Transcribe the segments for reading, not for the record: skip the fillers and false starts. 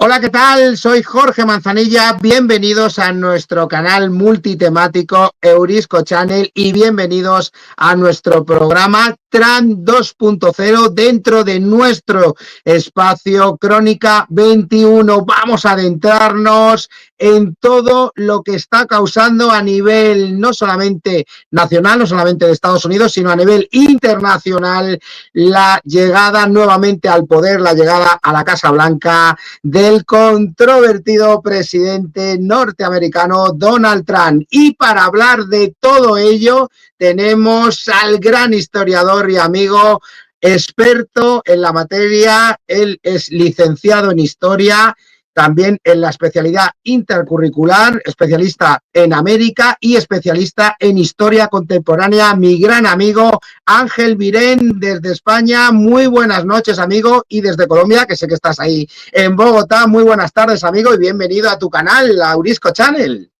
Hola, ¿qué tal? Soy Jorge Manzanilla, bienvenidos a nuestro canal multitemático Eurisco Channel y bienvenidos a nuestro programa Tran 2.0 dentro de nuestro espacio Crónica 21. Vamos a adentrarnos en todo lo que está causando a nivel no solamente nacional, no solamente de Estados Unidos, sino a nivel internacional, la llegada nuevamente al poder, la llegada a la Casa Blanca del controvertido presidente norteamericano Donald Trump. Y para hablar de todo ello tenemos al gran historiador y amigo experto en la materia. Él es licenciado en historia, también en la especialidad intercurricular, especialista en América y especialista en historia contemporánea, mi gran amigo Ángel Virén desde España. Muy buenas noches, amigo, y desde Colombia, que sé que estás ahí en Bogotá. Muy buenas tardes, amigo, y bienvenido a tu canal, la Eurisco Channel.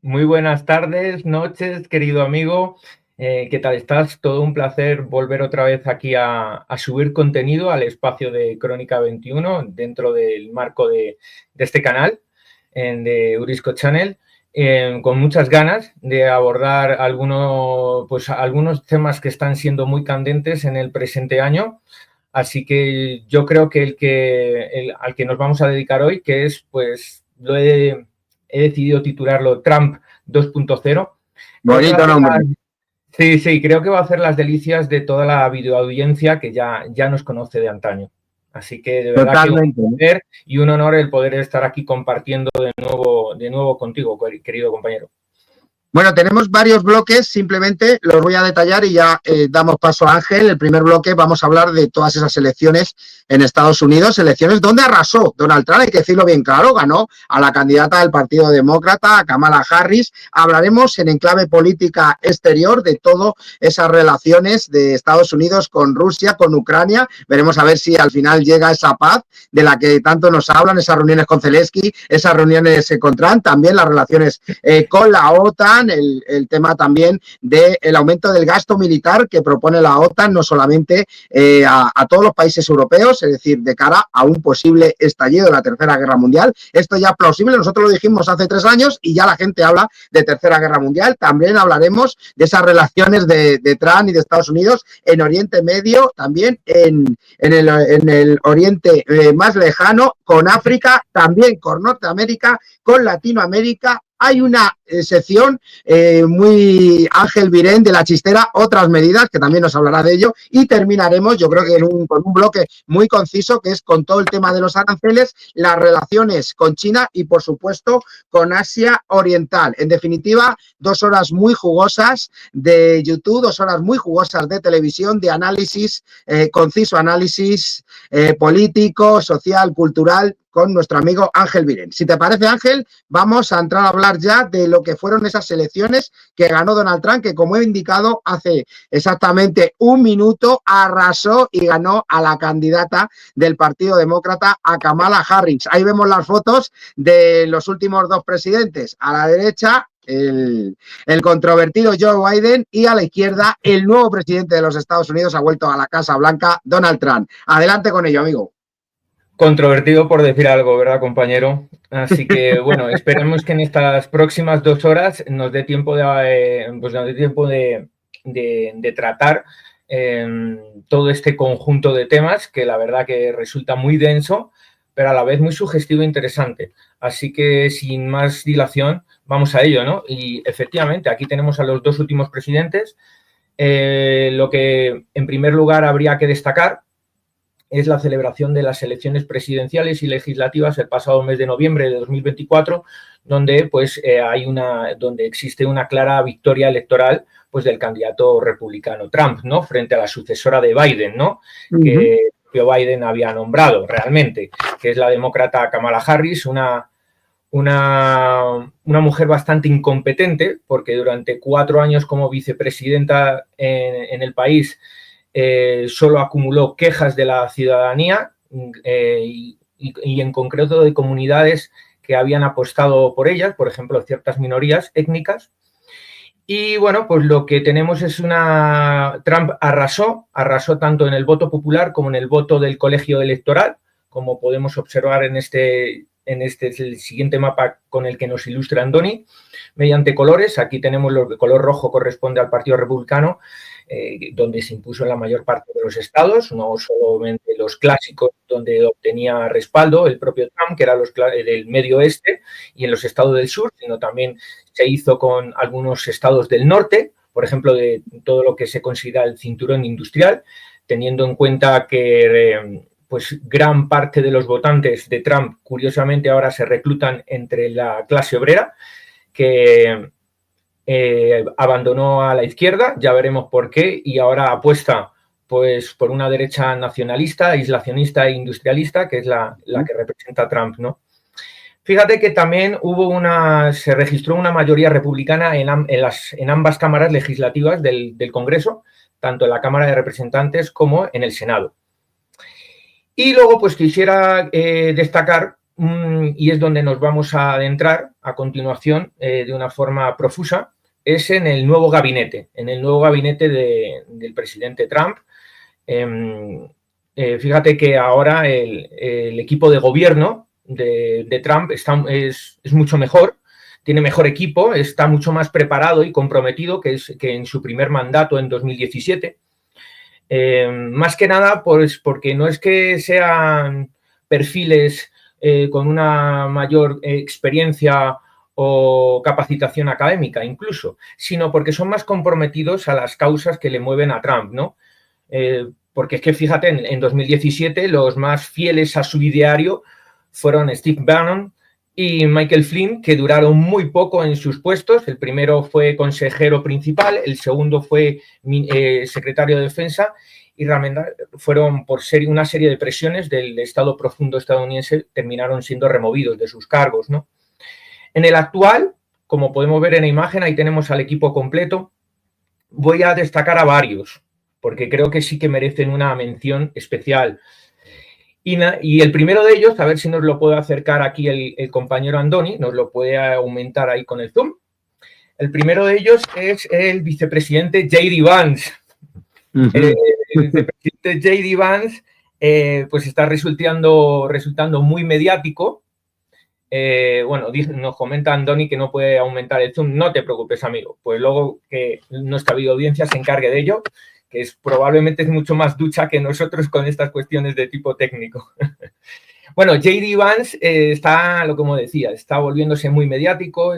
Muy buenas tardes, noches, querido amigo. ¿Qué tal estás? Todo un placer volver otra vez aquí a subir contenido al espacio de Crónica 21 dentro del marco de este canal, de Eurisco Channel, con muchas ganas de abordar algunos temas que están siendo muy candentes en el presente año. Así que yo creo que al que nos vamos a dedicar hoy, que es, pues, he decidido titularlo Trump 2.0. Bonito nombre. Sí, creo que va a hacer las delicias de toda la videoaudiencia que ya nos conoce de antaño. Así que de verdad Totalmente. Que un placer y un honor el poder estar aquí compartiendo de nuevo contigo, querido compañero. Bueno, tenemos varios bloques, simplemente los voy a detallar y ya damos paso a Ángel. El primer bloque vamos a hablar de todas esas elecciones en Estados Unidos, elecciones donde arrasó Donald Trump, hay que decirlo bien claro, ganó a la candidata del Partido Demócrata, a Kamala Harris. Hablaremos en enclave política exterior de todas esas relaciones de Estados Unidos con Rusia, con Ucrania. Veremos a ver si al final llega esa paz de la que tanto nos hablan, esas reuniones con Zelensky, esas reuniones con Trump, también las relaciones con la OTAN. El tema también del aumento del gasto militar que propone la OTAN, no solamente a todos los países europeos, es decir, de cara a un posible estallido de la Tercera Guerra Mundial. Esto ya es plausible, nosotros lo dijimos hace 3 años y ya la gente habla de Tercera Guerra Mundial. También hablaremos de esas relaciones de Trump y de Estados Unidos en Oriente Medio, también en el Oriente más lejano, con África, también con Norteamérica, con Latinoamérica. Hay una sección muy Ángel Virén de la chistera, otras medidas, que también nos hablará de ello, y terminaremos, yo creo que con un bloque muy conciso, que es con todo el tema de los aranceles, las relaciones con China y, por supuesto, con Asia Oriental. En definitiva, 2 horas muy jugosas de YouTube, 2 horas muy jugosas de televisión, de análisis, conciso análisis político, social, cultural, con nuestro amigo Ángel Virén. Si te parece, Ángel, vamos a entrar a hablar ya de lo que fueron esas elecciones que ganó Donald Trump, que, como he indicado hace exactamente 1 minuto, arrasó y ganó a la candidata del Partido Demócrata, a Kamala Harris. Ahí vemos las fotos de los últimos 2 presidentes. A la derecha, el controvertido Joe Biden, y a la izquierda, el nuevo presidente de los Estados Unidos, ha vuelto a la Casa Blanca, Donald Trump. Adelante con ello, amigo. Controvertido por decir algo, ¿verdad, compañero? Así que, bueno, esperemos que en estas próximas 2 horas nos dé tiempo de tratar todo este conjunto de temas, que la verdad que resulta muy denso, pero a la vez muy sugestivo e interesante. Así que, sin más dilación, vamos a ello, ¿no? Y efectivamente, aquí tenemos a los 2 últimos presidentes. Lo que, en primer lugar, habría que destacar es la celebración de las elecciones presidenciales y legislativas el pasado mes de noviembre de 2024, donde donde existe una clara victoria electoral, pues, del candidato republicano Trump, ¿no?, frente a la sucesora de Biden, ¿no?, que Biden había nombrado realmente, que es la demócrata Kamala Harris, una mujer bastante incompetente, porque durante 4 años como vicepresidenta en el país solo acumuló quejas de la ciudadanía y en concreto de comunidades que habían apostado por ellas, por ejemplo, ciertas minorías étnicas. Y bueno, pues lo que tenemos es Trump arrasó tanto en el voto popular como en el voto del colegio electoral, como podemos observar en el siguiente mapa con el que nos ilustra Andoni, mediante colores. Aquí tenemos el color rojo corresponde al Partido Republicano, donde se impuso en la mayor parte de los estados, no solamente los clásicos donde obtenía respaldo el propio Trump, que era del medio oeste y en los estados del sur, sino también se hizo con algunos estados del norte, por ejemplo, de todo lo que se considera el cinturón industrial, teniendo en cuenta que pues gran parte de los votantes de Trump, curiosamente, ahora se reclutan entre la clase obrera, que abandonó a la izquierda, ya veremos por qué, y ahora apuesta pues por una derecha nacionalista, aislacionista e industrialista, que es la que representa Trump, ¿no? Fíjate que también se registró una mayoría republicana en ambas cámaras legislativas del Congreso, tanto en la Cámara de Representantes como en el Senado. Y luego, pues quisiera destacar, y es donde nos vamos a adentrar a continuación de una forma profusa, es en el nuevo gabinete, del presidente Trump. Fíjate que ahora el equipo de gobierno de Trump es mucho mejor, tiene mejor equipo, está mucho más preparado y comprometido que en su primer mandato en 2017. Más que nada, pues porque no es que sean perfiles con una mayor experiencia o capacitación académica incluso, sino porque son más comprometidos a las causas que le mueven a Trump, ¿no? Porque es que fíjate, en 2017 los más fieles a su ideario fueron Steve Bannon y Michael Flynn, que duraron muy poco en sus puestos. El primero fue consejero principal, el segundo fue secretario de Defensa, y realmente fueron por una serie de presiones del Estado profundo estadounidense, terminaron siendo removidos de sus cargos, ¿no? En el actual, como podemos ver en la imagen, ahí tenemos al equipo completo. Voy a destacar a varios, porque creo que sí que merecen una mención especial. Y el primero de ellos, a ver si nos lo puede acercar aquí el compañero Andoni, nos lo puede aumentar ahí con el zoom. El primero de ellos es el vicepresidente J.D. Vance. El vicepresidente J.D. Vance pues está resultando muy mediático. Bueno, nos comenta Andoni que no puede aumentar el zoom. No te preocupes, amigo. Pues luego que nuestra videoaudiencia se encargue de ello, que probablemente es mucho más ducha que nosotros con estas cuestiones de tipo técnico. Bueno, J.D. Vance como decía, está volviéndose muy mediático,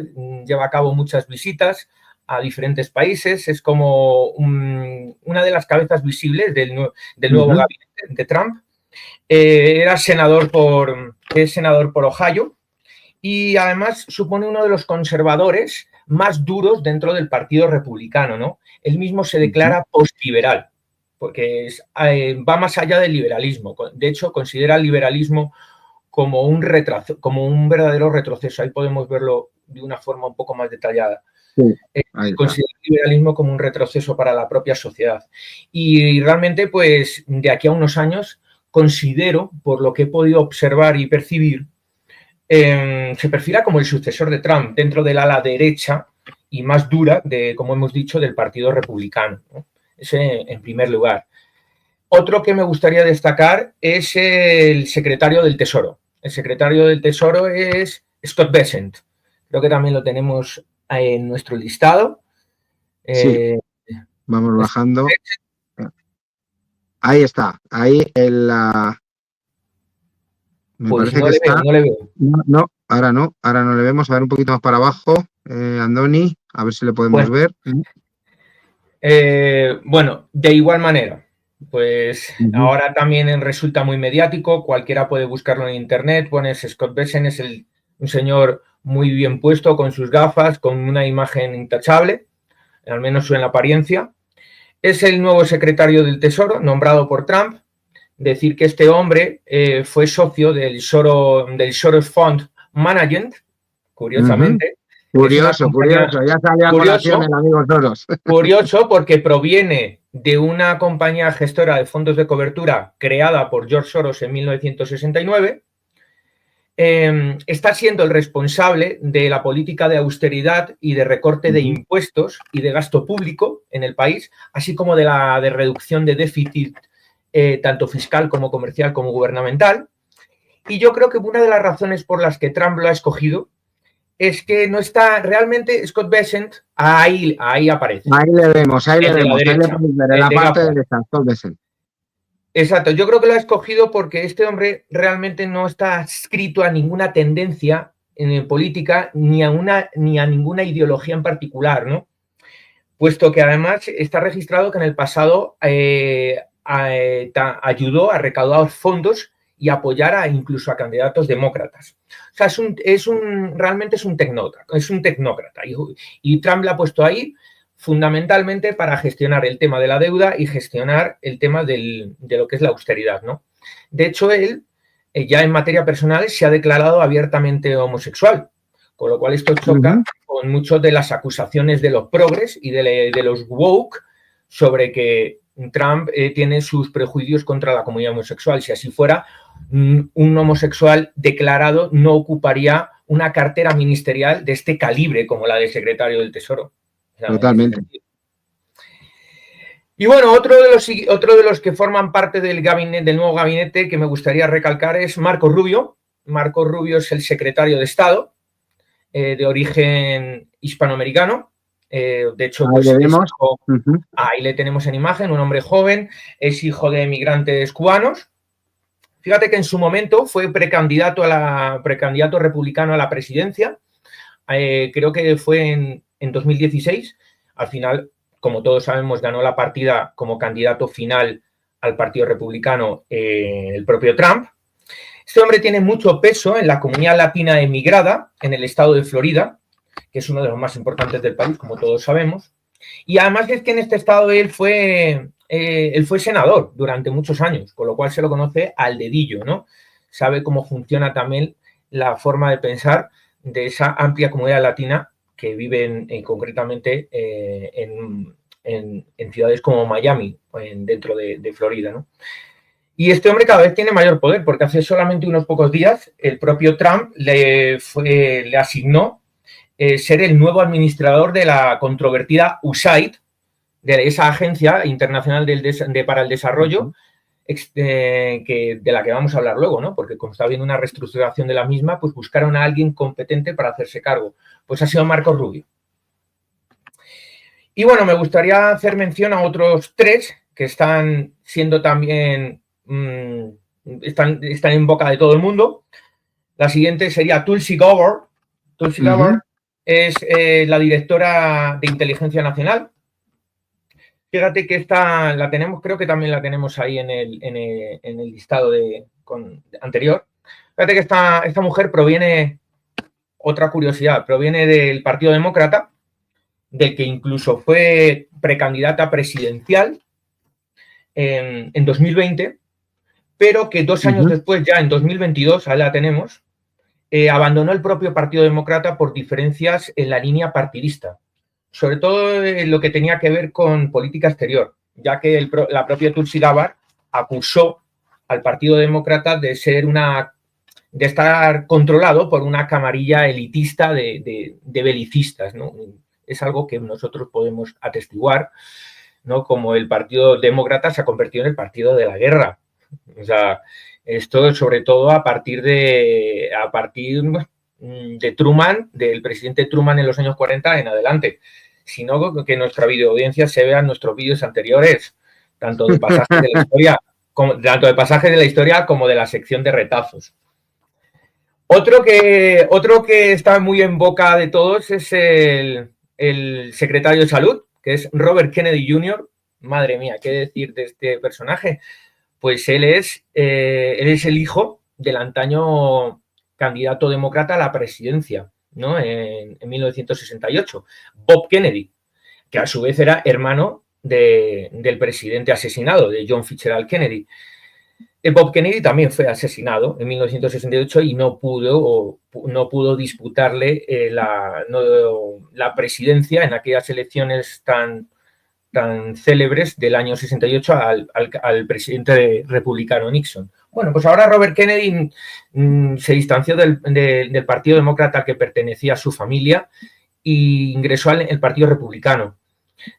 lleva a cabo muchas visitas a diferentes países, es como una de las cabezas visibles del nuevo gabinete de Trump. Es senador por Ohio y además supone uno de los conservadores más duros dentro del Partido Republicano, ¿no? Él mismo se declara postliberal, porque va más allá del liberalismo. De hecho, considera el liberalismo como un verdadero retroceso. Ahí podemos verlo de una forma un poco más detallada. Sí, considera el liberalismo como un retroceso para la propia sociedad. Y realmente, pues, de aquí a unos años, considero, por lo que he podido observar y percibir, se perfila como el sucesor de Trump dentro del ala derecha y más dura, como hemos dicho, del Partido Republicano, ¿no? Ese en primer lugar. Otro que me gustaría destacar es el secretario del Tesoro. El secretario del Tesoro es Scott Bessent. Creo que también lo tenemos en nuestro listado. Sí. Vamos bajando. Ahí está. Ahí me pues parece no que le está. Veo, no le veo. No, ahora no. Ahora no le vemos. A ver un poquito más para abajo. Andoni, a ver si le podemos ver. Bueno, de igual manera, pues ahora también resulta muy mediático, cualquiera puede buscarlo en internet, pones Scott Bessent, es un señor muy bien puesto, con sus gafas, con una imagen intachable, al menos en la apariencia. Es el nuevo secretario del Tesoro, nombrado por Trump. Decir que este hombre fue socio del Soros Fund Management, curiosamente. Curioso, ya sale a colación el amigo Soros. Curioso porque proviene de una compañía gestora de fondos de cobertura creada por George Soros en 1969. Está siendo el responsable de la política de austeridad y de recorte de impuestos y de gasto público en el país, así como de reducción de déficit tanto fiscal como comercial como gubernamental. Y yo creo que una de las razones por las que Trump lo ha escogido es que no está realmente Scott Bessent, ahí aparece. Ahí le vemos, ahí el le de la vemos, ahí le derecha, podéis ver en el la de parte gafas. de Scott Bessent. Exacto, yo creo que lo ha escogido porque este hombre realmente no está adscrito a ninguna tendencia política ni a ninguna ideología en particular, ¿no? Puesto que además está registrado que en el pasado ayudó a recaudar fondos y apoyar incluso a candidatos demócratas. O sea, realmente es un tecnócrata. Y Trump la ha puesto ahí fundamentalmente para gestionar el tema de la deuda y gestionar el tema de lo que es la austeridad, ¿no? De hecho, él ya en materia personal se ha declarado abiertamente homosexual, con lo cual esto choca con muchas de las acusaciones de los progres y de los woke sobre que Trump tiene sus prejuicios contra la comunidad homosexual. Si así fuera, un homosexual declarado no ocuparía una cartera ministerial de este calibre como la de secretario del Tesoro. Totalmente. Y bueno, otro de los que forman parte del nuevo gabinete que me gustaría recalcar es Marco Rubio. Marco Rubio es el secretario de Estado, de origen hispanoamericano. De hecho, ahí pues le vemos. Ahí le tenemos en imagen, un hombre joven, es hijo de emigrantes cubanos. Fíjate que en su momento fue precandidato republicano a la presidencia. Creo que fue en 2016. Al final, como todos sabemos, ganó la partida como candidato final al Partido Republicano el propio Trump. Este hombre tiene mucho peso en la comunidad latina emigrada en el estado de Florida, que es uno de los más importantes del país, como todos sabemos. Y además es que en este estado él fue senador durante muchos años, con lo cual se lo conoce al dedillo, ¿no? Sabe cómo funciona también la forma de pensar de esa amplia comunidad latina que viven concretamente en ciudades como Miami, dentro de Florida, ¿no? Y este hombre cada vez tiene mayor poder, porque hace solamente unos pocos días el propio Trump le asignó ser el nuevo administrador de la controvertida USAID, de esa agencia internacional para el desarrollo, de la que vamos a hablar luego, ¿no? Porque como está habiendo una reestructuración de la misma, pues buscaron a alguien competente para hacerse cargo. Pues ha sido Marco Rubio. Y bueno, me gustaría hacer mención a otros tres que están siendo también, están en boca de todo el mundo. La siguiente sería Tulsi Gabbard. Tulsi Gabbard es la directora de Inteligencia Nacional. Fíjate que esta la tenemos, creo que también la tenemos ahí en el listado anterior. Fíjate que esta mujer proviene, otra curiosidad, proviene del Partido Demócrata, del que incluso fue precandidata presidencial en 2020, pero que 2 años después, ya en 2022, ahí la tenemos, abandonó el propio Partido Demócrata por diferencias en la línea partidista, sobre todo lo que tenía que ver con política exterior, ya que la propia Tulsi Gabbard acusó al Partido Demócrata de estar controlado por una camarilla elitista de belicistas, ¿no? Es algo que nosotros podemos atestiguar, ¿no? Como el Partido Demócrata se ha convertido en el partido de la guerra. O sea, esto sobre todo a partir de Truman, del presidente Truman en los años 40 en adelante, sino que nuestra videoaudiencia se vea en nuestros vídeos anteriores, tanto de pasajes de la historia como de la sección de retazos. Otro que está muy en boca de todos es el secretario de Salud, que es Robert Kennedy Jr. Madre mía, ¿qué decir de este personaje? Pues él es el hijo del antaño candidato demócrata a la presidencia, ¿no? En 1968, Bob Kennedy, que a su vez era hermano del presidente asesinado, de John Fitzgerald Kennedy. Bob Kennedy también fue asesinado en 1968 y no pudo disputarle la presidencia en aquellas elecciones tan célebres del año 68 al presidente republicano Nixon. Bueno, pues ahora Robert Kennedy se distanció del Partido Demócrata al que pertenecía a su familia e ingresó al Partido Republicano.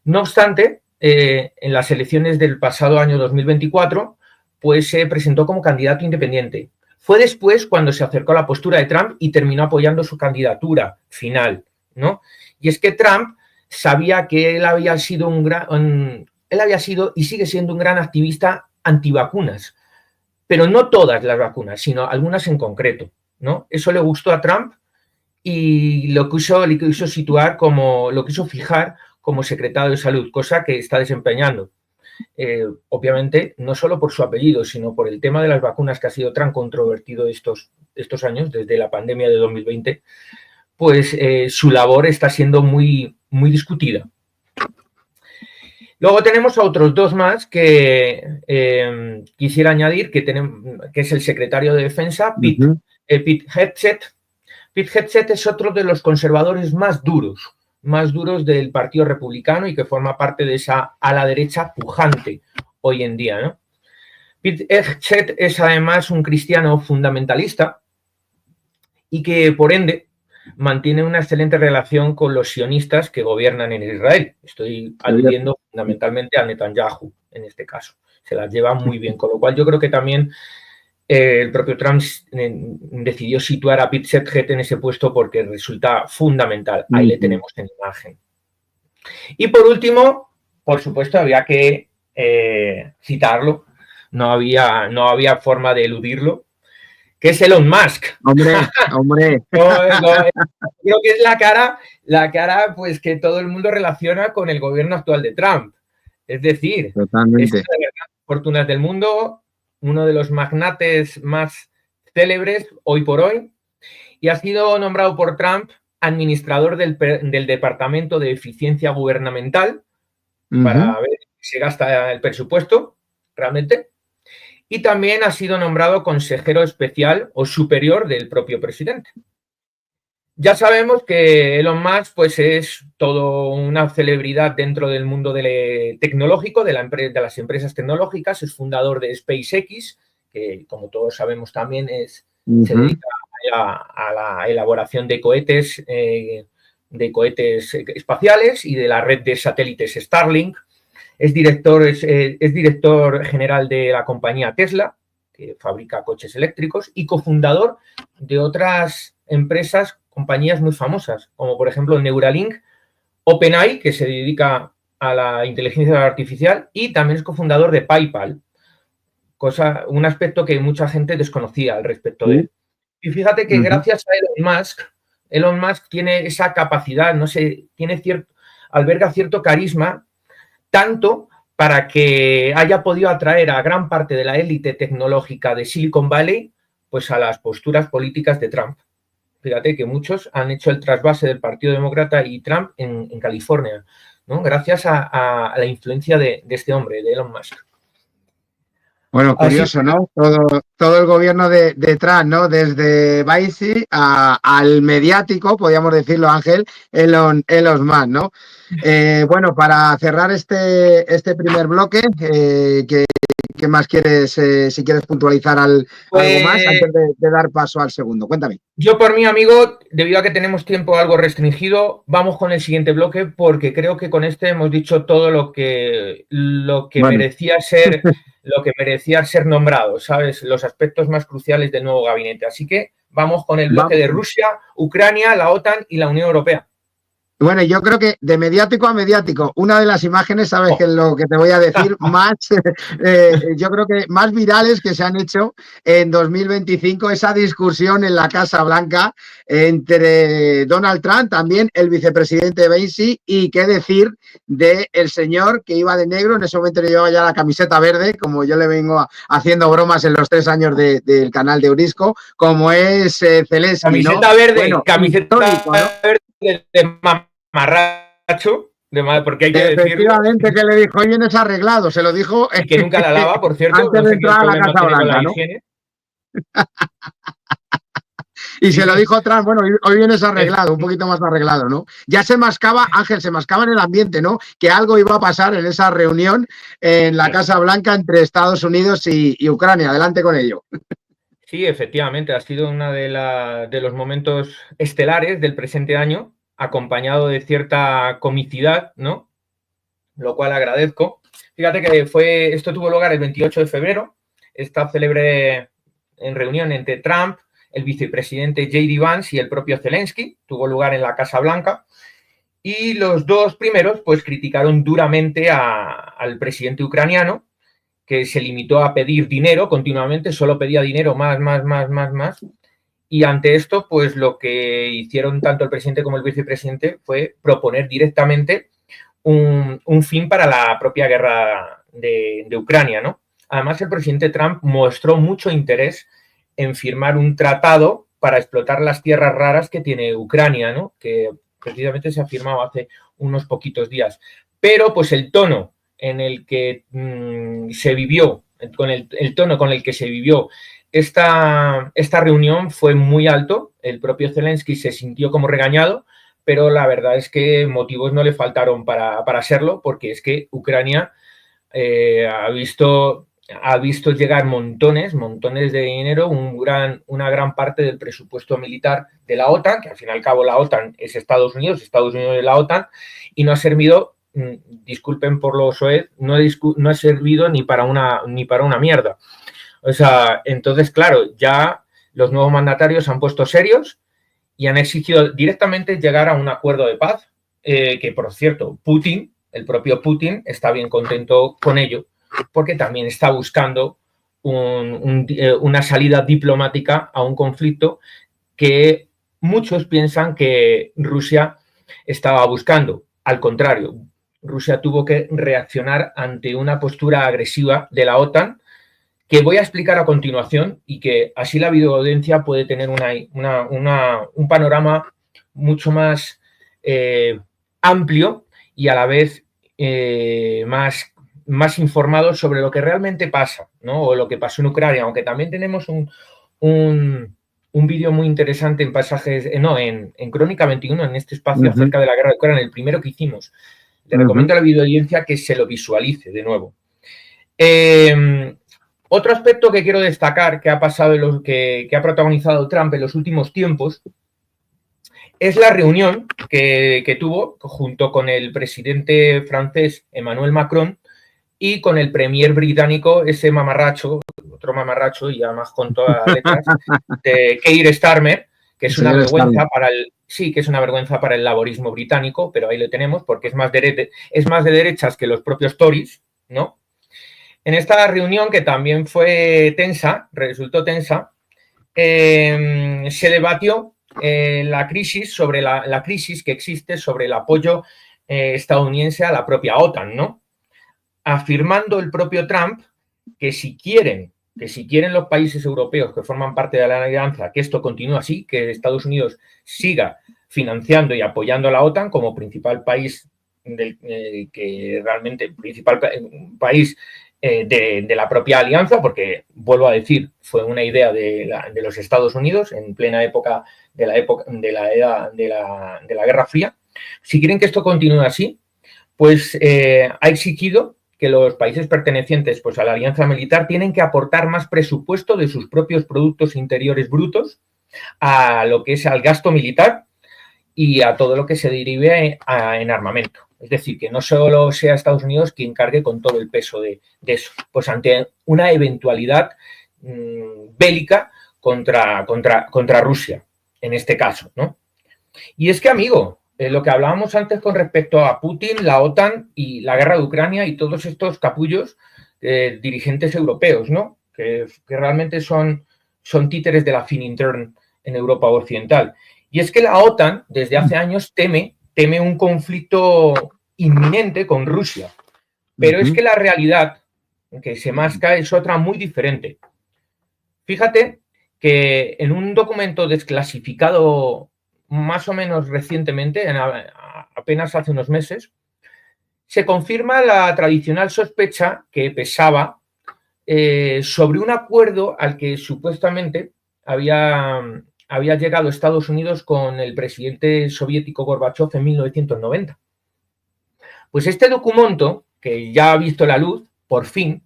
No obstante, en las elecciones del pasado año 2024, pues se presentó como candidato independiente. fue después cuando se acercó a la postura de Trump y terminó apoyando su candidatura final, ¿no? Y es que Trump sabía que él había sido y sigue siendo un gran activista antivacunas, pero no todas las vacunas, sino algunas en concreto, ¿no? Eso le gustó a Trump y lo quiso fijar como secretario de Salud, cosa que está desempeñando. Obviamente, no solo por su apellido, sino por el tema de las vacunas que ha sido tan controvertido estos años, desde la pandemia de 2020, pues su labor está siendo muy, muy discutida. Luego tenemos a otros dos más que quisiera añadir, que es el secretario de Defensa, Pete Hegseth. Pete Hegseth es otro de los conservadores más duros del Partido Republicano y que forma parte de esa ala derecha pujante hoy en día, ¿no? Pete Hegseth es además un cristiano fundamentalista y que, por ende, mantiene una excelente relación con los sionistas que gobiernan en Israel. Estoy aludiendo fundamentalmente a Netanyahu, en este caso. Se las lleva muy bien, con lo cual yo creo que también el propio Trump decidió situar a Pete Hegseth en ese puesto porque resulta fundamental. Ahí le tenemos en imagen. Y por último, por supuesto, había que citarlo. No había forma de eludirlo, que es Elon Musk. Hombre. Creo que es la cara pues que todo el mundo relaciona con el gobierno actual de Trump. Es decir, totalmente, es una de las fortunas del mundo, uno de los magnates más célebres hoy por hoy, y ha sido nombrado por Trump administrador del Departamento de Eficiencia Gubernamental para ver si se gasta el presupuesto realmente. Y también ha sido nombrado consejero especial o superior del propio presidente. Ya sabemos que Elon Musk pues, es todo una celebridad dentro del mundo tecnológico, de las empresas tecnológicas. Es fundador de SpaceX, que como todos sabemos también se dedica a la elaboración de cohetes espaciales y de la red de satélites Starlink. Es director general de la compañía Tesla, que fabrica coches eléctricos, y cofundador de otras empresas, compañías muy famosas, como por ejemplo Neuralink, OpenAI, que se dedica a la inteligencia artificial, y también es cofundador de PayPal, un aspecto que mucha gente desconocía al respecto de él. Y fíjate que gracias a Elon Musk tiene esa capacidad, no sé, alberga cierto carisma, tanto para que haya podido atraer a gran parte de la élite tecnológica de Silicon Valley pues a las posturas políticas de Trump. Fíjate que muchos han hecho el trasvase del Partido Demócrata y Trump en California, ¿no? Gracias a la influencia de este hombre, de Elon Musk. Bueno, curioso, ¿no? Todo el gobierno de Trump, ¿no? Desde Biden al mediático, podríamos decirlo, Ángel, Elon Musk, ¿no? Bueno, para cerrar este primer bloque, ¿qué más quieres, si quieres puntualizar algo más antes de dar paso al segundo? Cuéntame. Yo por mí, amigo, debido a que tenemos tiempo algo restringido, vamos con el siguiente bloque porque creo que con este hemos dicho todo lo que merecía ser nombrado, ¿sabes? Los aspectos más cruciales del nuevo gabinete. Así que vamos con el bloque de Rusia, Ucrania, la OTAN y la Unión Europea. Bueno, yo creo que de mediático a mediático, una de las imágenes, sabes que es lo que te voy a decir, yo creo que más virales que se han hecho en 2025, esa discusión en la Casa Blanca entre Donald Trump, también el vicepresidente Pence, y qué decir del señor que iba de negro, en ese momento le llevaba ya la camiseta verde, como yo le vengo haciendo bromas en los 3 años del canal de Eurisco, como es Zelensky, camiseta ¿no? verde, bueno, camiseta histórico, ¿no? verde de mamarracho, porque hay que efectivamente decirlo. Que le dijo, hoy vienes arreglado, se lo dijo. Y que nunca la lava, por cierto. Antes de entrar a la Casa Blanca, ¿no? Y se lo dijo Trump, bueno, hoy vienes arreglado, un poquito más arreglado, ¿no? Ya se mascaba, Ángel, se mascaba en el ambiente, ¿no? Que algo iba a pasar en esa reunión en la Casa Blanca entre Estados Unidos y Ucrania. Adelante con ello. Sí, efectivamente, ha sido uno de los momentos estelares del presente año, acompañado de cierta comicidad, ¿no? Lo cual agradezco. Fíjate que esto tuvo lugar el 28 de febrero, esta célebre en reunión entre Trump, el vicepresidente J.D. Vance y el propio Zelensky, tuvo lugar en la Casa Blanca, y los dos primeros pues criticaron duramente al presidente ucraniano, que se limitó a pedir dinero continuamente, solo pedía dinero, más, y ante esto pues lo que hicieron tanto el presidente como el vicepresidente fue proponer directamente un fin para la propia guerra de Ucrania, ¿no? Además, el presidente Trump mostró mucho interés en firmar un tratado para explotar las tierras raras que tiene Ucrania, ¿no? Que precisamente se ha firmado hace unos poquitos días. Pero, pues, el tono en el que se vivió, con el tono con el que se vivió esta reunión fue muy alto. El propio Zelensky se sintió como regañado, pero la verdad es que motivos no le faltaron para serlo, porque es que Ucrania ha visto llegar montones de dinero, una gran parte del presupuesto militar de la OTAN, que al fin y al cabo la OTAN es Estados Unidos es la OTAN, y no ha servido, disculpen por lo soez, no ha servido ni para una mierda. O sea, entonces, claro, ya los nuevos mandatarios se han puesto serios y han exigido directamente llegar a un acuerdo de paz, que, por cierto, el propio Putin, está bien contento con ello, porque también está buscando una salida diplomática a un conflicto que muchos piensan que Rusia estaba buscando. Al contrario, Rusia tuvo que reaccionar ante una postura agresiva de la OTAN, que voy a explicar a continuación, y que así la videoaudiencia puede tener un panorama mucho más amplio y a la vez más informado sobre lo que realmente pasa, ¿no? O lo que pasó en Ucrania, aunque también tenemos un vídeo muy interesante en pasajes, en Crónica 21, en este espacio acerca de la guerra de Ucrania, el primero que hicimos. Le recomiendo a la videoaudiencia que se lo visualice de nuevo. Otro aspecto que quiero destacar que ha pasado, que ha protagonizado Trump en los últimos tiempos, es la reunión que tuvo junto con el presidente francés Emmanuel Macron y con el premier británico, ese mamarracho, otro mamarracho, y además con todas las letras, de Keir Starmer, que es una vergüenza que es una vergüenza para el laborismo británico, pero ahí lo tenemos porque es más de derechas que los propios Tories, ¿no? En esta reunión, que también resultó tensa, se debatió la crisis que existe sobre el apoyo estadounidense a la propia OTAN, ¿no? Afirmando el propio Trump que si quieren los países europeos que forman parte de la alianza que esto continúe así, que Estados Unidos siga financiando y apoyando a la OTAN como principal país de la propia alianza, porque, vuelvo a decir, fue una idea de los Estados Unidos en plena época de la Guerra Fría. Si quieren que esto continúe así, pues ha exigido que los países pertenecientes pues, a la alianza militar tienen que aportar más presupuesto de sus propios productos interiores brutos a lo que es al gasto militar y a todo lo que se derive en armamento. Es decir, que no solo sea Estados Unidos quien cargue con todo el peso de eso, pues ante una eventualidad bélica contra Rusia, en este caso, ¿no? Y es que, amigo, lo que hablábamos antes con respecto a Putin, la OTAN y la guerra de Ucrania y todos estos capullos dirigentes europeos, ¿no? Que realmente son títeres de la Finintern en Europa Occidental. Y es que la OTAN, desde hace años, teme un conflicto inminente con Rusia. Pero es que la realidad que se masca es otra muy diferente. Fíjate que en un documento desclasificado más o menos recientemente, apenas hace unos meses, se confirma la tradicional sospecha que pesaba sobre un acuerdo al que supuestamente había llegado Estados Unidos con el presidente soviético Gorbachev en 1990. Pues este documento, que ya ha visto la luz, por fin,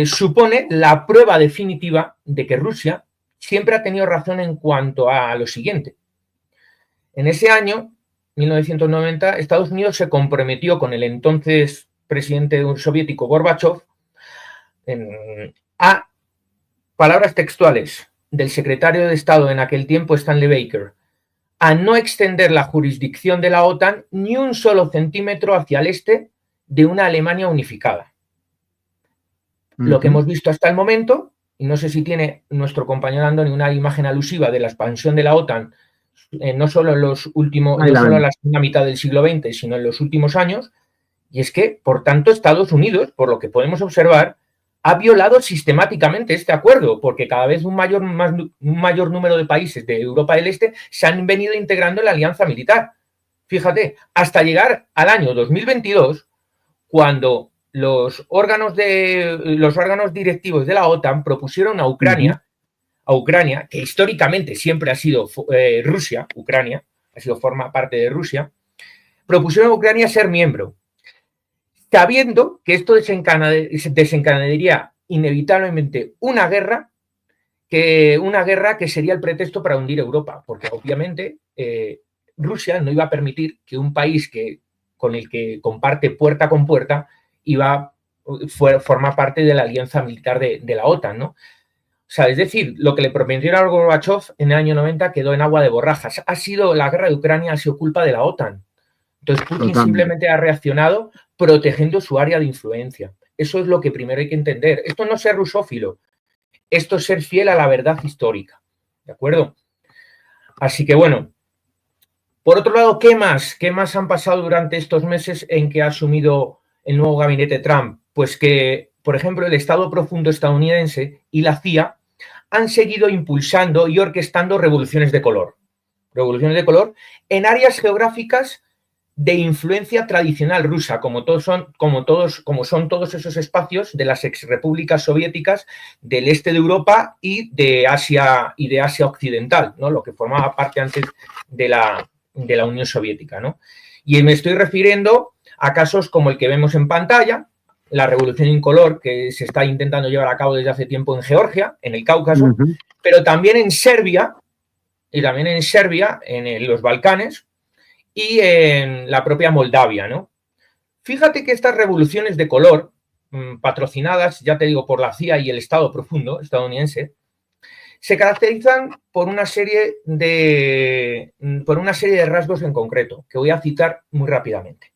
supone la prueba definitiva de que Rusia siempre ha tenido razón en cuanto a lo siguiente. En ese año, 1990, Estados Unidos se comprometió con el entonces presidente soviético Gorbachev a Palabras textuales del secretario de Estado en aquel tiempo, Stanley Baker: a no extender la jurisdicción de la OTAN ni un solo centímetro hacia el este de una Alemania unificada. Lo que hemos visto hasta el momento, y no sé si tiene nuestro compañero Andoni una imagen alusiva de la expansión de la OTAN, no solo en los últimos, no solo en la segunda mitad del siglo XX, sino en los últimos años, y es que, por tanto, Estados Unidos, por lo que podemos observar, ha violado sistemáticamente este acuerdo, porque cada vez un mayor número de países de Europa del Este se han venido integrando en la alianza militar. Fíjate, hasta llegar al año 2022, cuando los órganos directivos de la OTAN propusieron a Ucrania, que históricamente siempre ha sido Rusia, Ucrania, forma parte de Rusia, propusieron a Ucrania ser miembro, sabiendo que esto desencadenaría inevitablemente una guerra que sería el pretexto para hundir Europa, porque obviamente Rusia no iba a permitir que un país con el que comparte puerta con puerta forma parte de la alianza militar de la OTAN, ¿no? O sea, es decir, lo que le prometieron a Gorbachev en el año 90 quedó en agua de borrajas. La guerra de Ucrania ha sido culpa de la OTAN. Entonces Putin simplemente ha reaccionado protegiendo su área de influencia. Eso es lo que primero hay que entender. Esto no es ser rusófilo, esto es ser fiel a la verdad histórica, ¿de acuerdo? Así que bueno, por otro lado, ¿qué más han pasado durante estos meses en que ha asumido el nuevo gabinete Trump? Pues que, por ejemplo, el Estado Profundo estadounidense y la CIA han seguido impulsando y orquestando revoluciones de color en áreas geográficas de influencia tradicional rusa, como son todos esos espacios de las exrepúblicas soviéticas del este de Europa y de Asia Occidental, ¿no? Lo que formaba parte antes de la Unión Soviética, ¿no? Y me estoy refiriendo a casos como el que vemos en pantalla, la revolución incolor que se está intentando llevar a cabo desde hace tiempo en Georgia, en el Cáucaso, pero también en Serbia, en los Balcanes, y en la propia Moldavia, ¿no? Fíjate que estas revoluciones de color, patrocinadas, ya te digo, por la CIA y el Estado Profundo estadounidense, se caracterizan por una serie de rasgos en concreto, que voy a citar muy rápidamente.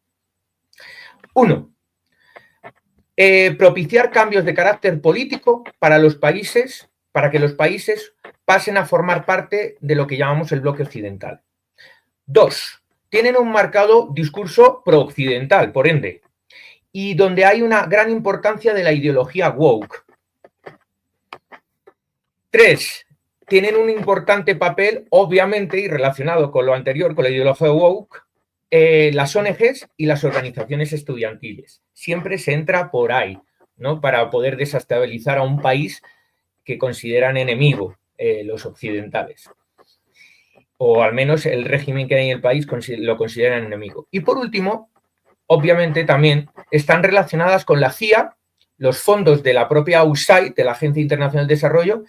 1. Propiciar cambios de carácter político para que los países pasen a formar parte de lo que llamamos el bloque occidental. 2. Tienen un marcado discurso pro-occidental, por ende, y donde hay una gran importancia de la ideología woke. 3. Tienen un importante papel, obviamente, y relacionado con lo anterior, con la ideología woke, las ONGs y las organizaciones estudiantiles. Siempre se entra por ahí, ¿no? Para poder desestabilizar a un país que consideran enemigo los occidentales. O al menos el régimen que hay en el país lo consideran enemigo. Y por último, obviamente también están relacionadas con la CIA, los fondos de la propia USAID, de la Agencia Internacional de Desarrollo,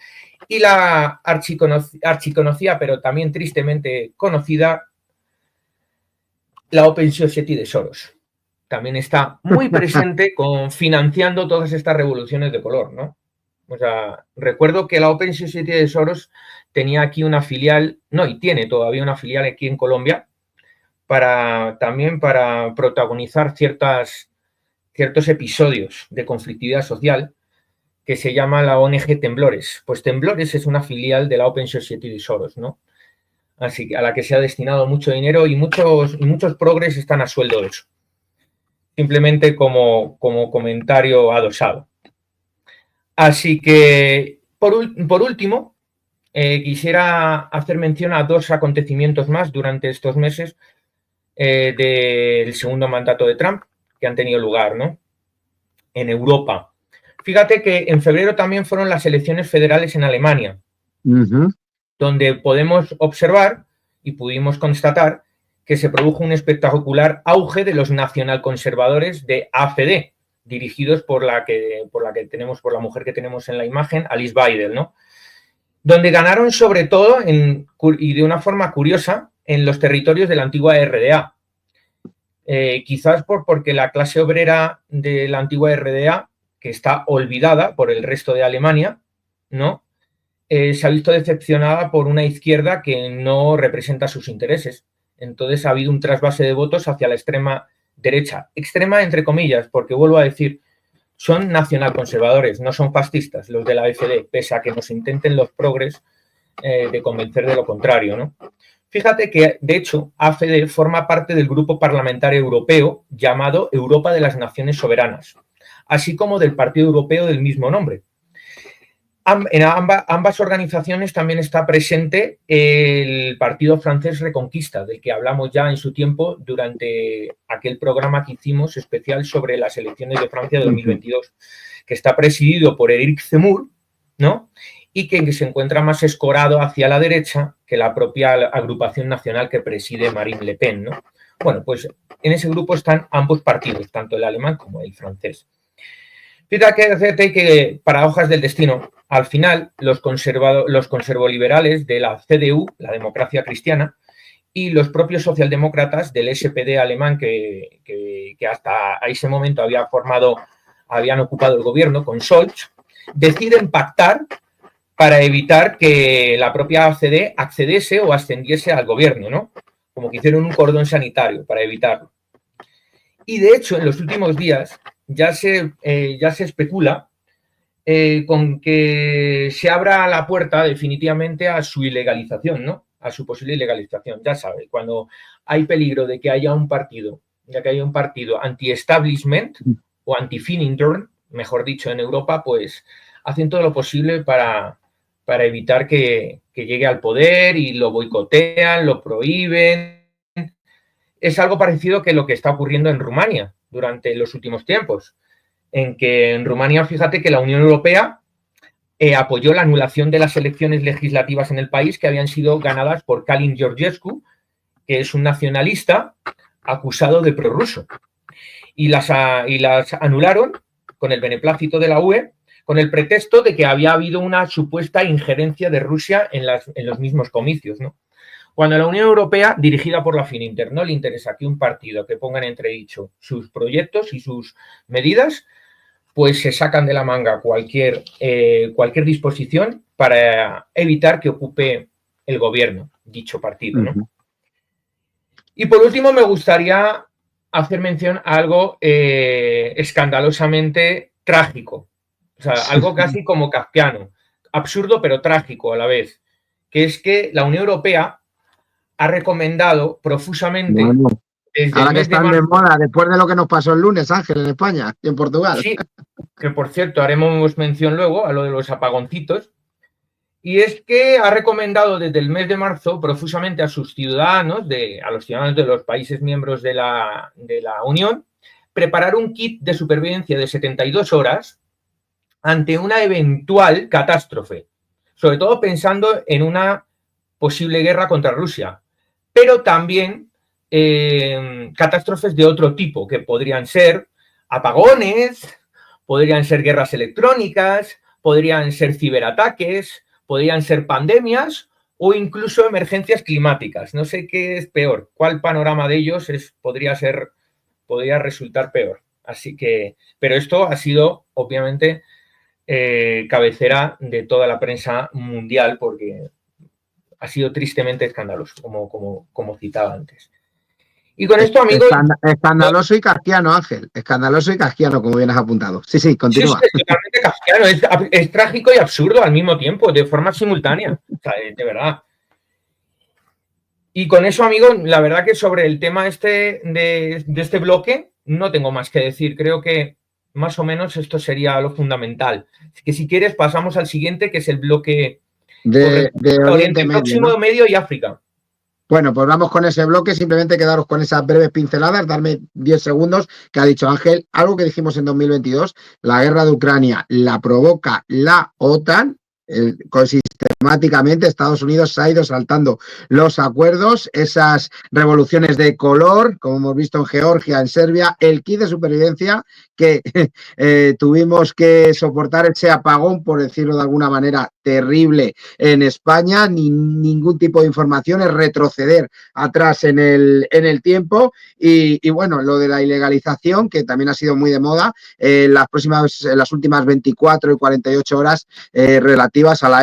y la archiconocida, pero también tristemente conocida, la Open Society de Soros. También está muy presente financiando todas estas revoluciones de color, ¿no? O sea, recuerdo que la Open Society de Soros tenía aquí una filial, y tiene todavía una filial aquí en Colombia, también para protagonizar ciertos episodios de conflictividad social, que se llama la ONG Temblores. Pues Temblores es una filial de la Open Society de Soros, ¿no? Así que a la que se ha destinado mucho dinero y muchos progres están a sueldo de eso. Simplemente como comentario adosado. Así que, por último, quisiera hacer mención a 2 acontecimientos más durante estos meses del segundo mandato de Trump que han tenido lugar, ¿no? En Europa. Fíjate que en febrero también fueron las elecciones federales en Alemania, donde podemos observar y pudimos constatar que se produjo un espectacular auge de los nacionalconservadores de AfD, dirigidos por la mujer que tenemos en la imagen, Alice Weidel, ¿no? Donde ganaron sobre todo, y de una forma curiosa, en los territorios de la antigua RDA. Quizás porque la clase obrera de la antigua RDA, que está olvidada por el resto de Alemania, ¿no? Se ha visto decepcionada por una izquierda que no representa sus intereses. Entonces ha habido un trasvase de votos hacia la extrema derecha. Extrema entre comillas, porque vuelvo a decir, son nacionalconservadores, no son fascistas los de la AfD, pese a que nos intenten los progres de convencer de lo contrario, ¿no? Fíjate que, de hecho, AfD forma parte del grupo parlamentario europeo llamado Europa de las Naciones Soberanas, así como del Partido Europeo del mismo nombre. En ambas organizaciones también está presente el Partido Francés Reconquista, del que hablamos ya en su tiempo durante aquel programa que hicimos especial sobre las elecciones de Francia de 2022, que está presidido por Éric Zemmour, ¿no? Y que se encuentra más escorado hacia la derecha que la propia agrupación nacional que preside Marine Le Pen, ¿no? Bueno, pues en ese grupo están ambos partidos, tanto el alemán como el francés. Fíjate que, paradojas del destino, al final los conservoliberales de la CDU, la democracia cristiana, y los propios socialdemócratas del SPD alemán que hasta ese momento habían ocupado el gobierno con Scholz, deciden pactar para evitar que la propia AfD accediese o ascendiese al gobierno, ¿no? Como que hicieron un cordón sanitario para evitarlo. Y de hecho, en los últimos días ya se especula con que se abra la puerta definitivamente a su ilegalización, ¿no? A su posible ilegalización. Ya sabe, cuando hay peligro de que haya un partido anti-establishment o anti-Finintern, mejor dicho, en Europa, pues hacen todo lo posible para evitar que llegue al poder y lo boicotean, lo prohíben. Es algo parecido que lo que está ocurriendo en Rumania durante los últimos tiempos, en que en Rumania, fíjate que la Unión Europea apoyó la anulación de las elecciones legislativas en el país que habían sido ganadas por Călin Georgescu, que es un nacionalista acusado de prorruso. Y las anularon con el beneplácito de la UE, con el pretexto de que había habido una supuesta injerencia de Rusia en los mismos comicios, ¿no? Cuando a la Unión Europea, dirigida por la Finintern, no le interesa que un partido que ponga en entredicho sus proyectos y sus medidas, pues se sacan de la manga cualquier disposición para evitar que ocupe el gobierno, dicho partido, ¿no? Y por último, me gustaría hacer mención a algo escandalosamente trágico, o sea, algo casi como kafkiano, absurdo pero trágico a la vez, que es que la Unión Europea ha recomendado profusamente... Bueno, ahora que están de moda, después de lo que nos pasó el lunes, Ángel, en España y en Portugal. Sí, que por cierto, haremos mención luego a lo de los apagoncitos. Y es que ha recomendado desde el mes de marzo profusamente a sus ciudadanos, a los ciudadanos de los países miembros de la Unión, preparar un kit de supervivencia de 72 horas ante una eventual catástrofe, sobre todo pensando en una posible guerra contra Rusia, pero también catástrofes de otro tipo, que podrían ser apagones, podrían ser guerras electrónicas, podrían ser ciberataques, podrían ser pandemias o incluso emergencias climáticas. No sé qué es peor, cuál panorama de ellos podría resultar peor. Así que, pero esto ha sido, obviamente, cabecera de toda la prensa mundial porque ha sido tristemente escandaloso, como citaba antes. Y con esto, amigos... Escandaloso y kafkiano, Ángel. Escandaloso y kafkiano, como bien has apuntado. Sí, continúa. Sí, es totalmente kafkiano. Es trágico y absurdo al mismo tiempo, de forma simultánea. O sea, de verdad. Y con eso, amigos, la verdad que sobre el tema de este bloque no tengo más que decir. Creo que más o menos esto sería lo fundamental. Que si quieres pasamos al siguiente, que es el bloque de Oriente Próximo, ¿no? Medio y África. Bueno, pues vamos con ese bloque, simplemente quedaros con esas breves pinceladas, darme 10 segundos, que ha dicho Ángel, algo que dijimos en 2022, la guerra de Ucrania la provoca la OTAN, sistemáticamente Estados Unidos se ha ido saltando los acuerdos, esas revoluciones de color, como hemos visto en Georgia, en Serbia, el kit de supervivencia que tuvimos que soportar ese apagón, por decirlo de alguna manera, terrible en España, ni ningún tipo de información, es retroceder atrás en el tiempo. Y bueno, lo de la ilegalización, que también ha sido muy de moda, las últimas 24 y 48 horas relativas a la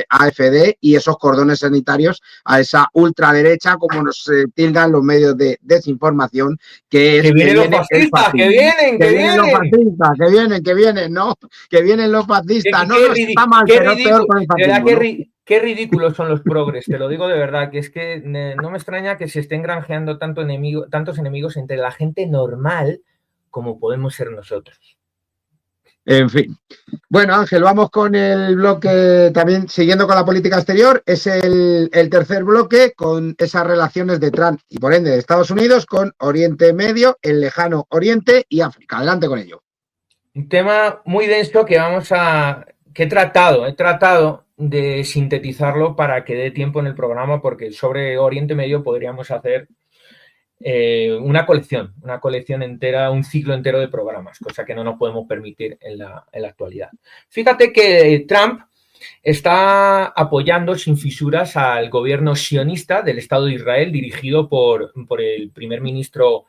AFD y esos cordones sanitarios a esa ultraderecha, como nos tildan los medios de desinformación, que es que vienen los viene el fascistas, que fascismo. vienen, que Vienen los vienen. fascistas, que vienen, ¿no? Que vienen los fascistas. No, no, está mal, Qué pero es peor ridículo, con el de verdad, fascismo, ¿no? qué ridículos son los progres, te lo digo de verdad, que es que no me extraña que se estén granjeando tantos enemigos entre la gente normal como podemos ser nosotros. En fin. Bueno, Ángel, vamos con el bloque también, siguiendo con la política exterior, es el tercer bloque con esas relaciones de Trump y por ende de Estados Unidos con Oriente Medio, el lejano Oriente y África. Adelante con ello. Un tema muy denso que he tratado de sintetizarlo para que dé tiempo en el programa, porque sobre Oriente Medio podríamos hacer una colección entera, un ciclo entero de programas, cosa que no nos podemos permitir en la actualidad. Fíjate que Trump está apoyando sin fisuras al gobierno sionista del Estado de Israel, dirigido por el primer ministro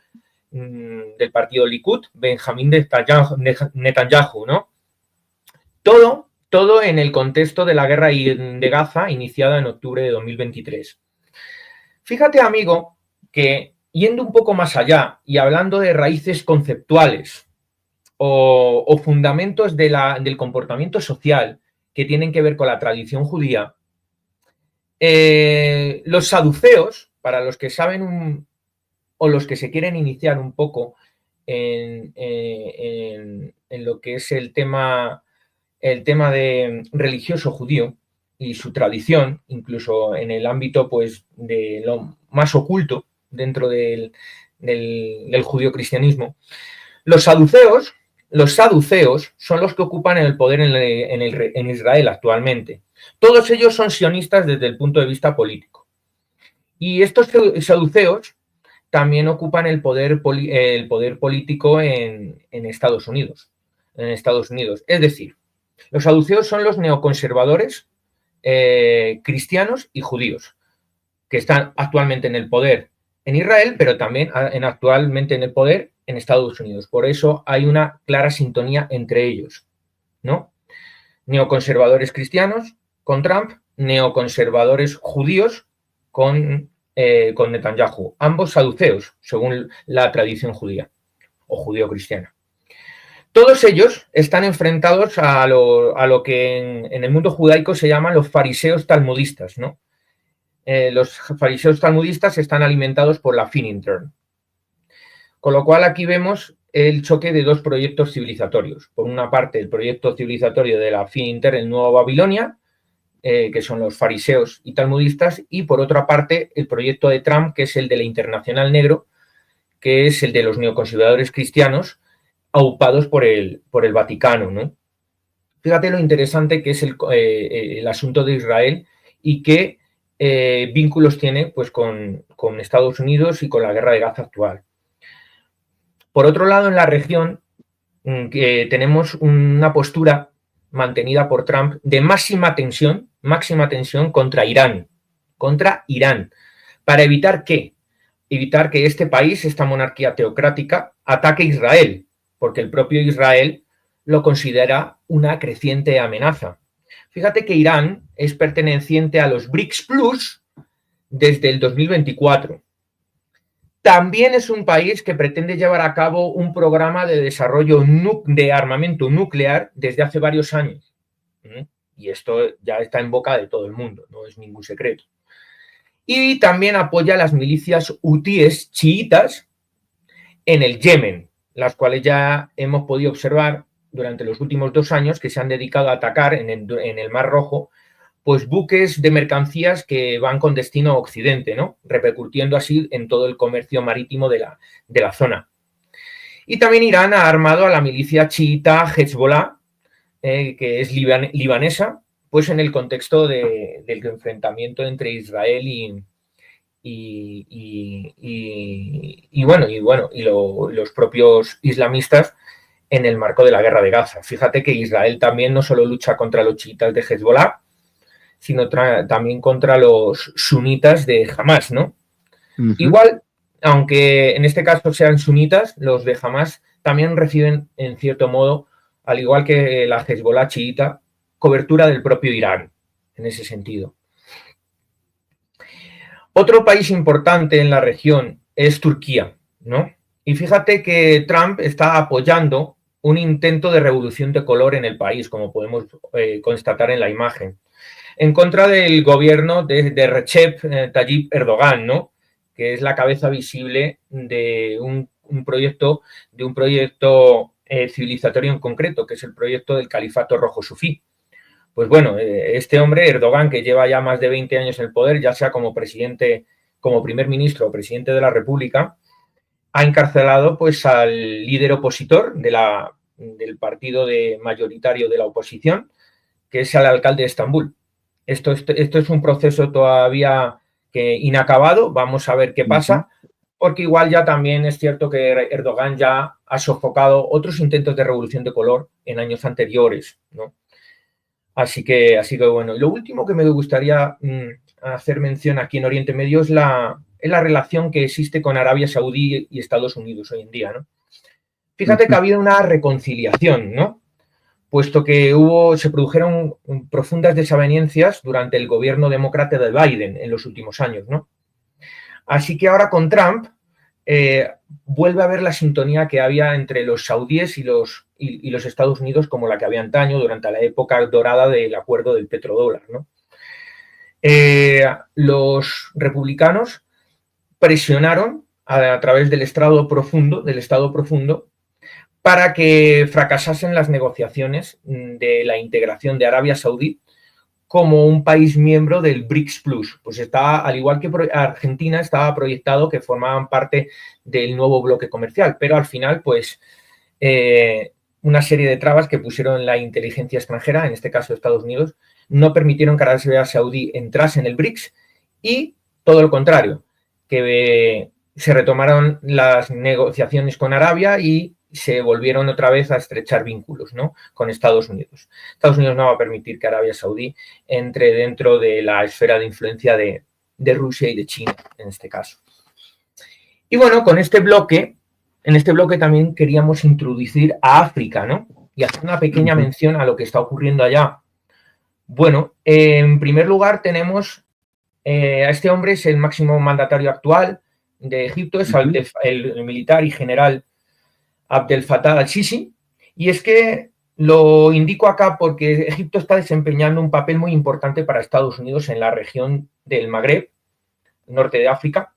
del partido Likud, Benjamín Netanyahu, ¿no? Todo en el contexto de la guerra de Gaza, iniciada en octubre de 2023. Fíjate, amigo, que yendo un poco más allá y hablando de raíces conceptuales o fundamentos del comportamiento social que tienen que ver con la tradición judía, los saduceos, para los que saben o los que se quieren iniciar un poco en lo que es el tema de religioso judío y su tradición, incluso en el ámbito pues de lo más oculto dentro del judio-cristianismo. Los saduceos son los que ocupan el poder en Israel actualmente. Todos ellos son sionistas desde el punto de vista político. Y estos saduceos también ocupan el poder político en Estados Unidos. Es decir, los saduceos son los neoconservadores cristianos y judíos que están actualmente en el poder en Israel, pero también actualmente en el poder en Estados Unidos. Por eso hay una clara sintonía entre ellos, ¿no? Neoconservadores cristianos con Trump, neoconservadores judíos con Netanyahu, ambos saduceos, según la tradición judía o judío-cristiana. Todos ellos están enfrentados a lo que en el mundo judaico se llaman los fariseos talmudistas, ¿no? Los fariseos talmudistas están alimentados por la Finintern. Con lo cual aquí vemos el choque de dos proyectos civilizatorios. Por una parte, el proyecto civilizatorio de la Finintern, el Nuevo Babilonia, que son los fariseos y talmudistas, y por otra parte, el proyecto de Trump, que es el de la Internacional Negro, que es el de los neoconservadores cristianos, aupados por el Vaticano, ¿no? Fíjate lo interesante que es el asunto de Israel y qué vínculos tiene pues, con Estados Unidos y con la guerra de Gaza actual. Por otro lado, en la región tenemos una postura mantenida por Trump de máxima tensión contra Irán, para evitar ¿qué? Evitar que este país, esta monarquía teocrática, ataque a Israel, porque el propio Israel lo considera una creciente amenaza. Fíjate que Irán es perteneciente a los BRICS Plus desde el 2024. También es un país que pretende llevar a cabo un programa de desarrollo de armamento nuclear desde hace varios años. Y esto ya está en boca de todo el mundo, no es ningún secreto. Y también apoya a las milicias hutíes chiitas en el Yemen, las cuales ya hemos podido observar durante los últimos 2 años que se han dedicado a atacar en el Mar Rojo pues buques de mercancías que van con destino a Occidente, ¿no? Repercutiendo así en todo el comercio marítimo de la zona. Y también Irán ha armado a la milicia chiita Hezbollah, que es libanesa, pues en el contexto del enfrentamiento entre Israel y los propios islamistas en el marco de la guerra de Gaza. Fíjate que Israel también no solo lucha contra los chiitas de Hezbollah, sino también contra los sunitas de Hamás, ¿no? Igual, aunque en este caso sean sunitas, los de Hamás también reciben, en cierto modo, al igual que la Hezbollah chiita, cobertura del propio Irán, en ese sentido. Otro país importante en la región es Turquía, ¿no? Y fíjate que Trump está apoyando un intento de revolución de color en el país, como podemos constatar en la imagen, en contra del gobierno de Recep Tayyip Erdogan, ¿no? Que es la cabeza visible de un proyecto civilizatorio en concreto, que es el proyecto del Califato Rojo Sufí. Pues bueno, este hombre, Erdogan, que lleva ya más de 20 años en el poder, ya sea como presidente, como primer ministro o presidente de la República, ha encarcelado pues al líder opositor del partido mayoritario de la oposición, que es el alcalde de Estambul. Esto es un proceso todavía inacabado, vamos a ver qué pasa, porque igual ya también es cierto que Erdogan ya ha sofocado otros intentos de revolución de color en años anteriores, ¿no? Así que bueno, y lo último que me gustaría hacer mención aquí en Oriente Medio es la relación que existe con Arabia Saudí y Estados Unidos hoy en día, ¿no? Fíjate que ha habido una reconciliación, ¿no? Puesto que se produjeron profundas desavenencias durante el gobierno demócrata de Biden en los últimos años, ¿no? Así que ahora con Trump vuelve a haber la sintonía que había entre los saudíes y los Estados Unidos, como la que había antaño durante la época dorada del acuerdo del petrodólar, ¿no? Los republicanos presionaron a través del Estado profundo, para que fracasasen las negociaciones de la integración de Arabia Saudí como un país miembro del BRICS Plus. Pues al igual que Argentina, estaba proyectado que formaban parte del nuevo bloque comercial, pero al final, pues, una serie de trabas que pusieron la inteligencia extranjera, en este caso Estados Unidos, no permitieron que Arabia Saudí entrase en el BRICS y todo lo contrario, que se retomaron las negociaciones con Arabia y se volvieron otra vez a estrechar vínculos, ¿no?, con Estados Unidos. Estados Unidos no va a permitir que Arabia Saudí entre dentro de la esfera de influencia de Rusia y de China, en este caso. Y bueno, en este bloque también queríamos introducir a África, ¿no?, y hacer una pequeña mención a lo que está ocurriendo allá. Bueno, en primer lugar tenemos a este hombre, es el máximo mandatario actual de Egipto, es el militar y general Abdel Fattah al-Sisi, y es que lo indico acá porque Egipto está desempeñando un papel muy importante para Estados Unidos en la región del Magreb, norte de África,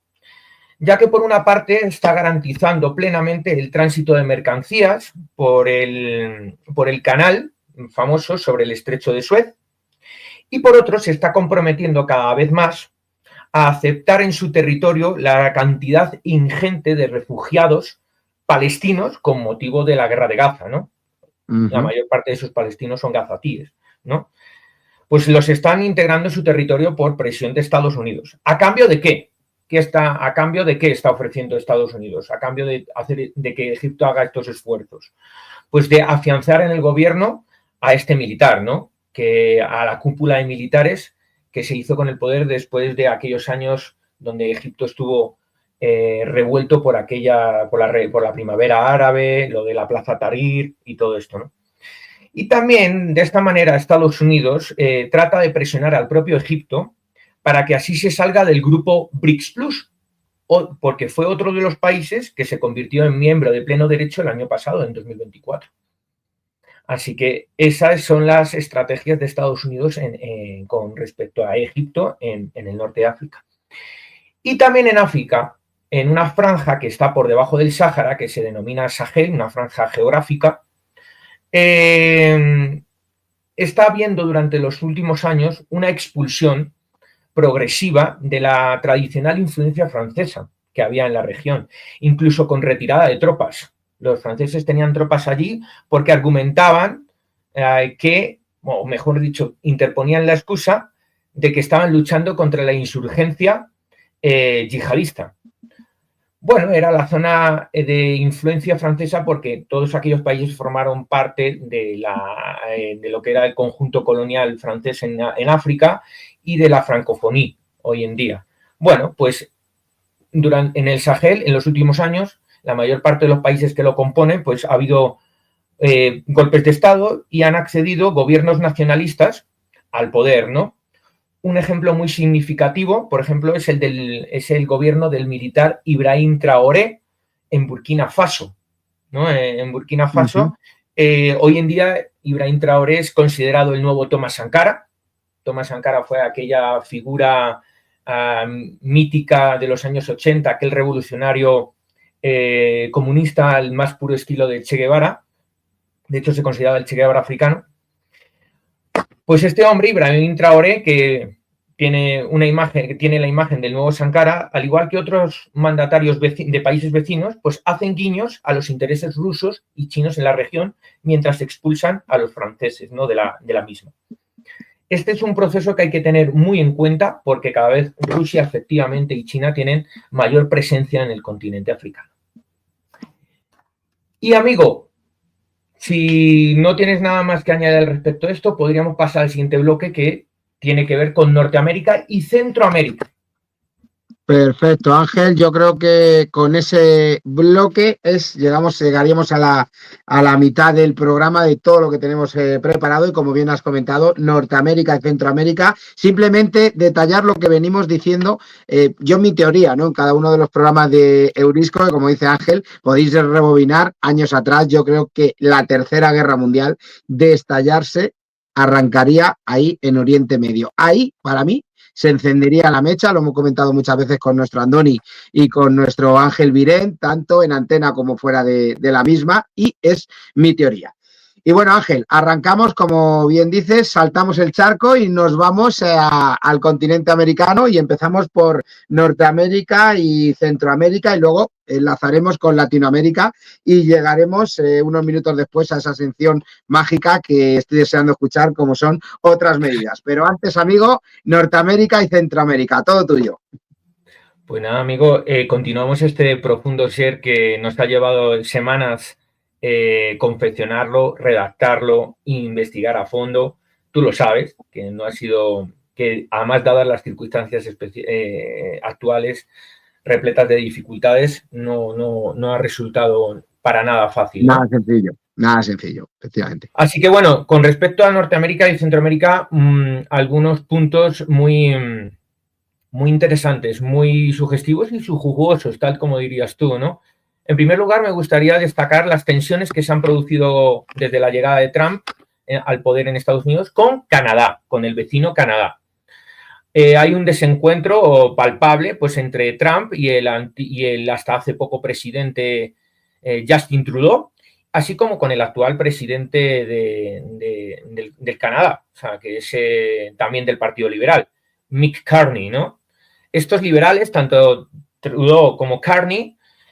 ya que por una parte está garantizando plenamente el tránsito de mercancías por el canal famoso sobre el estrecho de Suez, y por otro se está comprometiendo cada vez más a aceptar en su territorio la cantidad ingente de refugiados palestinos con motivo de la guerra de Gaza, ¿no? La mayor parte de esos palestinos son gazatíes, ¿no? Pues los están integrando en su territorio por presión de Estados Unidos. ¿A cambio de qué? ¿A cambio de qué está ofreciendo Estados Unidos? A cambio de que Egipto haga estos esfuerzos. Pues de afianzar en el gobierno a este militar, ¿no?, que a la cúpula de militares que se hizo con el poder después de aquellos años donde Egipto estuvo revuelto por la primavera árabe, lo de la Plaza Tahrir y todo esto, ¿no? Y también, de esta manera, Estados Unidos trata de presionar al propio Egipto para que así se salga del grupo BRICS Plus, porque fue otro de los países que se convirtió en miembro de pleno derecho el año pasado, en 2024. Así que esas son las estrategias de Estados Unidos con respecto a Egipto en el norte de África. Y también en África, en una franja que está por debajo del Sáhara, que se denomina Sahel, una franja geográfica, está habiendo durante los últimos años una expulsión progresiva de la tradicional influencia francesa que había en la región, incluso con retirada de tropas. Los franceses tenían tropas allí porque argumentaban o mejor dicho, interponían la excusa de que estaban luchando contra la insurgencia yihadista. Bueno, era la zona de influencia francesa porque todos aquellos países formaron parte de lo que era el conjunto colonial francés en África y de la francofonía hoy en día. Bueno, pues en el Sahel, en los últimos años, la mayor parte de los países que lo componen, pues ha habido golpes de Estado y han accedido gobiernos nacionalistas al poder, ¿no? Un ejemplo muy significativo, por ejemplo, es el gobierno del militar Ibrahim Traoré en Burkina Faso, ¿no? En Burkina Faso, hoy en día Ibrahim Traoré es considerado el nuevo Thomas Sankara. Thomas Sankara fue aquella figura mítica de los años 80, aquel revolucionario comunista al más puro estilo de Che Guevara. De hecho, se consideraba el Che Guevara africano. Pues este hombre, Ibrahim Traoré, que tiene la imagen del nuevo Sankara, al igual que otros mandatarios de países vecinos, pues hacen guiños a los intereses rusos y chinos en la región mientras expulsan a los franceses, ¿no?, de la misma. Este es un proceso que hay que tener muy en cuenta porque cada vez Rusia efectivamente y China tienen mayor presencia en el continente africano. Y amigo, si no tienes nada más que añadir respecto a esto, podríamos pasar al siguiente bloque que tiene que ver con Norteamérica y Centroamérica. Perfecto, Ángel. Yo creo que con ese bloque llegaríamos a la mitad del programa de todo lo que tenemos preparado y, como bien has comentado, Norteamérica y Centroamérica. Simplemente detallar lo que venimos diciendo, yo mi teoría, ¿no? En cada uno de los programas de Eurisco, como dice Ángel, podéis rebobinar años atrás. Yo creo que la Tercera Guerra Mundial, de estallarse, arrancaría ahí en Oriente Medio. Ahí, para mí, se encendería la mecha, lo hemos comentado muchas veces con nuestro Andoni y con nuestro Ángel Virén, tanto en antena como fuera de la misma, y es mi teoría. Y bueno, Ángel, arrancamos, como bien dices, saltamos el charco y nos vamos al continente americano y empezamos por Norteamérica y Centroamérica y luego enlazaremos con Latinoamérica y llegaremos unos minutos después a esa sección mágica que estoy deseando escuchar, como son otras medidas. Pero antes, amigo, Norteamérica y Centroamérica, todo tuyo. Pues nada, amigo, continuamos este profundo ser que nos ha llevado semanas confeccionarlo, redactarlo, investigar a fondo. Tú lo sabes, que no ha sido, que además dadas las circunstancias actuales repletas de dificultades, no ha resultado para nada fácil, ¿no? Nada sencillo, efectivamente. Así que bueno, con respecto a Norteamérica y Centroamérica, algunos puntos muy interesantes, muy sugestivos y jugosos, tal como dirías tú, ¿no? En primer lugar, me gustaría destacar las tensiones que se han producido desde la llegada de Trump al poder en Estados Unidos con Canadá, con el vecino Canadá. Hay un desencuentro palpable pues, entre Trump y el hasta hace poco presidente Justin Trudeau, así como con el actual presidente del Canadá, o sea, que es también del Partido Liberal, Mick Carney, ¿no? Estos liberales, tanto Trudeau como Carney,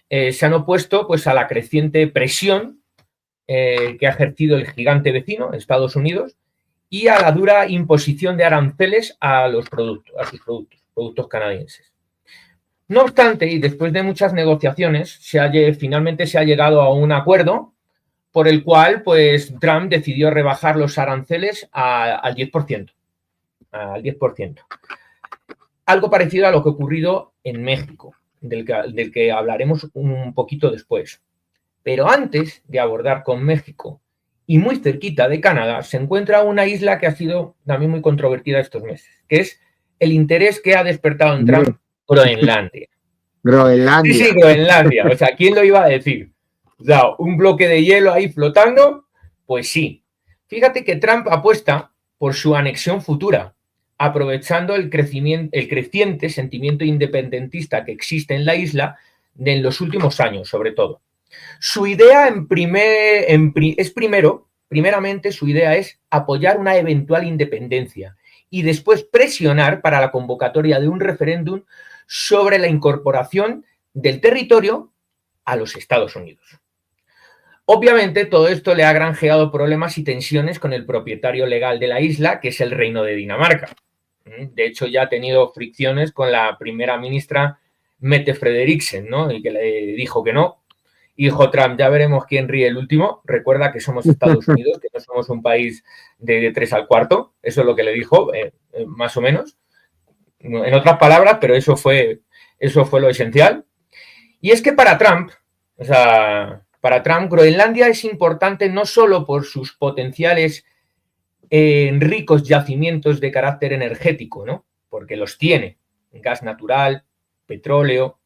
se han opuesto pues, a la creciente presión que ha ejercido el gigante vecino, Estados Unidos, y a la dura imposición de aranceles a sus productos canadienses. No obstante, y después de muchas negociaciones, finalmente se ha llegado a un acuerdo por el cual pues, Trump decidió rebajar los aranceles al 10%. Al 10%. Algo parecido a lo que ha ocurrido en México, del que hablaremos un poquito después. Pero antes de abordar con México y muy cerquita de Canadá, se encuentra una isla que ha sido también muy controvertida estos meses, que es el interés que ha despertado en Trump Groenlandia. Groenlandia. Sí, Groenlandia. O sea, ¿quién lo iba a decir? O sea, un bloque de hielo ahí flotando, pues sí. Fíjate que Trump apuesta por su anexión futura, aprovechando el creciente sentimiento independentista que existe en la isla en los últimos años, sobre todo. Su idea primeramente su idea es apoyar una eventual independencia y después presionar para la convocatoria de un referéndum sobre la incorporación del territorio a los Estados Unidos. Obviamente, todo esto le ha granjeado problemas y tensiones con el propietario legal de la isla, que es el Reino de Dinamarca. De hecho, ya ha tenido fricciones con la primera ministra Mette Frederiksen, ¿no? Y que le dijo que no. Y dijo Trump, ya veremos quién ríe el último. Recuerda que somos Estados Unidos, que no somos un país de 3 al cuarto. Eso es lo que le dijo, más o menos. En otras palabras, pero eso fue lo esencial. Y es que para Trump, Groenlandia es importante no solo por sus potenciales ricos yacimientos de carácter energético, ¿no? Porque los tiene, gas natural, petróleo,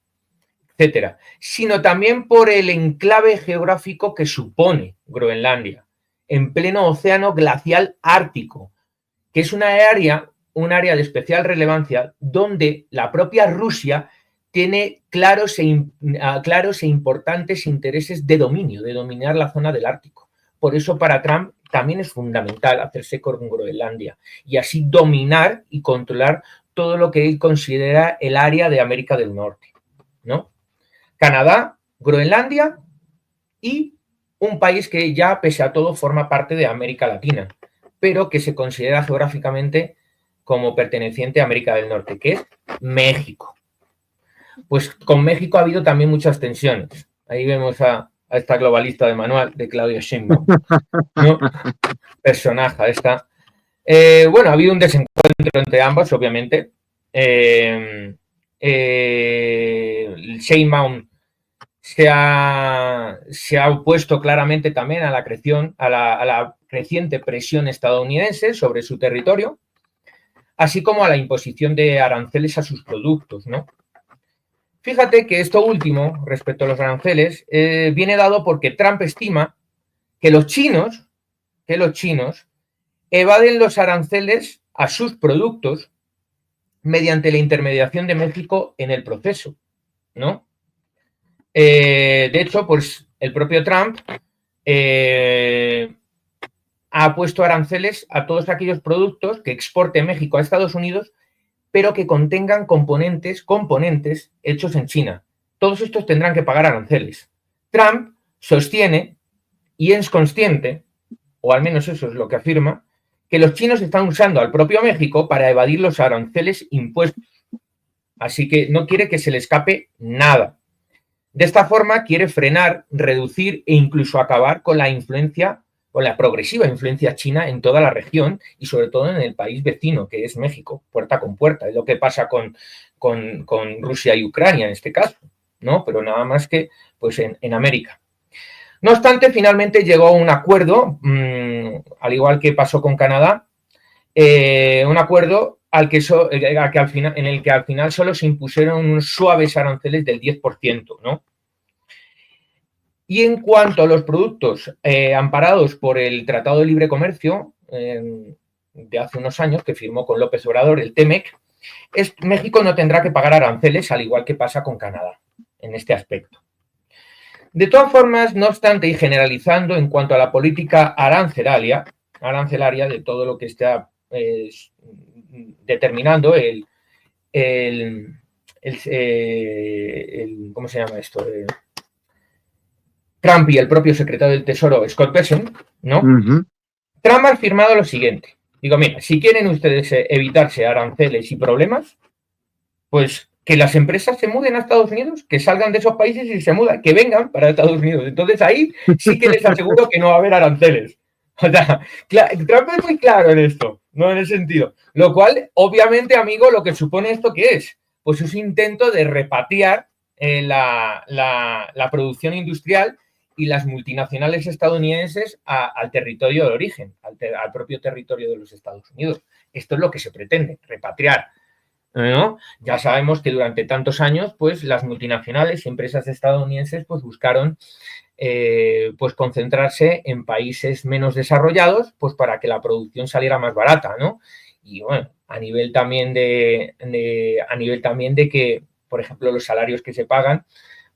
etcétera, sino también por el enclave geográfico que supone Groenlandia, en pleno océano glacial ártico, que es un área de especial relevancia donde la propia Rusia tiene claros e importantes intereses de dominar la zona del Ártico. Por eso para Trump también es fundamental hacerse con Groenlandia y así dominar y controlar todo lo que él considera el área de América del Norte, ¿no? Canadá, Groenlandia y un país que ya, pese a todo, forma parte de América Latina, pero que se considera geográficamente como perteneciente a América del Norte, que es México. Pues con México ha habido también muchas tensiones. Ahí vemos a esta globalista de manual, de Claudia Sheinbaum, ¿no? Personaje esta. Bueno, ha habido un desencuentro entre ambos, obviamente. Sheinbaum se ha opuesto claramente también a la creciente presión estadounidense sobre su territorio, así como a la imposición de aranceles a sus productos, ¿no? Fíjate que esto último, respecto a los aranceles, viene dado porque Trump estima que los chinos evaden los aranceles a sus productos mediante la intermediación de México en el proceso, ¿no? De hecho, pues el propio Trump ha puesto aranceles a todos aquellos productos que exporte México a Estados Unidos, pero que contengan componentes hechos en China. Todos estos tendrán que pagar aranceles. Trump sostiene, y es consciente, o al menos eso es lo que afirma, que los chinos están usando al propio México para evadir los aranceles impuestos. Así que no quiere que se le escape nada. De esta forma quiere frenar, reducir e incluso acabar con la progresiva influencia china en toda la región y sobre todo en el país vecino, que es México, puerta con puerta. Es lo que pasa con Rusia y Ucrania en este caso, ¿no? Pero nada más que pues en América. No obstante, finalmente llegó a un acuerdo, al igual que pasó con Canadá, un acuerdo en el que al final solo se impusieron unos suaves aranceles del 10%, ¿no? Y en cuanto a los productos amparados por el Tratado de Libre Comercio de hace unos años, que firmó con López Obrador, el TEMEC, México no tendrá que pagar aranceles, al igual que pasa con Canadá en este aspecto. De todas formas, no obstante, y generalizando en cuanto a la política arancelaria de todo lo que está determinando ¿cómo se llama esto? Trump y el propio secretario del Tesoro, Scott Bessent, ¿no? Trump ha afirmado lo siguiente. Digo, mira, si quieren ustedes evitarse aranceles y problemas, pues que las empresas se muden a Estados Unidos, que salgan de esos países y se mudan, que vengan para Estados Unidos. Entonces ahí sí que les aseguro que no va a haber aranceles. O sea, Trump es muy claro en esto, no en ese sentido. Lo cual, obviamente, amigo, lo que supone esto, ¿qué es? Pues es un intento de repatriar la producción industrial y las multinacionales estadounidenses al territorio de origen, al propio territorio de los Estados Unidos. Esto es lo que se pretende, repatriar, ¿no? Ya sabemos que durante tantos años, pues las multinacionales y empresas estadounidenses pues buscaron pues concentrarse en países menos desarrollados, pues para que la producción saliera más barata, ¿no? Y bueno, a nivel también de que, por ejemplo, los salarios que se pagan,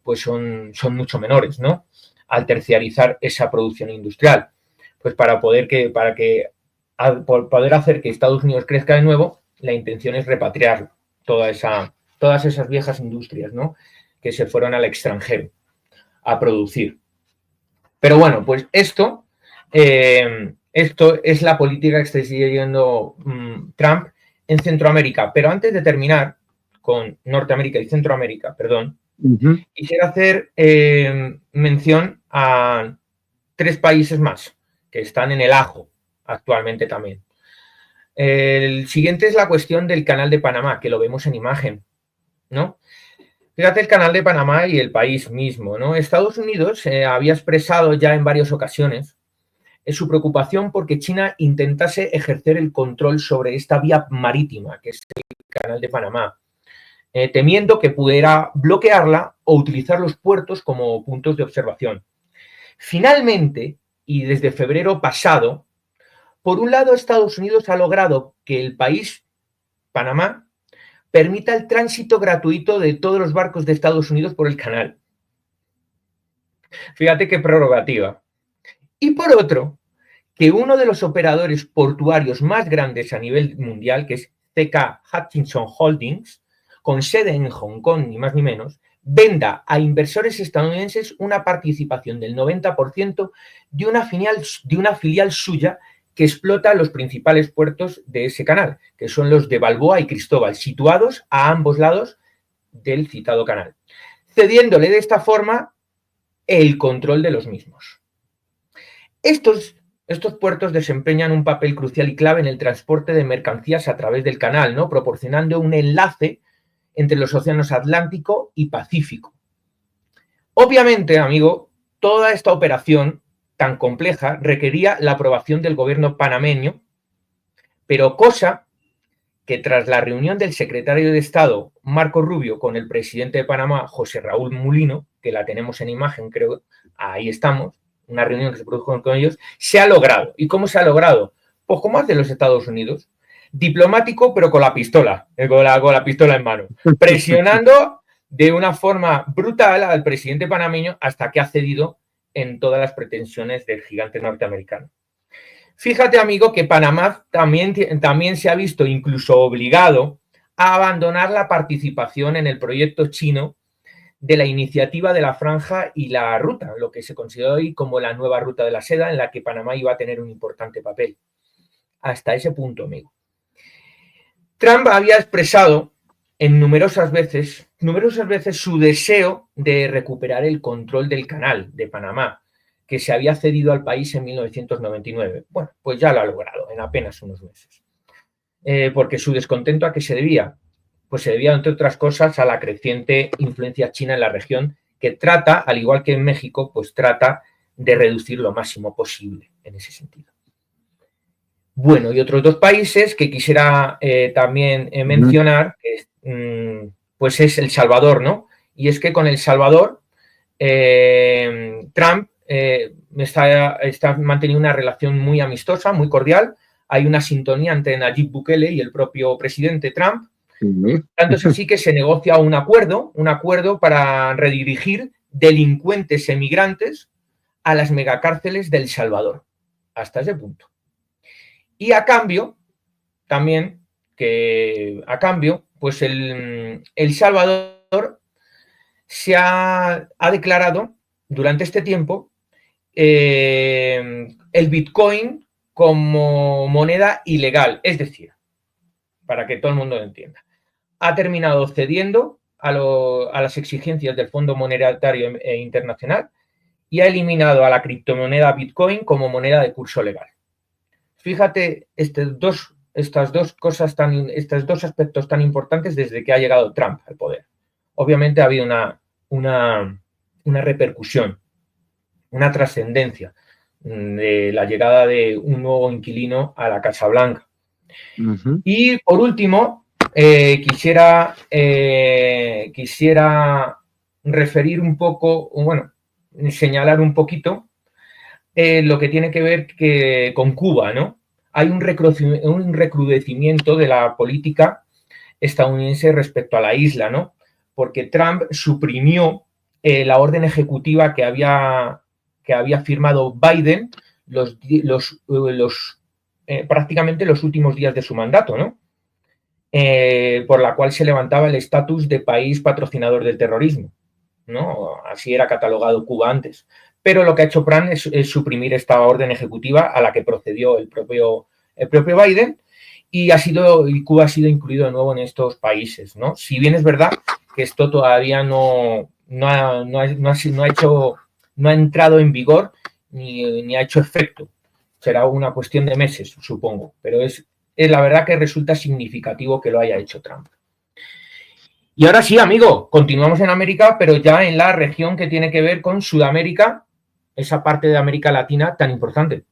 pues son mucho menores, ¿no? Al terciarizar esa producción industrial, pues para poder hacer que Estados Unidos crezca de nuevo, la intención es repatriar todas esas viejas industrias, ¿no? Que se fueron al extranjero a producir. Pero bueno, pues esto es la política que está siguiendo Trump en Centroamérica. Pero antes de terminar, con Norteamérica y Centroamérica, perdón, Ujú. quisiera hacer mención a 3 países más que están en el ajo actualmente también. El siguiente es la cuestión del Canal de Panamá, que lo vemos en imagen, ¿no? Fíjate el Canal de Panamá y el país mismo, ¿no? Estados Unidos había expresado ya en varias ocasiones su preocupación porque China intentase ejercer el control sobre esta vía marítima, que es el Canal de Panamá, temiendo que pudiera bloquearla o utilizar los puertos como puntos de observación. Finalmente, y desde febrero pasado, por un lado, Estados Unidos ha logrado que el país, Panamá, permita el tránsito gratuito de todos los barcos de Estados Unidos por el canal. Fíjate qué prerrogativa. Y por otro, que uno de los operadores portuarios más grandes a nivel mundial, que es CK Hutchison Holdings, con sede en Hong Kong, ni más ni menos, venda a inversores estadounidenses una participación del 90% de una filial suya que explota los principales puertos de ese canal, que son los de Balboa y Cristóbal, situados a ambos lados del citado canal, cediéndole de esta forma el control de los mismos. Estos puertos desempeñan un papel crucial y clave en el transporte de mercancías a través del canal, ¿no? Proporcionando un enlace entre los océanos Atlántico y Pacífico. Obviamente, amigo, toda esta operación tan compleja requería la aprobación del gobierno panameño, pero cosa que tras la reunión del secretario de Estado Marco Rubio con el presidente de Panamá, José Raúl Mulino, que la tenemos en imagen, creo, ahí estamos, una reunión que se produjo con ellos, se ha logrado. ¿Y cómo se ha logrado? Pues como hacen los Estados Unidos, diplomático, pero con la pistola en mano, presionando de una forma brutal al presidente panameño hasta que ha cedido en todas las pretensiones del gigante norteamericano. Fíjate, amigo, que Panamá también se ha visto incluso obligado a abandonar la participación en el proyecto chino de la iniciativa de la Franja y la Ruta, lo que se considera hoy como la nueva Ruta de la Seda, en la que Panamá iba a tener un importante papel. Hasta ese punto, amigo. Trump había expresado en numerosas veces su deseo de recuperar el control del canal de Panamá, que se había cedido al país en 1999. Bueno, pues ya lo ha logrado en apenas unos meses. Porque su descontento, ¿a qué se debía? Pues se debía, entre otras cosas, a la creciente influencia china en la región, que trata, al igual que en México, pues trata de reducir lo máximo posible en ese sentido. Bueno, y otros 2 países que quisiera también mencionar, pues es El Salvador, ¿no? Y es que con El Salvador, Trump está manteniendo una relación muy amistosa, muy cordial. Hay una sintonía entre Nayib Bukele y el propio presidente Trump. Tanto es así que se negocia un acuerdo para redirigir delincuentes emigrantes a las megacárceles de El Salvador. Hasta ese punto. Y a cambio, pues El Salvador se ha declarado durante este tiempo el Bitcoin como moneda ilegal. Es decir, para que todo el mundo lo entienda, ha terminado cediendo a las exigencias del Fondo Monetario Internacional y ha eliminado a la criptomoneda Bitcoin como moneda de curso legal. Fíjate estos dos aspectos tan importantes desde que ha llegado Trump al poder. Obviamente ha habido una repercusión, una trascendencia de la llegada de un nuevo inquilino a la Casa Blanca. Uh-huh. Y por último, quisiera referir un poco, señalar un poquito lo que tiene que ver con Cuba, ¿no? Hay un recrudecimiento de la política estadounidense respecto a la isla, ¿no? Porque Trump suprimió la orden ejecutiva que había firmado Biden prácticamente los últimos días de su mandato, ¿no? Por la cual se levantaba el estatus de país patrocinador del terrorismo, ¿no? Así era catalogado Cuba antes. Pero lo que ha hecho Trump es suprimir esta orden ejecutiva a la que procedió el propio Biden y Cuba ha sido incluido de nuevo en estos países, ¿no? Si bien es verdad que esto todavía no ha entrado en vigor ni ha hecho efecto. Será una cuestión de meses, supongo, pero es la verdad que resulta significativo que lo haya hecho Trump. Y ahora sí, amigo, continuamos en América, pero ya en la región que tiene que ver con Sudamérica, esa parte de América Latina tan importante.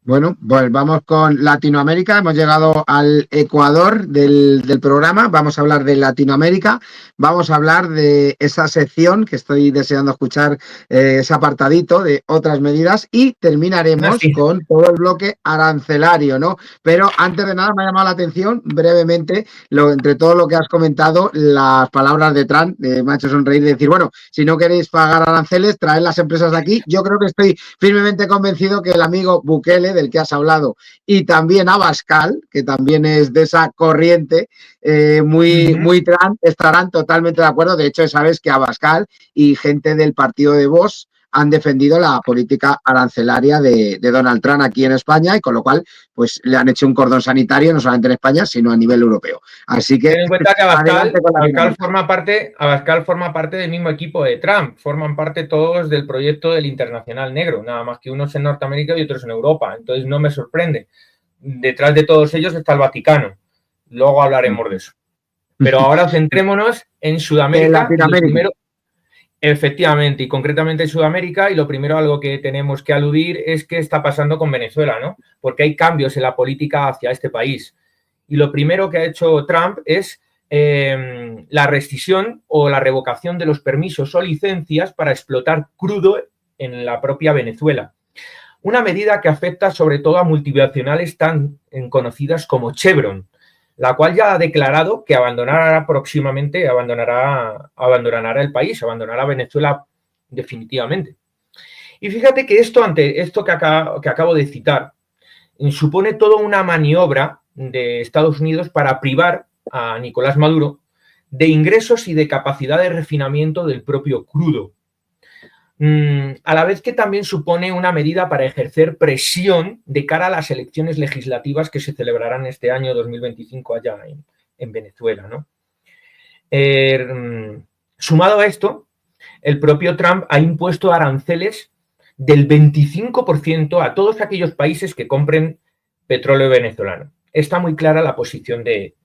Bueno, pues vamos con Latinoamérica. Hemos llegado al Ecuador del programa. Vamos a hablar de Latinoamérica. Vamos a hablar de esa sección que estoy deseando escuchar, ese apartadito de otras medidas. Y terminaremos con todo el bloque arancelario, ¿no? Pero antes de nada me ha llamado la atención brevemente, entre todo lo que has comentado, las palabras de Trump, me ha hecho sonreír, de decir, bueno, si no queréis pagar aranceles, traed las empresas de aquí. Yo creo que estoy firmemente convencido que el amigo Bukele, del que has hablado, y también Abascal, que también es de esa corriente, muy Trump, estarán totalmente de acuerdo. De hecho, sabes que Abascal y gente del partido de Vox han defendido la política arancelaria de Donald Trump aquí en España, y con lo cual pues le han hecho un cordón sanitario no solamente en España, sino a nivel europeo. Así que ten en cuenta que Abascal forma parte del mismo equipo de Trump, forman parte todos del proyecto del Internacional Negro, nada más que unos en Norteamérica y otros en Europa, entonces no me sorprende. Detrás de todos ellos está el Vaticano, luego hablaremos de eso. Pero ahora centrémonos en Sudamérica. En Latinoamérica. Efectivamente, y concretamente en Sudamérica, y lo primero algo que tenemos que aludir es qué está pasando con Venezuela, ¿no? Porque hay cambios en la política hacia este país. Y lo primero que ha hecho Trump es la rescisión o la revocación de los permisos o licencias para explotar crudo en la propia Venezuela. Una medida que afecta sobre todo a multinacionales tan conocidas como Chevron, la cual ya ha declarado que abandonará el país, abandonará Venezuela definitivamente. Y fíjate que ante esto que acabo de citar, supone toda una maniobra de Estados Unidos para privar a Nicolás Maduro de ingresos y de capacidad de refinamiento del propio crudo. A la vez que también supone una medida para ejercer presión de cara a las elecciones legislativas que se celebrarán este año 2025 allá en Venezuela, ¿no? Sumado a esto, el propio Trump ha impuesto aranceles del 25% a todos aquellos países que compren petróleo venezolano. Está muy clara la posición de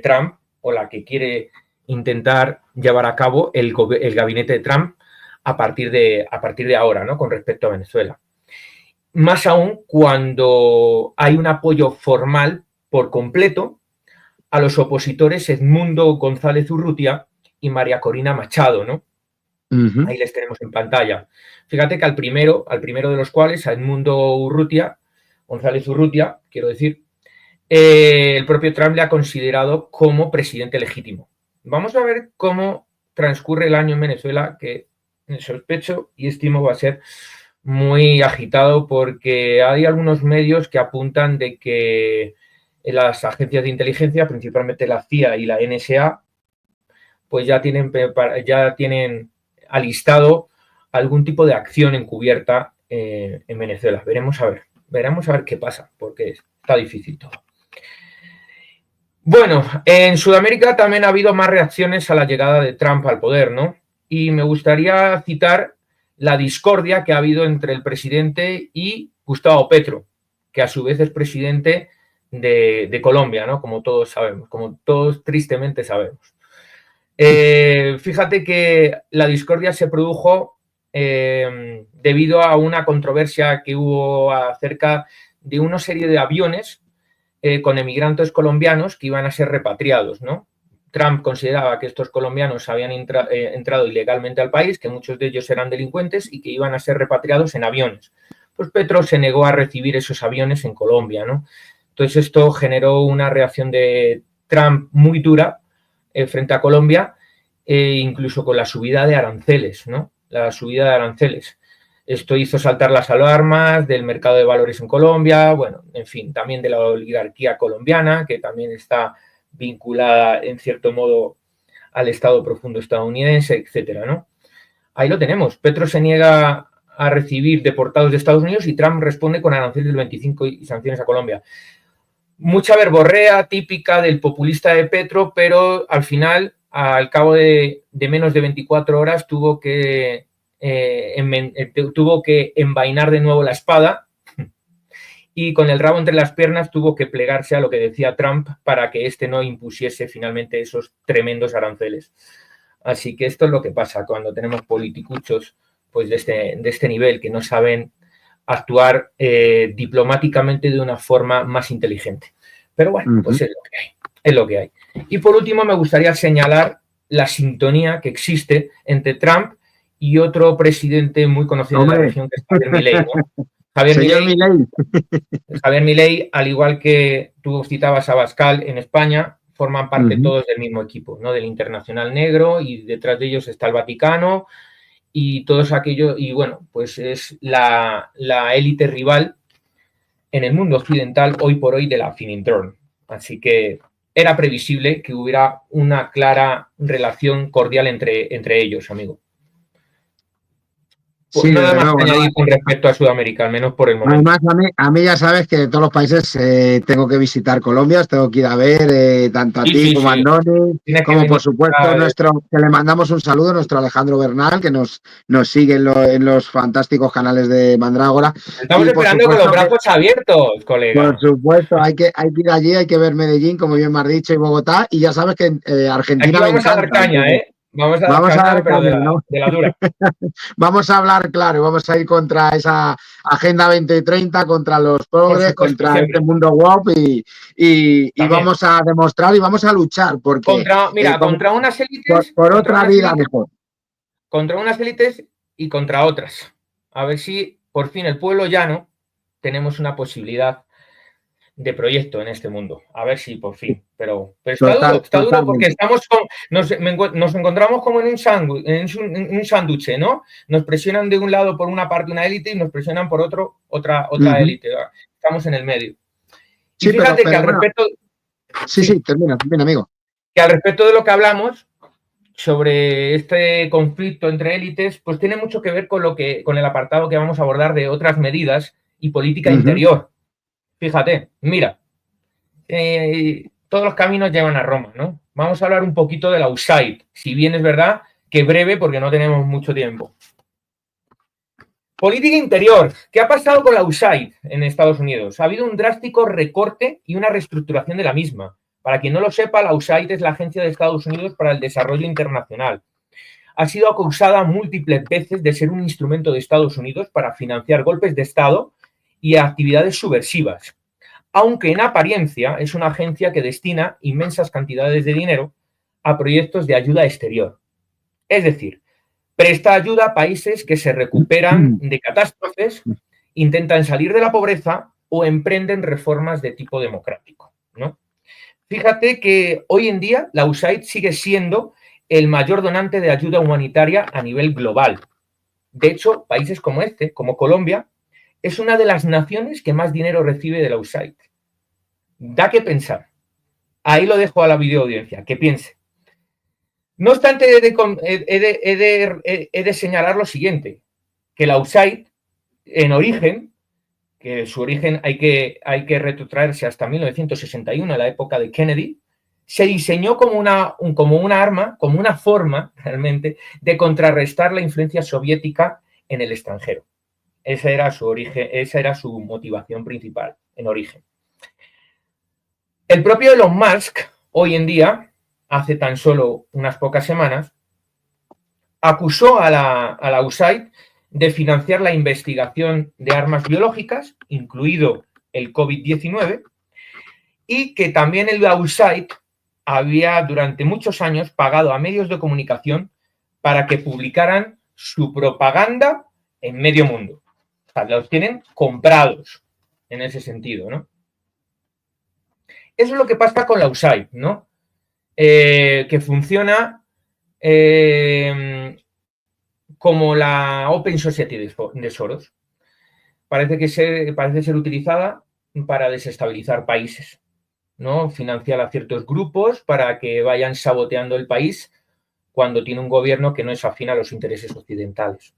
Trump, o la que quiere intentar llevar a cabo el gabinete de Trump a partir de ahora, ¿no? Con respecto a Venezuela. Más aún cuando hay un apoyo formal por completo a los opositores Edmundo González Urrutia y María Corina Machado, ¿no? Ahí les tenemos en pantalla. Fíjate que al primero de los cuales, a Edmundo González Urrutia, quiero decir, el propio Trump le ha considerado como presidente legítimo. Vamos a ver cómo transcurre el año en Venezuela, que sospecho y estimo va a ser muy agitado, porque hay algunos medios que apuntan de que las agencias de inteligencia, principalmente la CIA y la NSA, pues ya tienen alistado algún tipo de acción encubierta en Venezuela. Veremos a ver qué pasa, porque está difícil todo. Bueno, en Sudamérica también ha habido más reacciones a la llegada de Trump al poder, ¿no? Y me gustaría citar la discordia que ha habido entre el presidente y Gustavo Petro, que a su vez es presidente de Colombia, ¿no? Como todos sabemos, como todos tristemente sabemos. Fíjate que la discordia se produjo debido a una controversia que hubo acerca de una serie de aviones con emigrantes colombianos que iban a ser repatriados, ¿no? Trump consideraba que estos colombianos habían entrado ilegalmente al país, que muchos de ellos eran delincuentes y que iban a ser repatriados en aviones. Pues Petro se negó a recibir esos aviones en Colombia, ¿no? Entonces esto generó una reacción de Trump muy dura frente a Colombia, incluso con la subida de aranceles, ¿no? La subida de aranceles. Esto hizo saltar las alarmas del mercado de valores en Colombia, bueno, en fin, también de la oligarquía colombiana, que también está vinculada en cierto modo al Estado profundo estadounidense, etcétera, ¿no? Ahí lo tenemos. Petro se niega a recibir deportados de Estados Unidos y Trump responde con aranceles del 25% y sanciones a Colombia. mucha verborrea típica del populista de Petro, pero al final, al cabo de menos de 24 horas, tuvo que envainar de nuevo la espada y con el rabo entre las piernas tuvo que plegarse a lo que decía Trump para que éste no impusiese finalmente esos tremendos aranceles. Así que esto es lo que pasa cuando tenemos politicuchos pues, de este nivel, que no saben actuar diplomáticamente de una forma más inteligente. Pero bueno, pues es lo que hay. Es lo que hay. Y por último, me gustaría señalar la sintonía que existe entre Trump y otro presidente muy conocido en la región, que es Javier Milei, ¿no? Javier Milei, al igual que tú citabas a Abascal en España, forman parte todos del mismo equipo, ¿no? Del Internacional Negro, y detrás de ellos está el Vaticano y todos aquellos, y bueno, pues es la élite rival en el mundo occidental hoy por hoy de la Finintern. Así que era previsible que hubiera una clara relación cordial entre ellos, amigo. Pues sí, nada más que añadir con respecto a Sudamérica, al menos por el momento. Además, a mí ya sabes que de todos los países tengo que visitar Colombia, tengo que ir a ver tanto a ti como a Andoni, como por supuesto que le mandamos un saludo a nuestro Alejandro Bernal, que nos sigue en los fantásticos canales de Mandrágora. Estamos esperando con los brazos abiertos, colega. Por supuesto, hay que ir allí, hay que ver Medellín, como bien me has dicho, y Bogotá, y ya sabes que Argentina. Aquí vamos a dar caña, ¿eh? Vamos a dar caña, ¿no? De la dura. Vamos a hablar claro, vamos a ir contra esa Agenda 2030, contra los progres, contra este mundo WOP y vamos a demostrar y vamos a luchar porque contra unas élites por otra vida mejor. Contra unas élites y contra otras. A ver si por fin el pueblo llano tenemos una posibilidad de proyecto en este mundo. A ver si por fin. Pero está duro porque nos encontramos como en un sándwich, ¿no? Nos presionan de un lado por una parte una élite y nos presionan por otra élite. Estamos en el medio. Y sí, fíjate que al respecto... Sí, termina, amigo. Que al respecto de lo que hablamos sobre este conflicto entre élites, pues tiene mucho que ver con el apartado que vamos a abordar de otras medidas y política interior. Fíjate, mira, todos los caminos llevan a Roma, ¿no? Vamos a hablar un poquito de la USAID, si bien es verdad que breve porque no tenemos mucho tiempo. Política interior. ¿Qué ha pasado con la USAID en Estados Unidos? Ha habido un drástico recorte y una reestructuración de la misma. Para quien no lo sepa, la USAID es la Agencia de Estados Unidos para el Desarrollo Internacional. Ha sido acusada múltiples veces de ser un instrumento de Estados Unidos para financiar golpes de Estado y actividades subversivas, aunque en apariencia es una agencia que destina inmensas cantidades de dinero a proyectos de ayuda exterior. Es decir, presta ayuda a países que se recuperan de catástrofes, intentan salir de la pobreza o emprenden reformas de tipo democrático, ¿no? Fíjate que hoy en día la USAID sigue siendo el mayor donante de ayuda humanitaria a nivel global. De hecho, países como Colombia, es una de las naciones que más dinero recibe de la USAID. Da que pensar. Ahí lo dejo a la videoaudiencia, que piense. No obstante, he de señalar lo siguiente, que la USAID, en origen, que su origen hay que retrotraerse hasta 1961, la época de Kennedy, se diseñó como una arma, como una forma realmente de contrarrestar la influencia soviética en el extranjero. Esa era su origen, esa era su motivación principal en origen. El propio Elon Musk, hoy en día, hace tan solo unas pocas semanas, acusó a la USAID de financiar la investigación de armas biológicas, incluido el COVID-19, y que también la USAID había durante muchos años pagado a medios de comunicación para que publicaran su propaganda en medio mundo. O sea, los tienen comprados en ese sentido, ¿no? Eso es lo que pasa con la USAID, ¿no? Que funciona como la Open Society de Soros. Parece ser utilizada para desestabilizar países, ¿no? Financiar a ciertos grupos para que vayan saboteando el país cuando tiene un gobierno que no es afín a los intereses occidentales.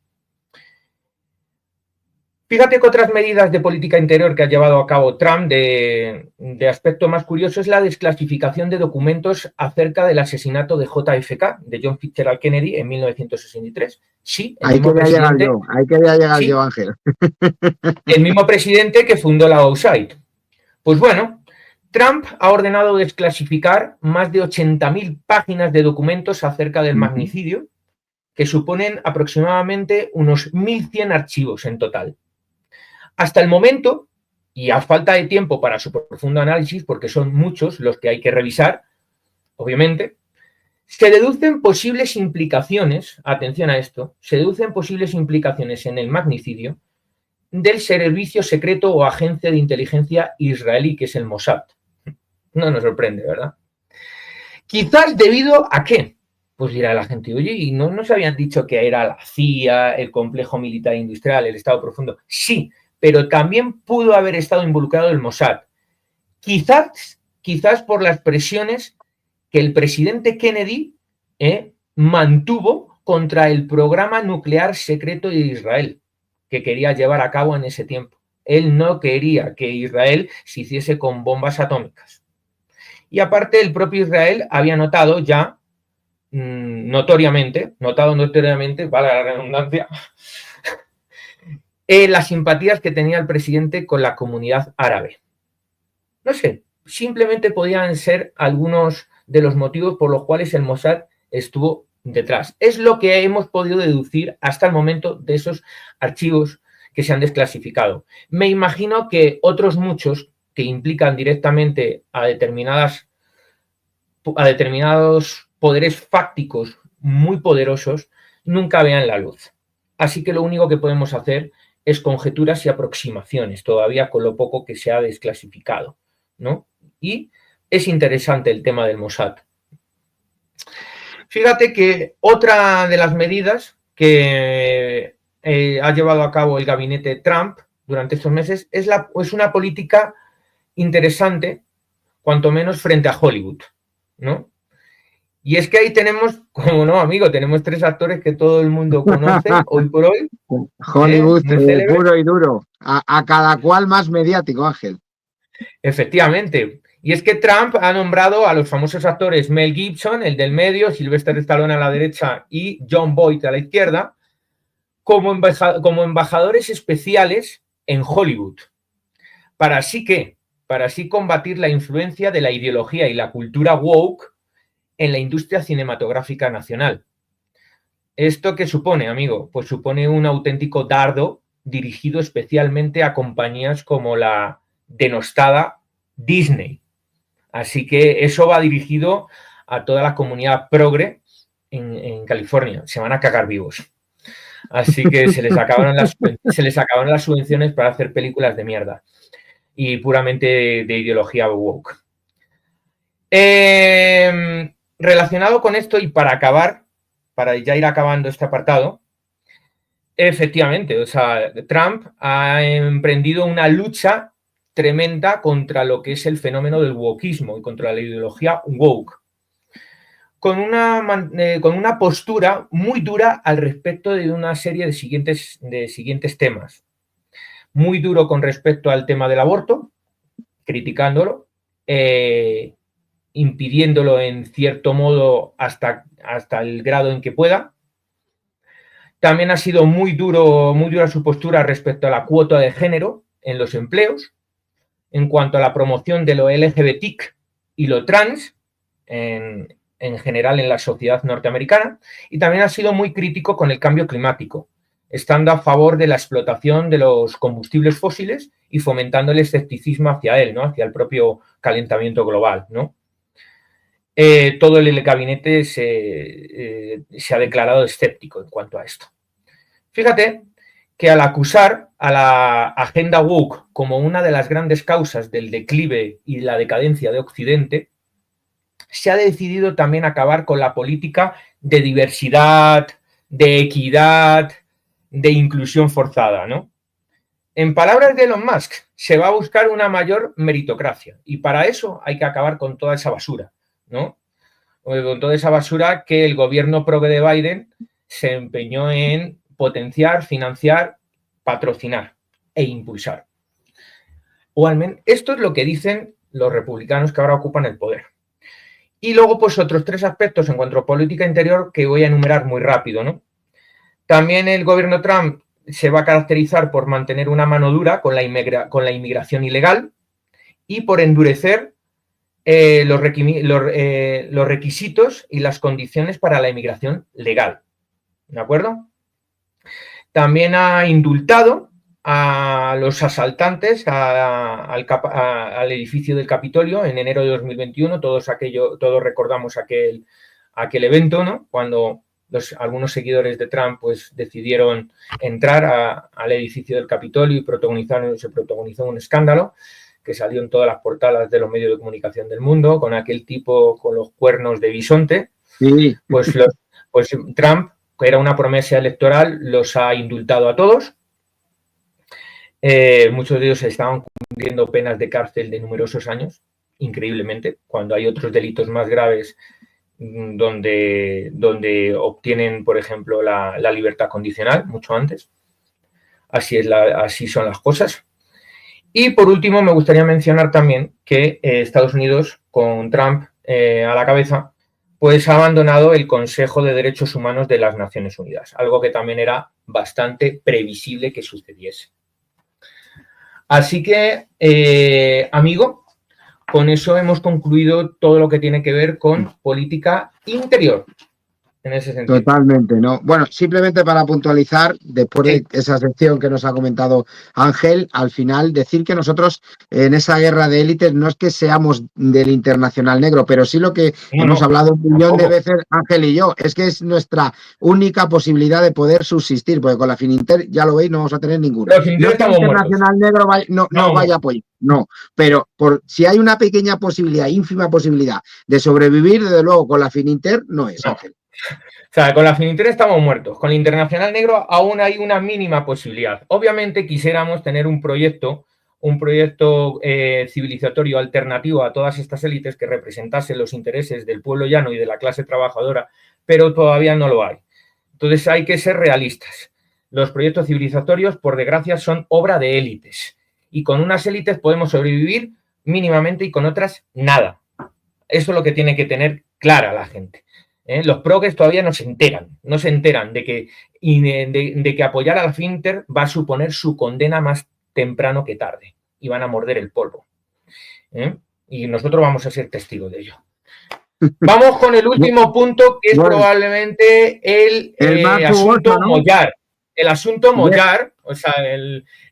Fíjate que otras medidas de política interior que ha llevado a cabo Trump de aspecto más curioso es la desclasificación de documentos acerca del asesinato de JFK, de John Fitzgerald Kennedy, en 1963. Sí, el Ahí mismo quería llegar presidente, yo, ahí quería llegar sí, yo, Ángel. el mismo presidente que fundó la USAID. Pues bueno, Trump ha ordenado desclasificar más de 80.000 páginas de documentos acerca del magnicidio, que suponen aproximadamente unos 1.100 archivos en total. Hasta el momento, y a falta de tiempo para su profundo análisis, porque son muchos los que hay que revisar, obviamente, se deducen posibles implicaciones, atención a esto, se deducen posibles implicaciones en el magnicidio del servicio secreto o agencia de inteligencia israelí, que es el Mossad. No nos sorprende, ¿verdad? Quizás debido a qué. Pues dirá la gente, oye, ¿y no nos habían dicho que era la CIA, el complejo militar industrial, el Estado profundo? Sí, pero también pudo haber estado involucrado el Mossad. Quizás por las presiones que el presidente Kennedy mantuvo contra el programa nuclear secreto de Israel, que quería llevar a cabo en ese tiempo. Él no quería que Israel se hiciese con bombas atómicas. Y aparte, el propio Israel había notado ya, notoriamente, vale la redundancia, las simpatías que tenía el presidente con la comunidad árabe. No sé, simplemente podían ser algunos de los motivos por los cuales el Mossad estuvo detrás. Es lo que hemos podido deducir hasta el momento de esos archivos que se han desclasificado. Me imagino que otros muchos que implican directamente a determinados poderes fácticos muy poderosos nunca vean la luz. Así que lo único que podemos hacer es conjeturas y aproximaciones, todavía con lo poco que se ha desclasificado, ¿no? Y es interesante el tema del Mossad. Fíjate que otra de las medidas que ha llevado a cabo el gabinete Trump durante estos meses es una política interesante, cuanto menos frente a Hollywood, ¿no? Y es que ahí tenemos, como no, amigo, tenemos 3 actores que todo el mundo conoce hoy por hoy. Hollywood, puro y duro. A cada cual más mediático, Ángel. Efectivamente. Y es que Trump ha nombrado a los famosos actores Mel Gibson, el del medio, Sylvester Stallone a la derecha y Jon Voight a la izquierda, como embajadores especiales en Hollywood. Para así combatir la influencia de la ideología y la cultura woke en la industria cinematográfica nacional. ¿Esto qué supone, amigo? Pues supone un auténtico dardo dirigido especialmente a compañías como la denostada Disney. Así que eso va dirigido a toda la comunidad progre en California. Se van a cagar vivos. Así que se les acabaron las subvenciones para hacer películas de mierda y puramente de ideología woke. Relacionado con esto y para ya ir acabando este apartado, efectivamente, o sea, Trump ha emprendido una lucha tremenda contra lo que es el fenómeno del wokeismo y contra la ideología woke, con una postura muy dura al respecto de una serie de siguientes temas. Muy duro con respecto al tema del aborto, criticándolo, impidiéndolo en cierto modo hasta el grado en que pueda. También ha sido muy dura su postura respecto a la cuota de género en los empleos, en cuanto a la promoción de lo LGBTIQ y lo trans en general en la sociedad norteamericana, y también ha sido muy crítico con el cambio climático, estando a favor de la explotación de los combustibles fósiles y fomentando el escepticismo hacia él, ¿no? Hacia el propio calentamiento global, ¿no? Todo el gabinete se ha declarado escéptico en cuanto a esto. Fíjate que al acusar a la agenda woke como una de las grandes causas del declive y la decadencia de Occidente, se ha decidido también acabar con la política de diversidad, de equidad, de inclusión forzada, ¿no? En palabras de Elon Musk, se va a buscar una mayor meritocracia y para eso hay que acabar con toda esa basura, ¿no? Con toda esa basura que el gobierno progre de Biden se empeñó en potenciar, financiar, patrocinar. e impulsar. O al menos esto es lo que dicen los republicanos que ahora ocupan el poder. Y luego, pues otros 3 aspectos en cuanto a política interior que voy a enumerar muy rápido, ¿no? También el gobierno Trump se va a caracterizar por mantener una mano dura con la inmigración ilegal y por endurecer los requisitos y las condiciones para la inmigración legal. ¿De acuerdo? También ha indultado a los asaltantes al edificio del Capitolio en enero de 2021. Todos recordamos aquel evento, ¿no? Cuando algunos seguidores de Trump pues decidieron entrar al edificio del Capitolio y se protagonizó un escándalo que salió en todas las portadas de los medios de comunicación del mundo, con aquel tipo con los cuernos de bisonte. Sí. Pues Trump, que era una promesa electoral, los ha indultado a todos. Muchos de ellos estaban cumpliendo penas de cárcel de numerosos años, increíblemente, cuando hay otros delitos más graves donde obtienen, por ejemplo, la libertad condicional mucho antes. Así son las cosas. Y por último, me gustaría mencionar también que Estados Unidos, con Trump a la cabeza, pues ha abandonado el Consejo de Derechos Humanos de las Naciones Unidas, algo que también era bastante previsible que sucediese. Así que, amigo, con eso hemos concluido todo lo que tiene que ver con política interior. En ese sentido. Totalmente, ¿no? Bueno, simplemente para puntualizar, después de esa sección que nos ha comentado Ángel, al final decir que nosotros en esa guerra de élites no es que seamos del internacional negro, pero sí lo que hemos hablado un millón de veces Ángel y yo, es que es nuestra única posibilidad de poder subsistir, porque con la Fininter, ya lo veis, no vamos a tener ninguna. No es que el internacional negro no vaya a apoyar, no, pero si hay una pequeña posibilidad, ínfima posibilidad de sobrevivir, desde luego con la Fininter no es, Ángel. O sea, con la Fininter estamos muertos. Con el Internacional Negro aún hay una mínima posibilidad. Obviamente quisiéramos tener un proyecto civilizatorio alternativo a todas estas élites que representase los intereses del pueblo llano y de la clase trabajadora, pero todavía no lo hay. Entonces hay que ser realistas. Los proyectos civilizatorios, por desgracia, son obra de élites. Y con unas élites podemos sobrevivir mínimamente y con otras nada. Eso es lo que tiene que tener clara la gente. Los progres todavía no se enteran de que apoyar a la Fininter va a suponer su condena más temprano que tarde y van a morder el polvo. Y nosotros vamos a ser testigos de ello. Vamos con el último punto, que es probablemente el asunto Mollar. El asunto Mollar, o sea,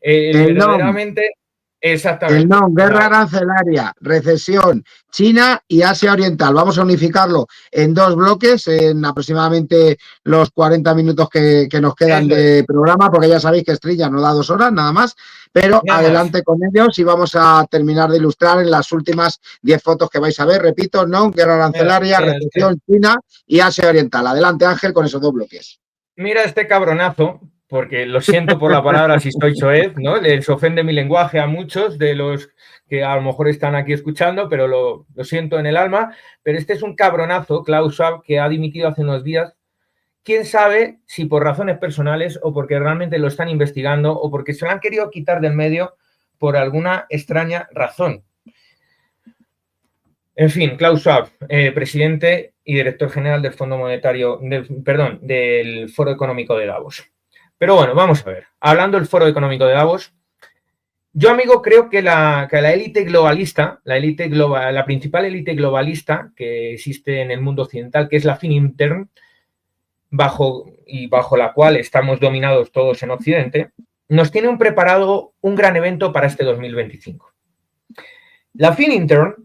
verdaderamente... Exactamente. El no, guerra arancelaria, recesión, China y Asia Oriental. Vamos a unificarlo en 2 bloques, en aproximadamente los 40 minutos que nos quedan de programa, porque ya sabéis que Estrella no da 2 horas, nada más, pero nada adelante más con ellos y vamos a terminar de ilustrar en las últimas 10 fotos que vais a ver. Repito, no, guerra arancelaria, recesión, China y Asia Oriental. Adelante, Ángel, con esos 2 bloques. Mira este cabronazo, porque lo siento por la palabra si soy soez, ¿no? Les ofende mi lenguaje a muchos de los que a lo mejor están aquí escuchando, pero lo siento en el alma. Pero este es un cabronazo, Klaus Schwab, que ha dimitido hace unos días. Quién sabe si por razones personales o porque realmente lo están investigando o porque se lo han querido quitar del medio por alguna extraña razón. En fin, Klaus Schwab, presidente y director general del Fondo Monetario, del Foro Económico de Davos. Pero bueno, vamos a ver. Hablando del Foro Económico de Davos, yo, amigo, creo que la élite globalista, la principal élite globalista que existe en el mundo occidental, que es la Fininter, bajo la cual estamos dominados todos en Occidente, nos tiene preparado un gran evento para este 2025. La Fininter,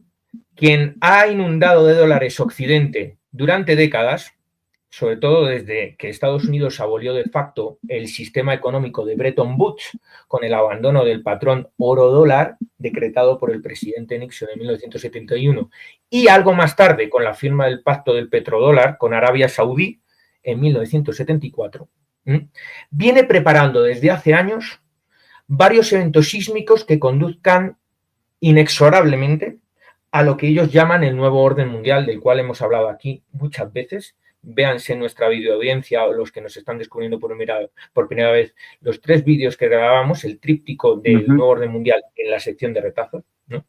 quien ha inundado de dólares Occidente durante décadas, sobre todo desde que Estados Unidos abolió de facto el sistema económico de Bretton Woods con el abandono del patrón oro-dólar decretado por el presidente Nixon en 1971 y algo más tarde con la firma del pacto del petrodólar con Arabia Saudí en 1974, viene preparando desde hace años varios eventos sísmicos que conduzcan inexorablemente a lo que ellos llaman el nuevo orden mundial, del cual hemos hablado aquí muchas veces, véanse en nuestra videoaudiencia o los que nos están descubriendo por primera vez los 3 vídeos que grabamos, el tríptico del nuevo orden mundial en la sección de retazos, ¿no?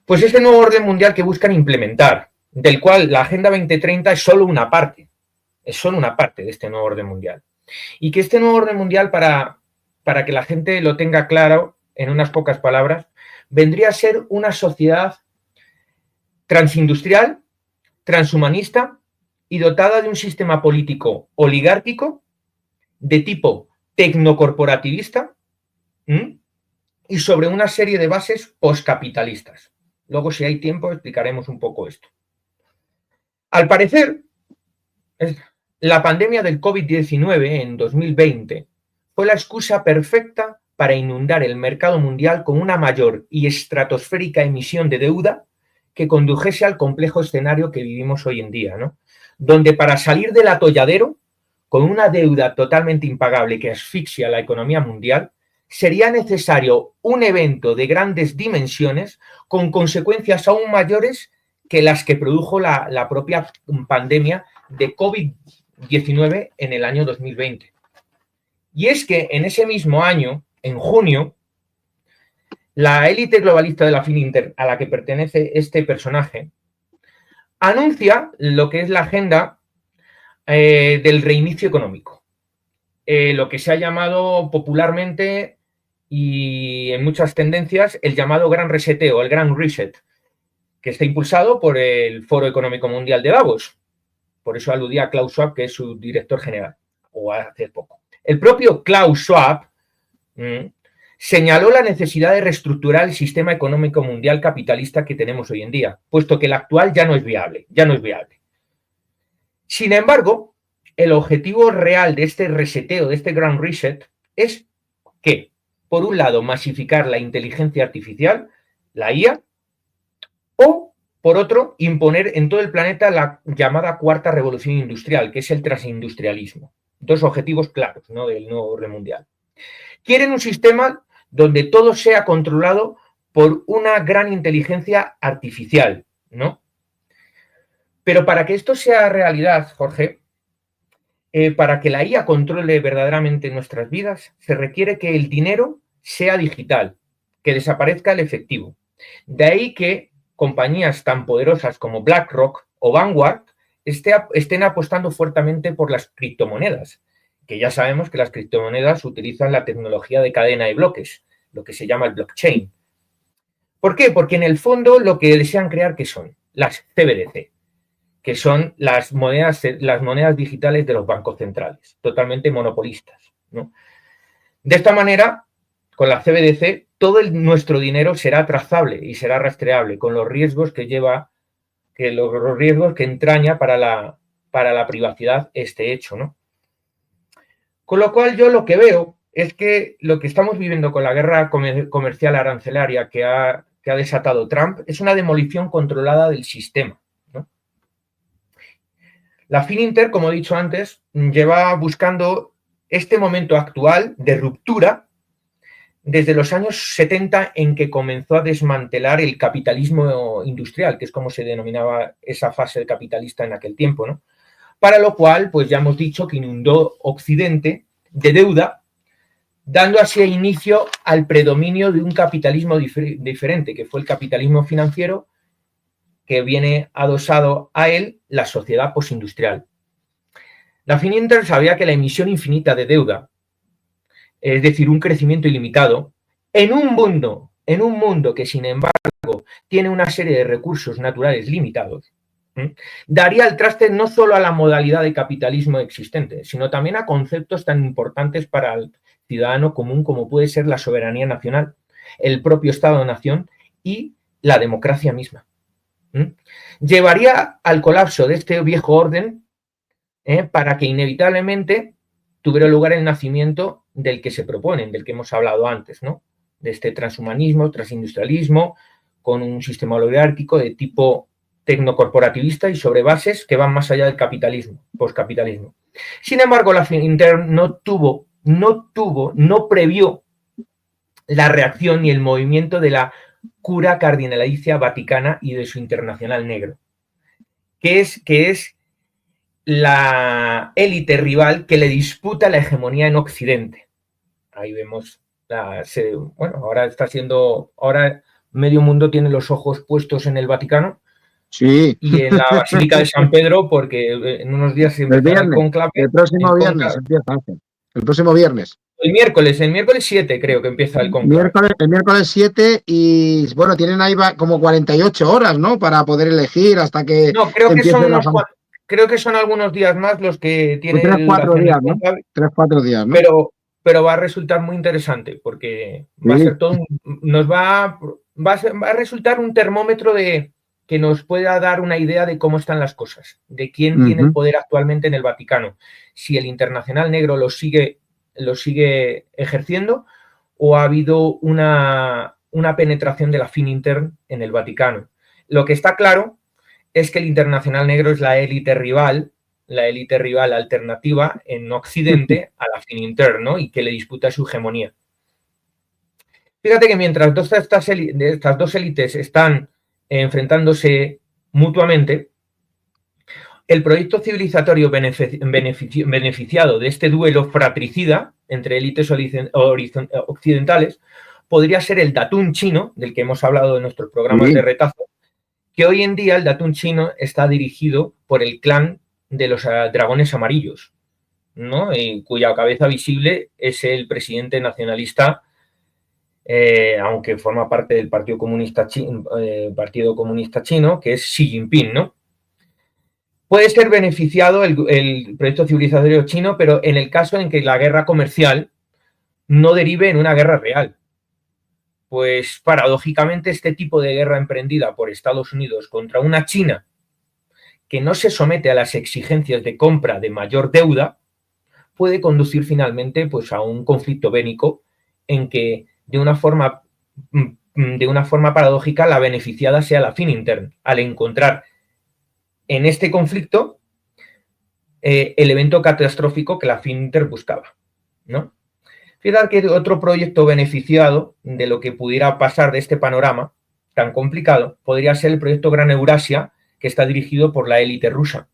Pues este nuevo orden mundial que buscan implementar, del cual la Agenda 2030 es solo una parte de este nuevo orden mundial. Y que este nuevo orden mundial, para que la gente lo tenga claro, en unas pocas palabras, vendría a ser una sociedad transindustrial, transhumanista y dotada de un sistema político oligárquico de tipo tecnocorporativista y sobre una serie de bases postcapitalistas. Luego, si hay tiempo, explicaremos un poco esto. Al parecer, la pandemia del COVID-19 en 2020 fue la excusa perfecta para inundar el mercado mundial con una mayor y estratosférica emisión de deuda que condujese al complejo escenario que vivimos hoy en día, ¿no? Donde para salir del atolladero, con una deuda totalmente impagable que asfixia la economía mundial, sería necesario un evento de grandes dimensiones con consecuencias aún mayores que las que produjo la propia pandemia de COVID-19 en el año 2020. Y es que en ese mismo año, en junio, la élite globalista de la Fininter, a la que pertenece este personaje, anuncia lo que es la agenda del reinicio económico, lo que se ha llamado popularmente y en muchas tendencias el llamado Gran Reseteo, el Gran Reset, que está impulsado por el Foro Económico Mundial de Davos. Por eso aludía a Klaus Schwab, que es su director general, o hace poco. El propio Klaus Schwab señaló la necesidad de reestructurar el sistema económico mundial capitalista que tenemos hoy en día, puesto que el actual ya no es viable. Sin embargo, el objetivo real de este reseteo, de este Grand Reset, es que, por un lado, masificar la inteligencia artificial, la IA, o, por otro, imponer en todo el planeta la llamada cuarta revolución industrial, que es el transindustrialismo. 2 objetivos claros, ¿no?, del nuevo orden mundial. Quieren un sistema donde todo sea controlado por una gran inteligencia artificial, ¿no? Pero para que esto sea realidad, Jorge, para que la IA controle verdaderamente nuestras vidas, se requiere que el dinero sea digital, que desaparezca el efectivo. De ahí que compañías tan poderosas como BlackRock o Vanguard estén apostando fuertemente por las criptomonedas, que ya sabemos que las criptomonedas utilizan la tecnología de cadena de bloques, lo que se llama el blockchain. ¿Por qué? Porque en el fondo lo que desean crear, ¿qué son? Las CBDC, que son las monedas digitales de los bancos centrales, totalmente monopolistas, ¿no? De esta manera, con la CBDC, todo nuestro dinero será trazable y será rastreable, con los riesgos que lleva, los riesgos que entraña para la privacidad este hecho, ¿no? Con lo cual yo lo que veo es que lo que estamos viviendo con la guerra comercial arancelaria que ha desatado Trump es una demolición controlada del sistema, ¿no? La Fininter, como he dicho antes, lleva buscando este momento actual de ruptura desde los años 70 en que comenzó a desmantelar el capitalismo industrial, que es como se denominaba esa fase capitalista en aquel tiempo, ¿no? Para lo cual, pues ya hemos dicho que inundó Occidente de deuda, dando así inicio al predominio de un capitalismo diferente, que fue el capitalismo financiero, que viene adosado a él la sociedad postindustrial. La Fininter sabía que la emisión infinita de deuda, es decir, un crecimiento ilimitado, en un mundo que, sin embargo, tiene una serie de recursos naturales limitados, daría el traste no solo a la modalidad de capitalismo existente, sino también a conceptos tan importantes para el ciudadano común como puede ser la soberanía nacional, el propio Estado-nación y la democracia misma. Llevaría al colapso de este viejo orden para que inevitablemente tuviera lugar el nacimiento del que se proponen, del que hemos hablado antes, ¿no? De este transhumanismo, transindustrialismo, con un sistema oligárquico de tipo tecnocorporativista y sobre bases que van más allá del capitalismo, postcapitalismo. Sin embargo, la Fininter no previó la reacción ni el movimiento de la cura cardinalicia vaticana y de su internacional negro, que es la élite rival que le disputa la hegemonía en Occidente. Ahí vemos, bueno, ahora medio mundo tiene los ojos puestos en el Vaticano. Sí. Y en la Basílica de San Pedro, porque en unos días se empezará el conclave. El próximo viernes empieza. El próximo viernes. El miércoles 7 creo que empieza el conclave. El miércoles 7 y bueno, tienen ahí como 48 horas, ¿no? Para poder elegir hasta que no, creo que son algunos días más los que tiene 3-4 días, ¿no? 3-4 días, ¿no? Pero va a resultar muy interesante porque va a ser todo, va a resultar un termómetro que nos pueda dar una idea de cómo están las cosas, de quién tiene el poder actualmente en el Vaticano, si el Internacional Negro lo sigue ejerciendo o ha habido una penetración de la Finintern en el Vaticano. Lo que está claro es que el Internacional Negro es la élite rival alternativa en Occidente a la Finintern, ¿no? Y que le disputa su hegemonía. Fíjate que mientras estas dos élites están enfrentándose mutuamente, el proyecto civilizatorio beneficiado de este duelo fratricida entre élites occidentales podría ser el Datún chino, del que hemos hablado en nuestros programas de retazo, que hoy en día el Datún chino está dirigido por el clan de los dragones amarillos, ¿no? Cuya cabeza visible es el presidente nacionalista, aunque forma parte del Partido Comunista Chino, que es Xi Jinping, ¿no? Puede ser beneficiado el proyecto civilizatorio chino, pero en el caso en que la guerra comercial no derive en una guerra real. Pues paradójicamente este tipo de guerra emprendida por Estados Unidos contra una China que no se somete a las exigencias de compra de mayor deuda puede conducir finalmente pues, a un conflicto bélico en que de una forma paradójica la beneficiada sea la Finintern, al encontrar en este conflicto el evento catastrófico que la Finintern buscaba, ¿no? Fíjate que otro proyecto beneficiado de lo que pudiera pasar de este panorama tan complicado podría ser el proyecto Gran Eurasia, que está dirigido por la élite rusa,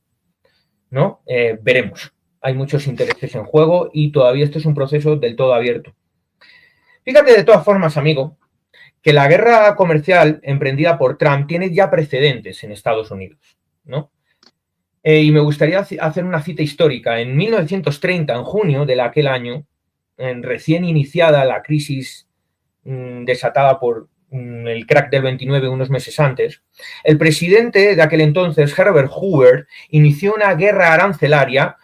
¿no? Veremos. Hay muchos intereses en juego y todavía esto es un proceso del todo abierto. Fíjate de todas formas, amigo, que la guerra comercial emprendida por Trump tiene ya precedentes en Estados Unidos, ¿no? Y me gustaría hacer una cita histórica. En 1930, en junio de aquel año, recién iniciada la crisis desatada por el crack del 29 unos meses antes, el presidente de aquel entonces, Herbert Hoover, inició una guerra arancelaria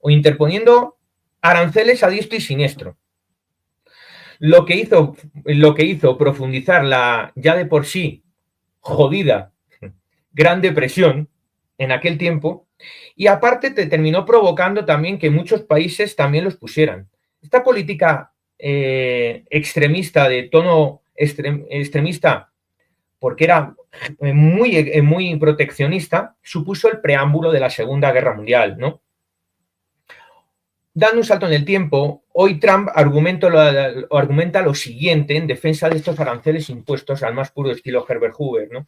interponiendo aranceles a diestro y siniestro. Lo que hizo profundizar la ya de por sí jodida Gran Depresión en aquel tiempo, y aparte te terminó provocando también que muchos países también los pusieran. Esta política extremista, de tono extremista, porque era muy proteccionista, supuso el preámbulo de la Segunda Guerra Mundial, ¿no? Dando un salto en el tiempo, hoy Trump argumenta lo siguiente en defensa de estos aranceles impuestos al más puro estilo Herbert Hoover, ¿no?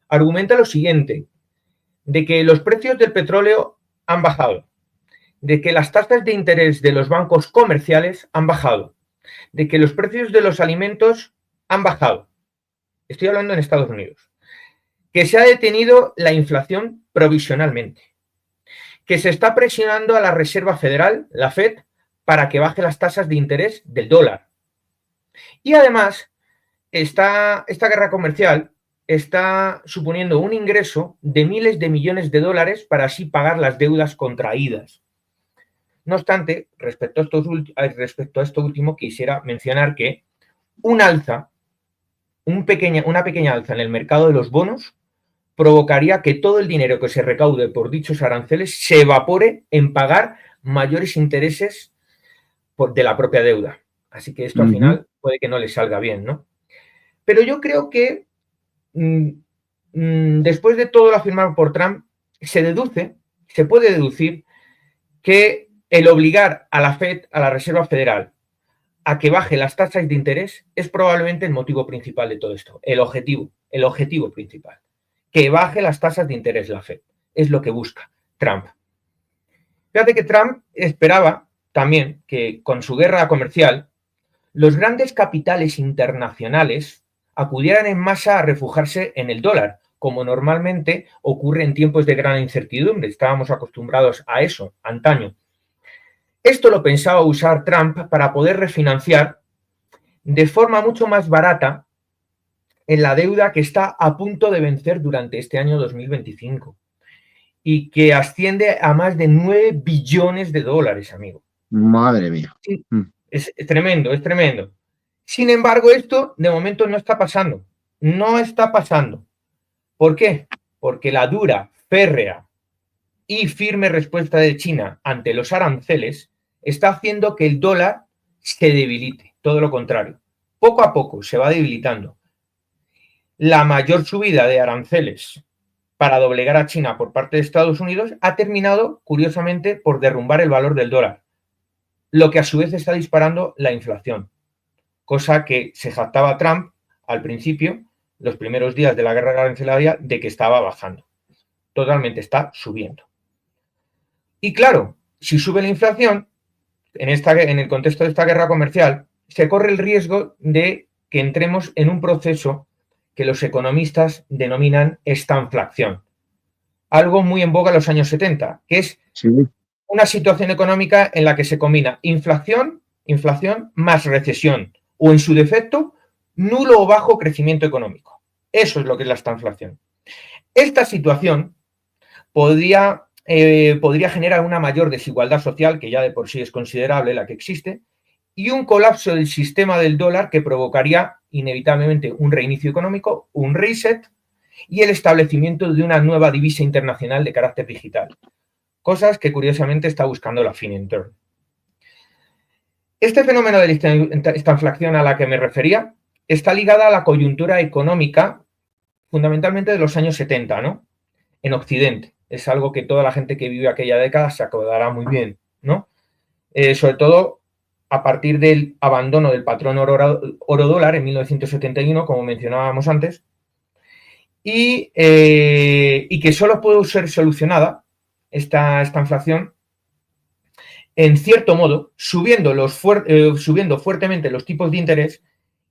Argumenta lo siguiente, de que los precios del petróleo han bajado, de que las tasas de interés de los bancos comerciales han bajado, de que los precios de los alimentos han bajado. Estoy hablando en Estados Unidos. Que se ha detenido la inflación provisionalmente, que se está presionando a la Reserva Federal, la Fed, para que baje las tasas de interés del dólar. Y además, esta guerra comercial está suponiendo un ingreso de miles de millones de dólares para así pagar las deudas contraídas. No obstante, respecto a esto último, quisiera mencionar que una pequeña alza en el mercado de los bonos provocaría que todo el dinero que se recaude por dichos aranceles se evapore en pagar mayores intereses de la propia deuda. Así que esto al final puede que no le salga bien, ¿no? Pero yo creo que después de todo lo afirmado por Trump, se puede deducir que el obligar a la Fed, a la Reserva Federal, a que baje las tasas de interés es probablemente el motivo principal de todo esto, el objetivo principal, que baje las tasas de interés la Fed. es lo que busca Trump. Fíjate que Trump esperaba también que con su guerra comercial los grandes capitales internacionales acudieran en masa a refugiarse en el dólar, como normalmente ocurre en tiempos de gran incertidumbre. Estábamos acostumbrados a eso antaño. Esto lo pensaba usar Trump para poder refinanciar de forma mucho más barata en la deuda que está a punto de vencer durante este año 2025 y que asciende a más de 9 billones de dólares, amigo. Madre mía. Sí, es tremendo, es tremendo. Sin embargo, esto de momento no está pasando. No está pasando. ¿Por qué? Porque la dura, férrea y firme respuesta de China ante los aranceles está haciendo que el dólar se debilite. Todo lo contrario. Poco a poco se va debilitando. La mayor subida de aranceles para doblegar a China por parte de Estados Unidos ha terminado, curiosamente, por derrumbar el valor del dólar, lo que a su vez está disparando la inflación, cosa que se jactaba Trump al principio, los primeros días de la guerra arancelaria, de que estaba bajando. Totalmente está subiendo. Y claro, si sube la inflación, en el contexto de esta guerra comercial, se corre el riesgo de que entremos en un proceso que los economistas denominan estanflación. Algo muy en boga en los años 70, que es una situación económica en la que se combina inflación más recesión, o en su defecto, nulo o bajo crecimiento económico. Eso es lo que es la estanflación. Esta situación podría generar una mayor desigualdad social, que ya de por sí es considerable la que existe, y un colapso del sistema del dólar que provocaría inevitablemente un reinicio económico, un reset y el establecimiento de una nueva divisa internacional de carácter digital. Cosas que curiosamente está buscando la Finintern. Este fenómeno de esta inflación a la que me refería está ligada a la coyuntura económica fundamentalmente de los años 70, ¿no? En Occidente. Es algo que toda la gente que vive aquella década se acordará muy bien, ¿no? Sobre todo a partir del abandono del patrón oro-dólar en 1971, como mencionábamos antes, y que solo puede ser solucionada esta inflación, en cierto modo, subiendo fuertemente los tipos de interés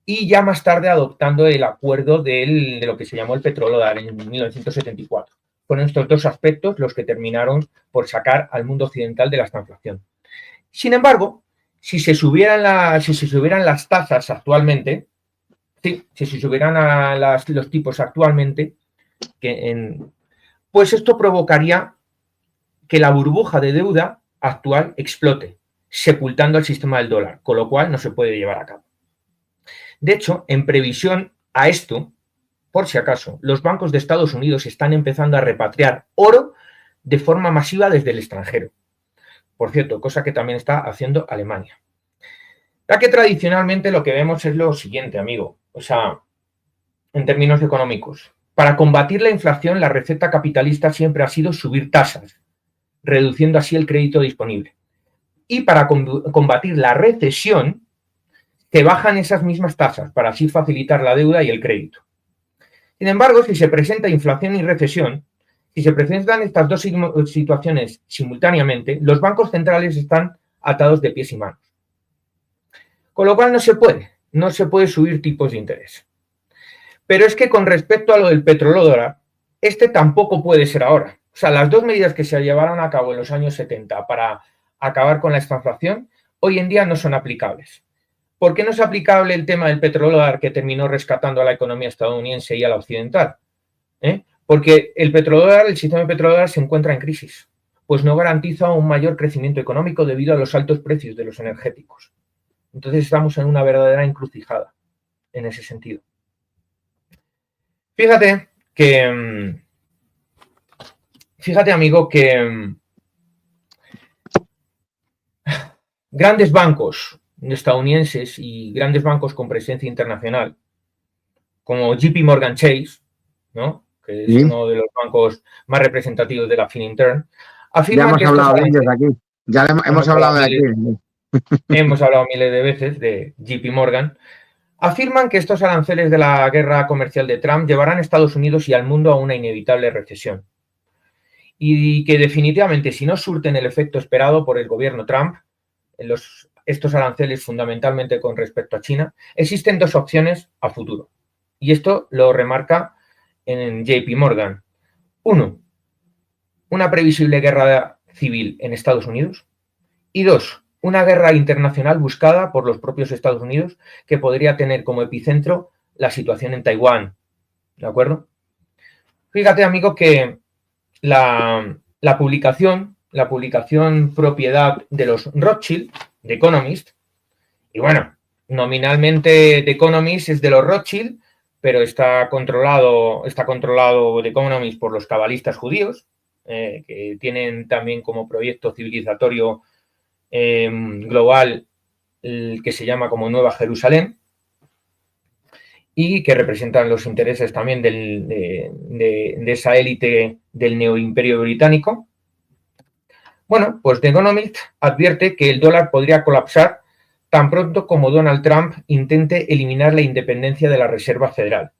y ya más tarde adoptando el acuerdo de lo que se llamó el petrodólar en 1974. Fueron estos dos aspectos los que terminaron por sacar al mundo occidental de la estanflación. Sin embargo, si se subieran las tasas actualmente, si se subieran los tipos actualmente, pues esto provocaría que la burbuja de deuda actual explote, sepultando el sistema del dólar, con lo cual no se puede llevar a cabo. De hecho, en previsión a esto, por si acaso, los bancos de Estados Unidos están empezando a repatriar oro de forma masiva desde el extranjero. Por cierto, cosa que también está haciendo Alemania. Ya que tradicionalmente lo que vemos es lo siguiente, amigo. O sea, en términos económicos, para combatir la inflación, la receta capitalista siempre ha sido subir tasas, reduciendo así el crédito disponible. Y para combatir la recesión, se bajan esas mismas tasas para así facilitar la deuda y el crédito. Sin embargo, si se presenta inflación y recesión, si se presentan estas dos situaciones simultáneamente, los bancos centrales están atados de pies y manos. Con lo cual no se puede subir tipos de interés. Pero es que con respecto a lo del petrodólar, este tampoco puede ser ahora. O sea, las dos medidas que se llevaron a cabo en los años 70 para acabar con la estanflación, hoy en día no son aplicables. ¿Por qué no es aplicable el tema del petrodólar que terminó rescatando a la economía estadounidense y a la occidental? Porque el sistema de petrodólar se encuentra en crisis, pues no garantiza un mayor crecimiento económico debido a los altos precios de los energéticos. Entonces estamos en una verdadera encrucijada en ese sentido. Fíjate, amigo, que grandes bancos estadounidenses y grandes bancos con presencia internacional, como JP Morgan Chase, ¿no?, que es uno de los bancos más representativos de la Finintern, afirman que hemos hablado de ellos aquí. Ya hemos hablado de aquí. Hemos hablado miles de veces de JP Morgan. Afirman que estos aranceles de la guerra comercial de Trump llevarán a Estados Unidos y al mundo a una inevitable recesión. y que definitivamente, si no surten el efecto esperado por el gobierno Trump, estos aranceles fundamentalmente con respecto a China, existen dos opciones a futuro. Y esto lo remarca en JP Morgan. Uno, una previsible guerra civil en Estados Unidos. Y dos, una guerra internacional buscada por los propios Estados Unidos que podría tener como epicentro la situación en Taiwán. ¿De acuerdo? Fíjate, amigo, que la publicación propiedad de los Rothschild, de Economist, y bueno, nominalmente The Economist es de los Rothschild, pero está controlado The Economist por los cabalistas judíos, que tienen también como proyecto civilizatorio global el que se llama como Nueva Jerusalén, y que representan los intereses también de esa élite del neoimperio británico. Bueno, pues The Economist advierte que el dólar podría colapsar tan pronto como Donald Trump intente eliminar la independencia de la Reserva Federal.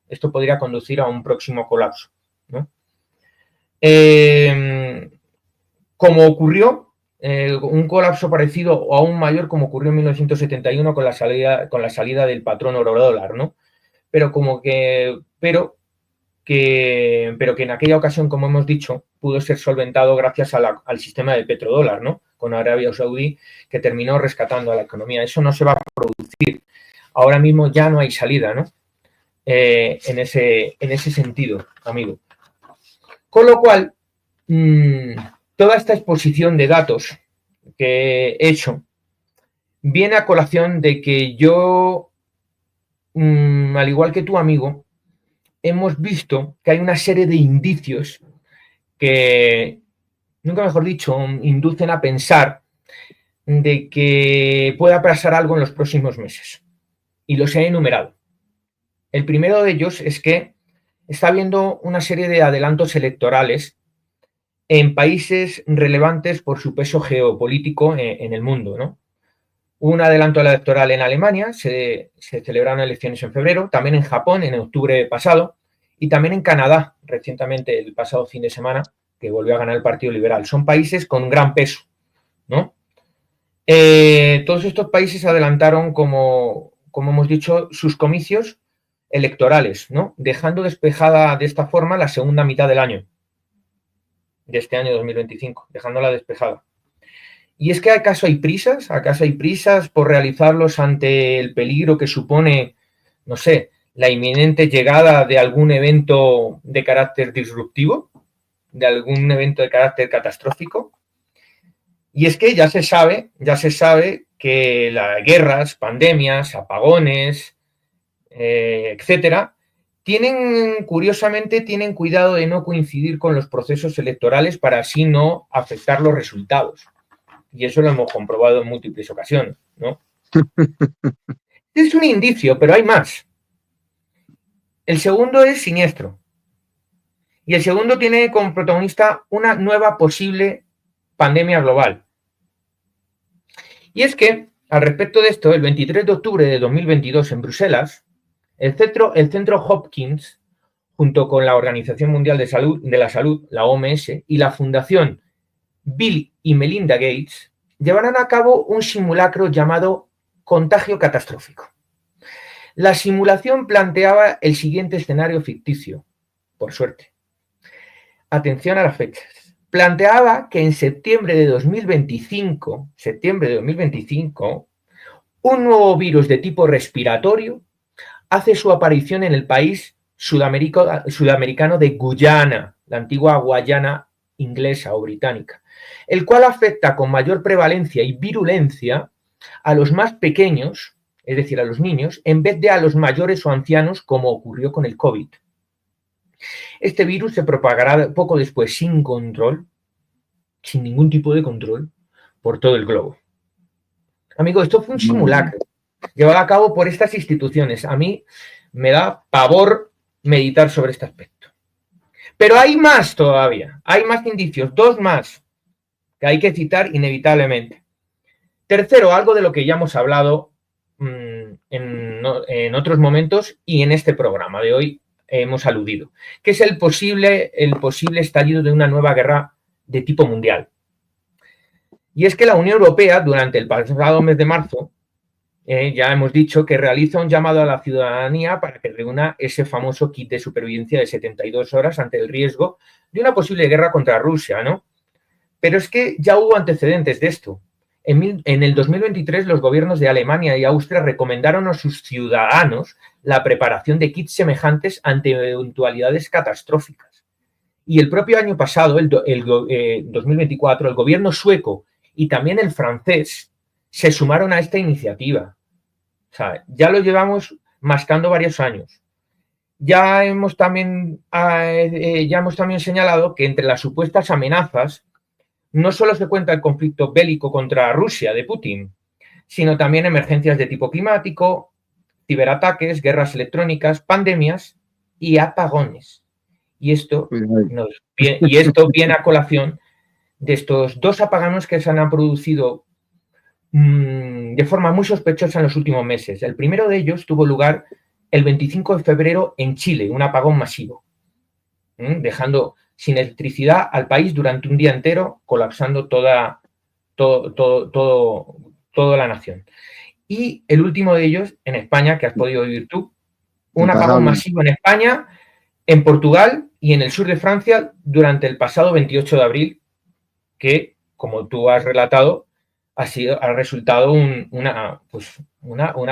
Esto podría conducir a un próximo colapso, ¿no? Como ocurrió, un colapso parecido o aún mayor como ocurrió en 1971 con la salida del patrón oro-dólar, ¿no? Pero que en aquella ocasión, como hemos dicho, pudo ser solventado gracias al sistema de petrodólar, ¿no? Con Arabia Saudí, que terminó rescatando a la economía. Eso no se va a producir. Ahora mismo ya no hay salida, ¿no? En ese sentido, amigo. Con lo cual, toda esta exposición de datos que he hecho viene a colación de que yo, al igual que tu amigo, hemos visto que hay una serie de indicios que, nunca mejor dicho, inducen a pensar de que pueda pasar algo en los próximos meses. Y los he enumerado. El primero de ellos es que está habiendo una serie de adelantos electorales en países relevantes por su peso geopolítico en el mundo, ¿no? Hubo un adelanto electoral en Alemania, se celebraron elecciones en febrero, también en Japón en octubre pasado, y también en Canadá, recientemente el pasado fin de semana, que volvió a ganar el Partido Liberal. Son países con gran peso, ¿no? Todos estos países adelantaron, como hemos dicho, sus comicios electorales, ¿no? Dejando despejada de esta forma la segunda mitad del año, de este año 2025, dejándola despejada. ¿Y es que acaso hay prisas? ¿Acaso hay prisas por realizarlos ante el peligro que supone, no sé, la inminente llegada de algún evento de carácter disruptivo? ¿De algún evento de carácter catastrófico? Y es que ya se sabe que las guerras, pandemias, apagones, etcétera, curiosamente, tienen cuidado de no coincidir con los procesos electorales para así no afectar los resultados. Y eso lo hemos comprobado en múltiples ocasiones, ¿no? Es un indicio, pero hay más. El segundo es siniestro. Y el segundo tiene como protagonista una nueva posible pandemia global. Y es que, al respecto de esto, el 23 de octubre de 2022 en Bruselas, el centro Hopkins, junto con la Organización Mundial de la Salud, la OMS, y la Fundación Bill y Melinda Gates, llevarán a cabo un simulacro llamado contagio catastrófico. La simulación planteaba el siguiente escenario ficticio, por suerte. Atención a las fechas. Planteaba que en septiembre de 2025, un nuevo virus de tipo respiratorio hace su aparición en el país sudamericano de Guyana, la antigua Guayana inglesa o británica, el cual afecta con mayor prevalencia y virulencia a los más pequeños, es decir, a los niños, en vez de a los mayores o ancianos, como ocurrió con el COVID. Este virus se propagará poco después sin control, sin ningún tipo de control, por todo el globo. Amigo, esto fue un simulacro llevado a cabo por estas instituciones. A mí me da pavor meditar sobre este aspecto. Pero hay más todavía, hay más indicios, dos más, que hay que citar inevitablemente. Tercero, algo de lo que ya hemos hablado en otros momentos y en este programa de hoy hemos aludido, que es el posible estallido de una nueva guerra de tipo mundial. Y es que la Unión Europea, durante el pasado mes de marzo, ya hemos dicho que realiza un llamado a la ciudadanía para que reúna ese famoso kit de supervivencia de 72 horas ante el riesgo de una posible guerra contra Rusia, ¿no? Pero es que ya hubo antecedentes de esto. En el 2023, los gobiernos de Alemania y Austria recomendaron a sus ciudadanos la preparación de kits semejantes ante eventualidades catastróficas. Y el propio año pasado, el 2024, el gobierno sueco y también el francés se sumaron a esta iniciativa. O sea, ya lo llevamos mascando varios años. Ya hemos también señalado que entre las supuestas amenazas no solo se cuenta el conflicto bélico contra Rusia de Putin, sino también emergencias de tipo climático, ciberataques, guerras electrónicas, pandemias y apagones. Y esto viene a colación de estos 2 apagones que se han producido de forma muy sospechosa en los últimos meses. El primero de ellos tuvo lugar el 25 de febrero en Chile, un apagón masivo, dejando sin electricidad al país durante un día entero, colapsando toda la nación. Y el último de ellos en España, que has podido vivir tú, un apagón masivo en España, en Portugal y en el sur de Francia durante el pasado 28 de abril, que, como tú has relatado, ha resultado una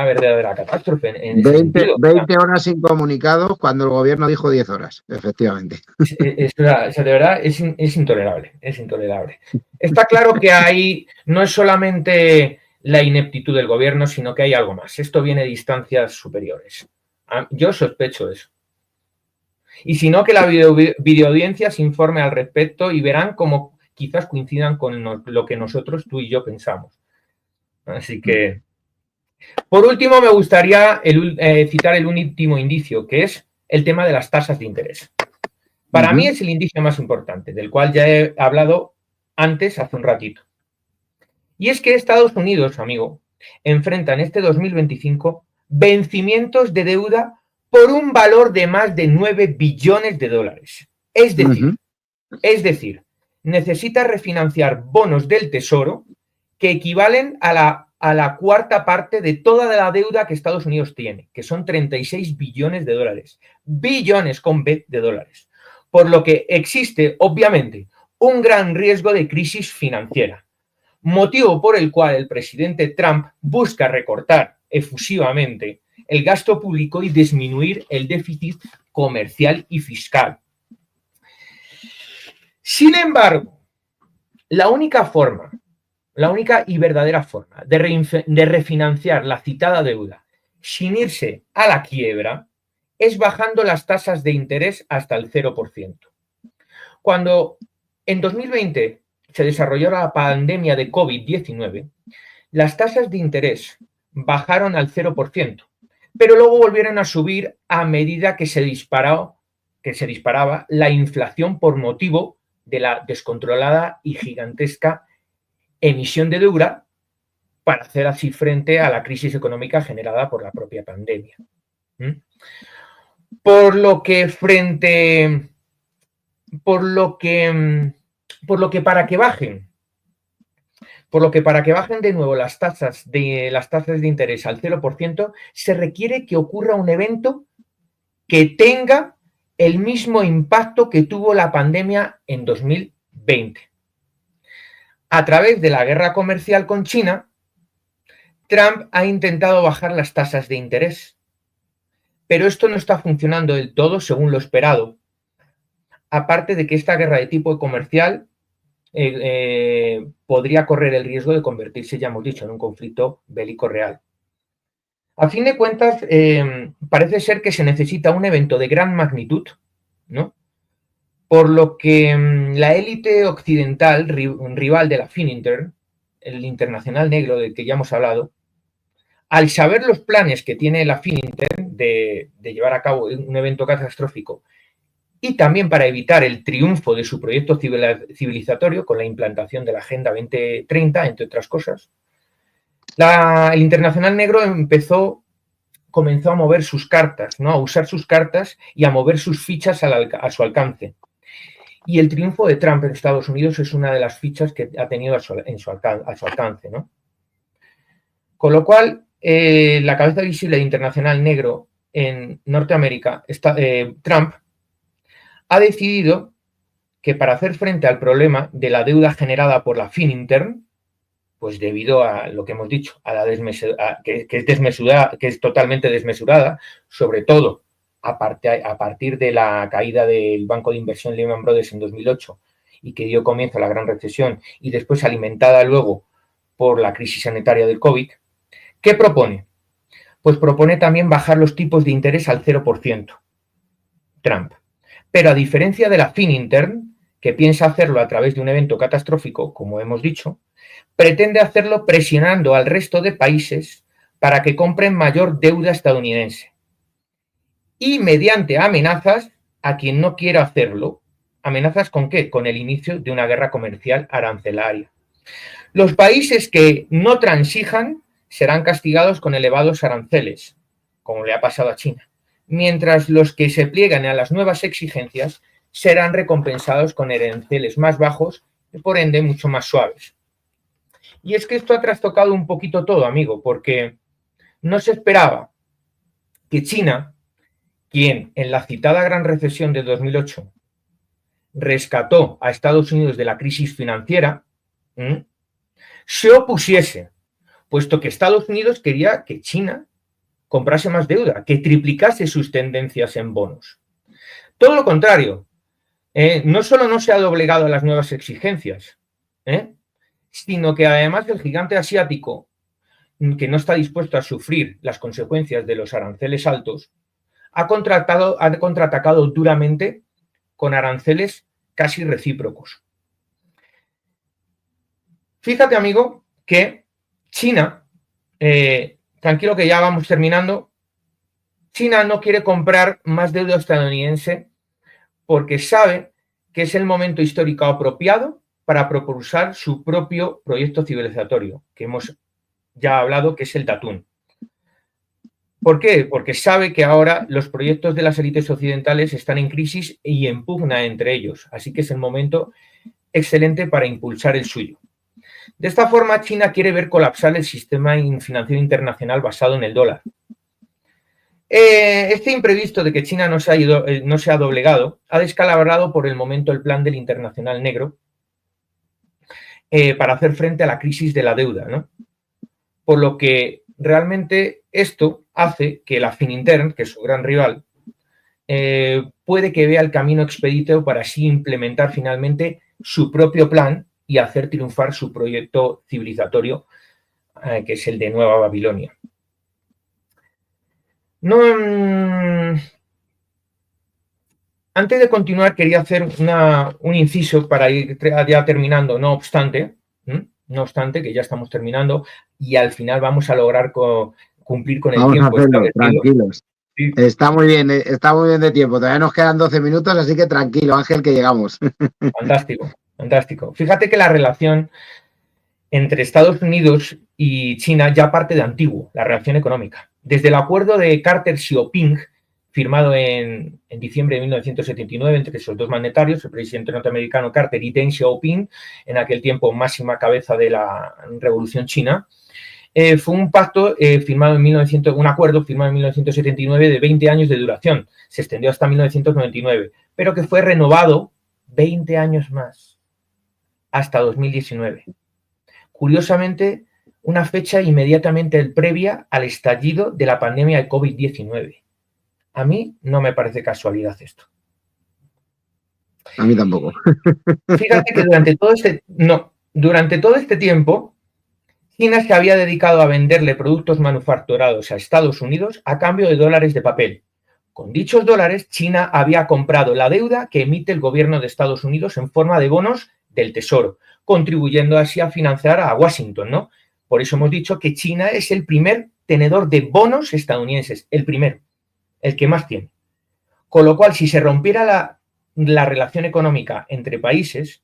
verdadera catástrofe. En 20 horas incomunicados cuando el gobierno dijo 10 horas, efectivamente. De verdad, es intolerable, es intolerable. Está claro que ahí no es solamente la ineptitud del gobierno, sino que hay algo más. Esto viene de instancias superiores. Yo sospecho eso. Y si no, que la videoaudiencia se informe al respecto y verán cómo quizás coincidan con lo que nosotros, tú y yo, pensamos. Así que, por último, me gustaría citar el último indicio, que es el tema de las tasas de interés. Para mí es el indicio más importante, del cual ya he hablado antes, hace un ratito. Y es que Estados Unidos, amigo, enfrenta en este 2025 vencimientos de deuda por un valor de más de 9 billones de dólares. Es decir, necesita refinanciar bonos del Tesoro que equivalen a la cuarta parte de toda la deuda que Estados Unidos tiene, que son 36 billones de dólares. Billones con B de dólares. Por lo que existe, obviamente, un gran riesgo de crisis financiera, motivo por el cual el presidente Trump busca recortar efusivamente el gasto público y disminuir el déficit comercial y fiscal. Sin embargo, la única y verdadera forma de refinanciar la citada deuda sin irse a la quiebra es bajando las tasas de interés hasta el 0%. Cuando en 2020 se desarrolló la pandemia de COVID-19, las tasas de interés bajaron al 0%, pero luego volvieron a subir a medida que se disparaba la inflación por motivo de la descontrolada y gigantesca emisión de deuda para hacer así frente a la crisis económica generada por la propia pandemia. Por lo que para que bajen de nuevo las tasas de interés al 0%, se requiere que ocurra un evento que tenga el mismo impacto que tuvo la pandemia en 2020. A través de la guerra comercial con China, Trump ha intentado bajar las tasas de interés, pero esto no está funcionando del todo según lo esperado. Aparte de que esta guerra de tipo comercial podría correr el riesgo de convertirse, ya hemos dicho, en un conflicto bélico real. A fin de cuentas, parece ser que se necesita un evento de gran magnitud, ¿no? Por lo que la élite occidental, rival de la Finintern, el internacional negro del que ya hemos hablado, al saber los planes que tiene la Finintern de llevar a cabo un evento catastrófico y también para evitar el triunfo de su proyecto civilizatorio con la implantación de la Agenda 2030, entre otras cosas, el Internacional Negro empezó comenzó a mover sus cartas, ¿no? A usar sus cartas y a mover sus fichas a su alcance. Y el triunfo de Trump en Estados Unidos es una de las fichas que ha tenido a su alcance, ¿no? Con lo cual, la cabeza visible de Internacional Negro en Norteamérica, Trump, ha decidido que para hacer frente al problema de la deuda generada por la Finintern, pues debido a lo que hemos dicho, a la que es totalmente desmesurada, sobre todo a partir de la caída del banco de inversión Lehman Brothers en 2008 y que dio comienzo a la gran recesión y después alimentada luego por la crisis sanitaria del COVID, ¿qué propone? Pues propone también bajar los tipos de interés al 0%, Trump. Pero a diferencia de la Finintern, que piensa hacerlo a través de un evento catastrófico, como hemos dicho, pretende hacerlo presionando al resto de países para que compren mayor deuda estadounidense. Y mediante amenazas a quien no quiera hacerlo. ¿Amenazas con qué? Con el inicio de una guerra comercial arancelaria. Los países que no transijan serán castigados con elevados aranceles, como le ha pasado a China, mientras los que se pliegan a las nuevas exigencias serán recompensados con aranceles más bajos y por ende mucho más suaves. Y es que esto ha trastocado un poquito todo, amigo, porque no se esperaba que China, quien en la citada gran recesión de 2008 rescató a Estados Unidos de la crisis financiera, se opusiese, puesto que Estados Unidos quería que China comprase más deuda, que triplicase sus tendencias en bonos. Todo lo contrario, no solo no se ha doblegado a las nuevas exigencias, sino que además el gigante asiático, que no está dispuesto a sufrir las consecuencias de los aranceles altos, ha contraatacado duramente con aranceles casi recíprocos. Fíjate, amigo, que China, tranquilo que ya vamos terminando, China no quiere comprar más deuda estadounidense porque sabe que es el momento histórico apropiado para propulsar su propio proyecto civilizatorio, que hemos ya hablado, que es el Datún. ¿Por qué? Porque sabe que ahora los proyectos de las élites occidentales están en crisis y en pugna entre ellos, así que es el momento excelente para impulsar el suyo. De esta forma, China quiere ver colapsar el sistema financiero internacional basado en el dólar. Este imprevisto de que China no se ha doblegado ha descalabrado por el momento el plan del Internacional Negro para hacer frente a la crisis de la deuda, ¿no? Por lo que realmente esto hace que la Finintern, que es su gran rival, puede que vea el camino expedito para así implementar finalmente su propio plan y hacer triunfar su proyecto civilizatorio, que es el de Nueva Babilonia. Antes de continuar, quería hacer un inciso para ir ya terminando, no obstante, que ya estamos terminando y al final vamos a lograr cumplir con el tiempo. Vamos a hacerlo, tranquilos. Sí. Está muy bien de tiempo. Todavía nos quedan 12 minutos, así que tranquilo, Ángel, que llegamos. Fantástico, fantástico. Fíjate que la relación entre Estados Unidos y China ya parte de antiguo, la relación económica. Desde el acuerdo de Carter-Xiaoping, firmado en diciembre de 1979 entre esos dos mandatarios, el presidente norteamericano Carter y Deng Xiaoping, en aquel tiempo máxima cabeza de la Revolución China, fue un pacto un acuerdo firmado en 1979 de 20 años de duración. Se extendió hasta 1999, pero que fue renovado 20 años más, hasta 2019. Curiosamente, una fecha inmediatamente previa al estallido de la pandemia de COVID-19. A mí no me parece casualidad esto. A mí tampoco. Fíjate que durante todo este tiempo, China se había dedicado a venderle productos manufacturados a Estados Unidos a cambio de dólares de papel. Con dichos dólares, China había comprado la deuda que emite el gobierno de Estados Unidos en forma de bonos del Tesoro, contribuyendo así a financiar a Washington, ¿no? Por eso hemos dicho que China es el primer tenedor de bonos estadounidenses, el primero, el que más tiene. Con lo cual, si se rompiera la relación económica entre países,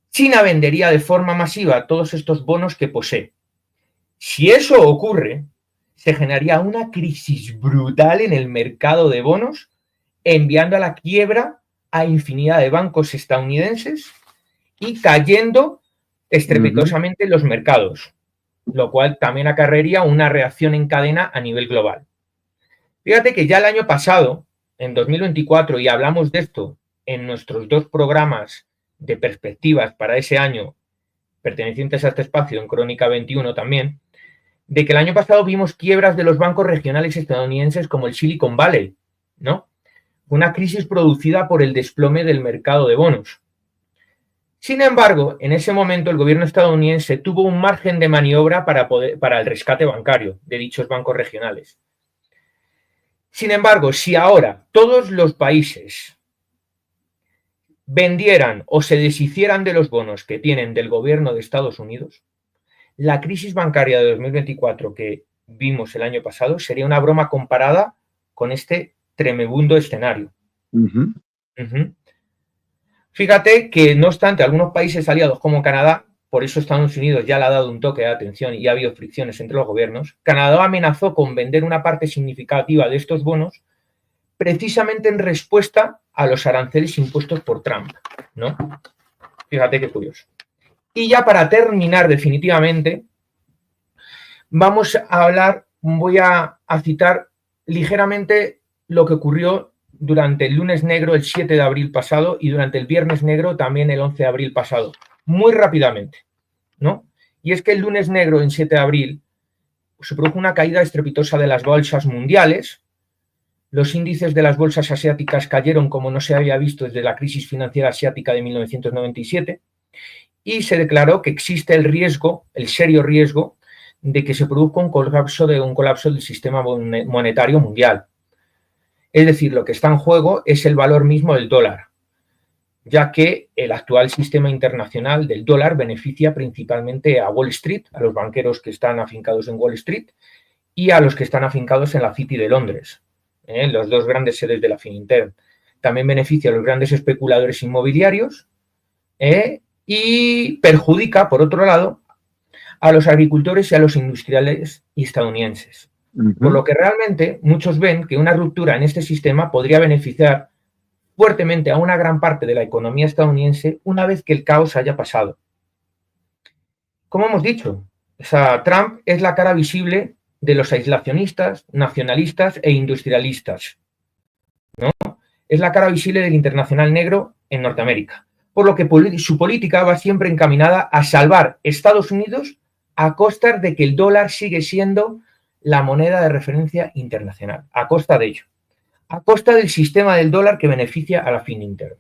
China vendería de forma masiva todos estos bonos que posee. Si eso ocurre, se generaría una crisis brutal en el mercado de bonos, enviando a la quiebra a infinidad de bancos estadounidenses y cayendo estrepitosamente los mercados, lo cual también acarrearía una reacción en cadena a nivel global. Fíjate que ya el año pasado, en 2024, y hablamos de esto en nuestros 2 programas de perspectivas para ese año, pertenecientes a este espacio, en Crónica 21 también, de que el año pasado vimos quiebras de los bancos regionales estadounidenses como el Silicon Valley, ¿no? Una crisis producida por el desplome del mercado de bonos. Sin embargo, en ese momento el gobierno estadounidense tuvo un margen de maniobra para el rescate bancario de dichos bancos regionales. Sin embargo, si ahora todos los países vendieran o se deshicieran de los bonos que tienen del gobierno de Estados Unidos, la crisis bancaria de 2024 que vimos el año pasado sería una broma comparada con este tremebundo escenario. Fíjate que, no obstante, algunos países aliados como Canadá, por eso Estados Unidos ya le ha dado un toque de atención y ha habido fricciones entre los gobiernos, Canadá amenazó con vender una parte significativa de estos bonos precisamente en respuesta a los aranceles impuestos por Trump, ¿no? Fíjate qué curioso. Y ya para terminar definitivamente, vamos a hablar, voy a citar ligeramente lo que ocurrió durante el lunes negro el 7 de abril pasado y durante el viernes negro también el 11 de abril pasado, muy rápidamente, ¿no? Y es que el lunes negro, el 7 de abril, se produjo una caída estrepitosa de las bolsas mundiales. Los índices de las bolsas asiáticas cayeron como no se había visto desde la crisis financiera asiática de 1997 y se declaró que existe el riesgo, el serio riesgo, de que se produzca un colapso del sistema monetario mundial. Es decir, lo que está en juego es el valor mismo del dólar, ya que el actual sistema internacional del dólar beneficia principalmente a Wall Street, a los banqueros que están afincados en Wall Street y a los que están afincados en la City de Londres, los 2 grandes sedes de la Fininterm. También beneficia a los grandes especuladores inmobiliarios y perjudica, por otro lado, a los agricultores y a los industriales estadounidenses. Por lo que realmente muchos ven que una ruptura en este sistema podría beneficiar fuertemente a una gran parte de la economía estadounidense una vez que el caos haya pasado. Como hemos dicho, Trump es la cara visible de los aislacionistas, nacionalistas e industrialistas, ¿no? Es la cara visible del internacional negro en Norteamérica, por lo que su política va siempre encaminada a salvar Estados Unidos a costa de que el dólar sigue siendo la moneda de referencia internacional, a costa de ello, a costa del sistema del dólar que beneficia a la Fininterm,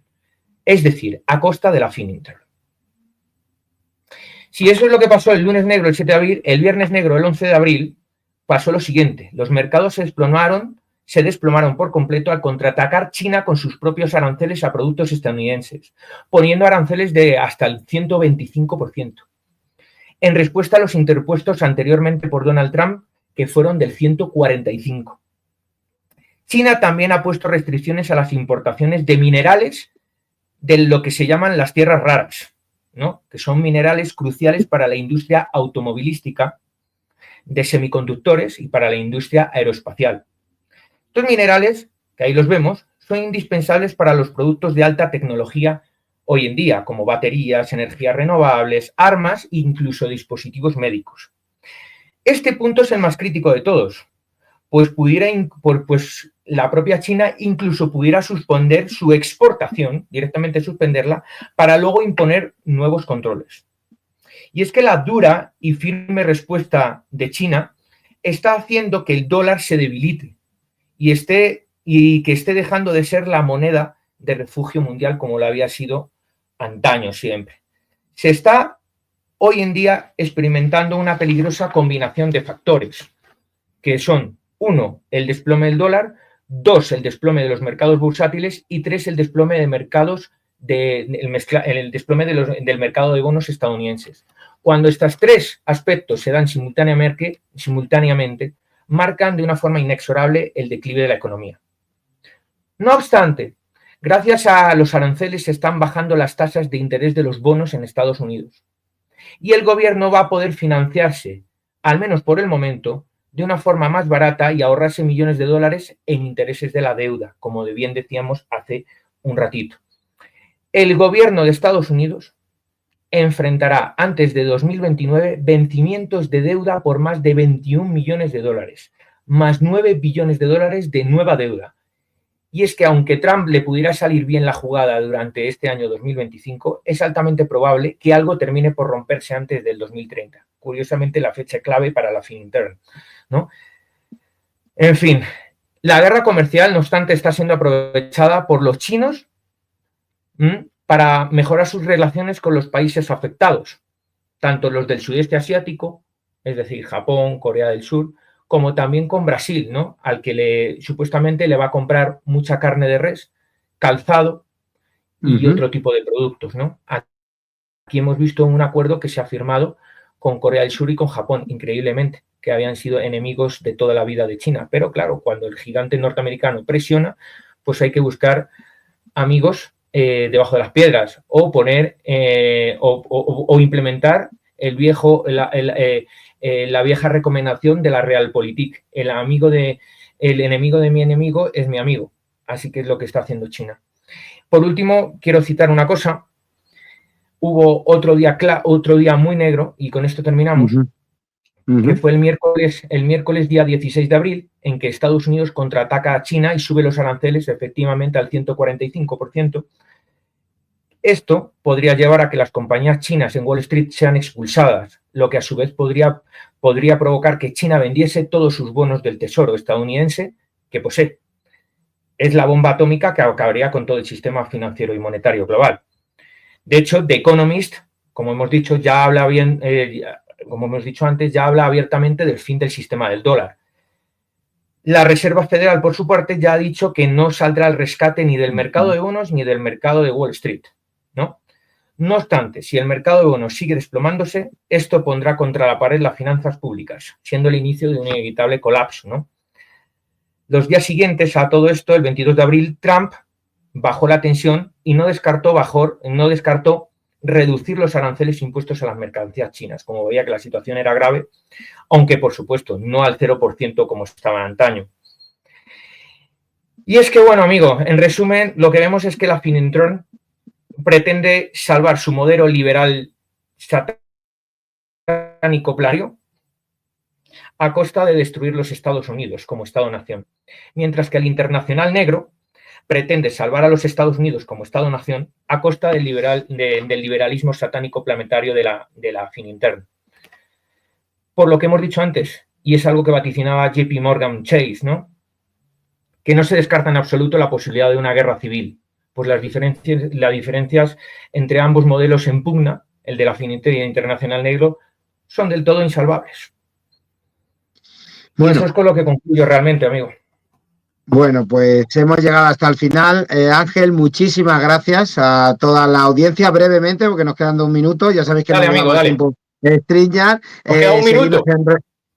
es decir, a costa de la Fininterm. Si eso es lo que pasó el lunes negro, el 7 de abril, el viernes negro, el 11 de abril, pasó lo siguiente: los mercados se desplomaron por completo al contraatacar China con sus propios aranceles a productos estadounidenses, poniendo aranceles de hasta el 125%, en respuesta a los interpuestos anteriormente por Donald Trump, que fueron del 145%. China también ha puesto restricciones a las importaciones de minerales de lo que se llaman las tierras raras, ¿no? Que son minerales cruciales para la industria automovilística, de semiconductores y para la industria aeroespacial. Estos minerales, que ahí los vemos, son indispensables para los productos de alta tecnología hoy en día, como baterías, energías renovables, armas e incluso dispositivos médicos. Este punto es el más crítico de todos, pues la propia China incluso pudiera suspender su exportación, directamente suspenderla, para luego imponer nuevos controles. Y es que la dura y firme respuesta de China está haciendo que el dólar se debilite y que esté dejando de ser la moneda de refugio mundial como lo había sido antaño siempre. Se está hoy en día experimentando una peligrosa combinación de factores, que son: 1, el desplome del dólar; 2, el desplome de los mercados bursátiles; y 3, el desplome de mercados el desplome del mercado de bonos estadounidenses. Cuando estos 3 aspectos se dan simultáneamente, marcan de una forma inexorable el declive de la economía. No obstante, gracias a los aranceles se están bajando las tasas de interés de los bonos en Estados Unidos. Y el gobierno va a poder financiarse, al menos por el momento, de una forma más barata y ahorrarse millones de dólares en intereses de la deuda, como bien decíamos hace un ratito. El gobierno de Estados Unidos enfrentará antes de 2029 vencimientos de deuda por más de 21 millones de dólares, más 9 billones de dólares de nueva deuda. Y es que aunque Trump le pudiera salir bien la jugada durante este año 2025, es altamente probable que algo termine por romperse antes del 2030. Curiosamente, la fecha clave para la Finintern, ¿no? En fin, la guerra comercial, no obstante, está siendo aprovechada por los chinos para mejorar sus relaciones con los países afectados, tanto los del sudeste asiático, es decir, Japón, Corea del Sur, como también con Brasil, ¿no? Al que supuestamente le va a comprar mucha carne de res, calzado y otro tipo de productos, ¿no? Aquí hemos visto un acuerdo que se ha firmado con Corea del Sur y con Japón, increíblemente, que habían sido enemigos de toda la vida de China. Pero claro, cuando el gigante norteamericano presiona, pues hay que buscar amigos debajo de las piedras o poner o implementar la vieja recomendación de la Realpolitik. El enemigo de mi enemigo es mi amigo. Así que es lo que está haciendo China. Por último, quiero citar una cosa. Hubo otro día muy negro, y con esto terminamos, que fue el miércoles día 16 de abril, en que Estados Unidos contraataca a China y sube los aranceles efectivamente al 145%. Esto podría llevar a que las compañías chinas en Wall Street sean expulsadas, lo que a su vez podría provocar que China vendiese todos sus bonos del tesoro estadounidense que posee. Es la bomba atómica que acabaría con todo el sistema financiero y monetario global. De hecho, The Economist, como hemos dicho, ya habla como hemos dicho antes, ya habla abiertamente del fin del sistema del dólar. La Reserva Federal, por su parte, ya ha dicho que no saldrá al rescate ni del mercado de bonos ni del mercado de Wall Street, ¿no? No obstante, si el mercado de bonos sigue desplomándose, esto pondrá contra la pared las finanzas públicas, siendo el inicio de un inevitable colapso, ¿no? Los días siguientes a todo esto, el 22 de abril, Trump bajó la tensión y no descartó reducir los aranceles impuestos a las mercancías chinas, como veía que la situación era grave, aunque, por supuesto, no al 0% como estaban antaño. Y es que, bueno, amigo, en resumen, lo que vemos es que la Finintern pretende salvar su modelo liberal satánico plario a costa de destruir los Estados Unidos como Estado-nación, mientras que el Internacional Negro pretende salvar a los Estados Unidos como Estado-nación a costa del liberalismo satánico planetario de la Finintern. Por lo que hemos dicho antes, y es algo que vaticinaba JP Morgan Chase, ¿no? Que no se descarta en absoluto la posibilidad de una guerra civil, pues las diferencias entre ambos modelos en pugna, el de la Finintern y el Internacional Negro, son del todo insalvables. Bueno, y eso es con lo que concluyo realmente, amigo. Bueno, pues hemos llegado hasta el final. Ángel, muchísimas gracias a toda la audiencia. Brevemente, porque nos quedan 2 minutos. Ya sabéis que dale, no amigo, más tiempo StreamYard. Un minuto.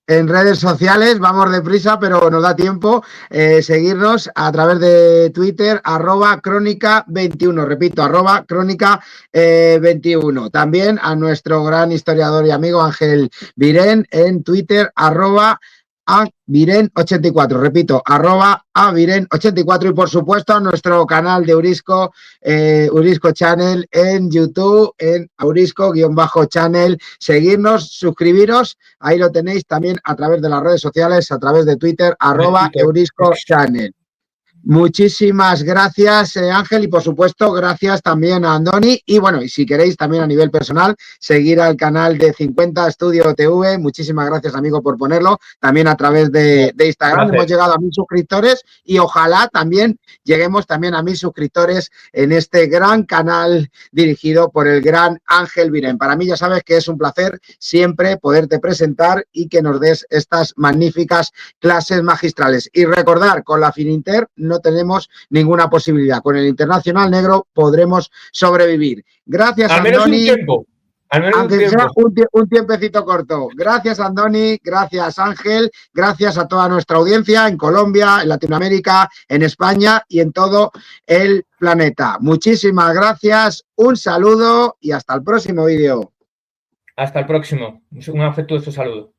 En redes sociales, vamos deprisa, pero nos da tiempo. Seguirnos a través de Twitter, @crónica21. Repito, @crónica21. También a nuestro gran historiador y amigo Ángel Virén en Twitter, @Virén84, repito, @Virén84, y por supuesto a nuestro canal de Aurisco, Aurisco Channel en YouTube, en Aurisco_Channel. Seguirnos, suscribiros, ahí lo tenéis también a través de las redes sociales, a través de Twitter, @Aurisco Channel. Muchísimas gracias, Ángel, y por supuesto gracias también a Andoni. Y bueno, y si queréis también a nivel personal, seguir al canal de 50 Estudio TV. Muchísimas gracias, amigo, por ponerlo. También a través de Instagram. Hemos llegado a 1000 suscriptores y ojalá también lleguemos también a 1000 suscriptores en este gran canal dirigido por el gran Ángel Virén. Para mí ya sabes que es un placer siempre poderte presentar y que nos des estas magníficas clases magistrales. Y recordar, con la Finintern no tenemos ninguna posibilidad. Con el Internacional Negro podremos sobrevivir. Gracias, Andoni. Al menos un tiempo. Aunque sea un tiempecito corto. Gracias, Andoni. Gracias, Ángel. Gracias a toda nuestra audiencia en Colombia, en Latinoamérica, en España y en todo el planeta. Muchísimas gracias. Un saludo y hasta el próximo vídeo. Hasta el próximo. Un afectuoso saludo.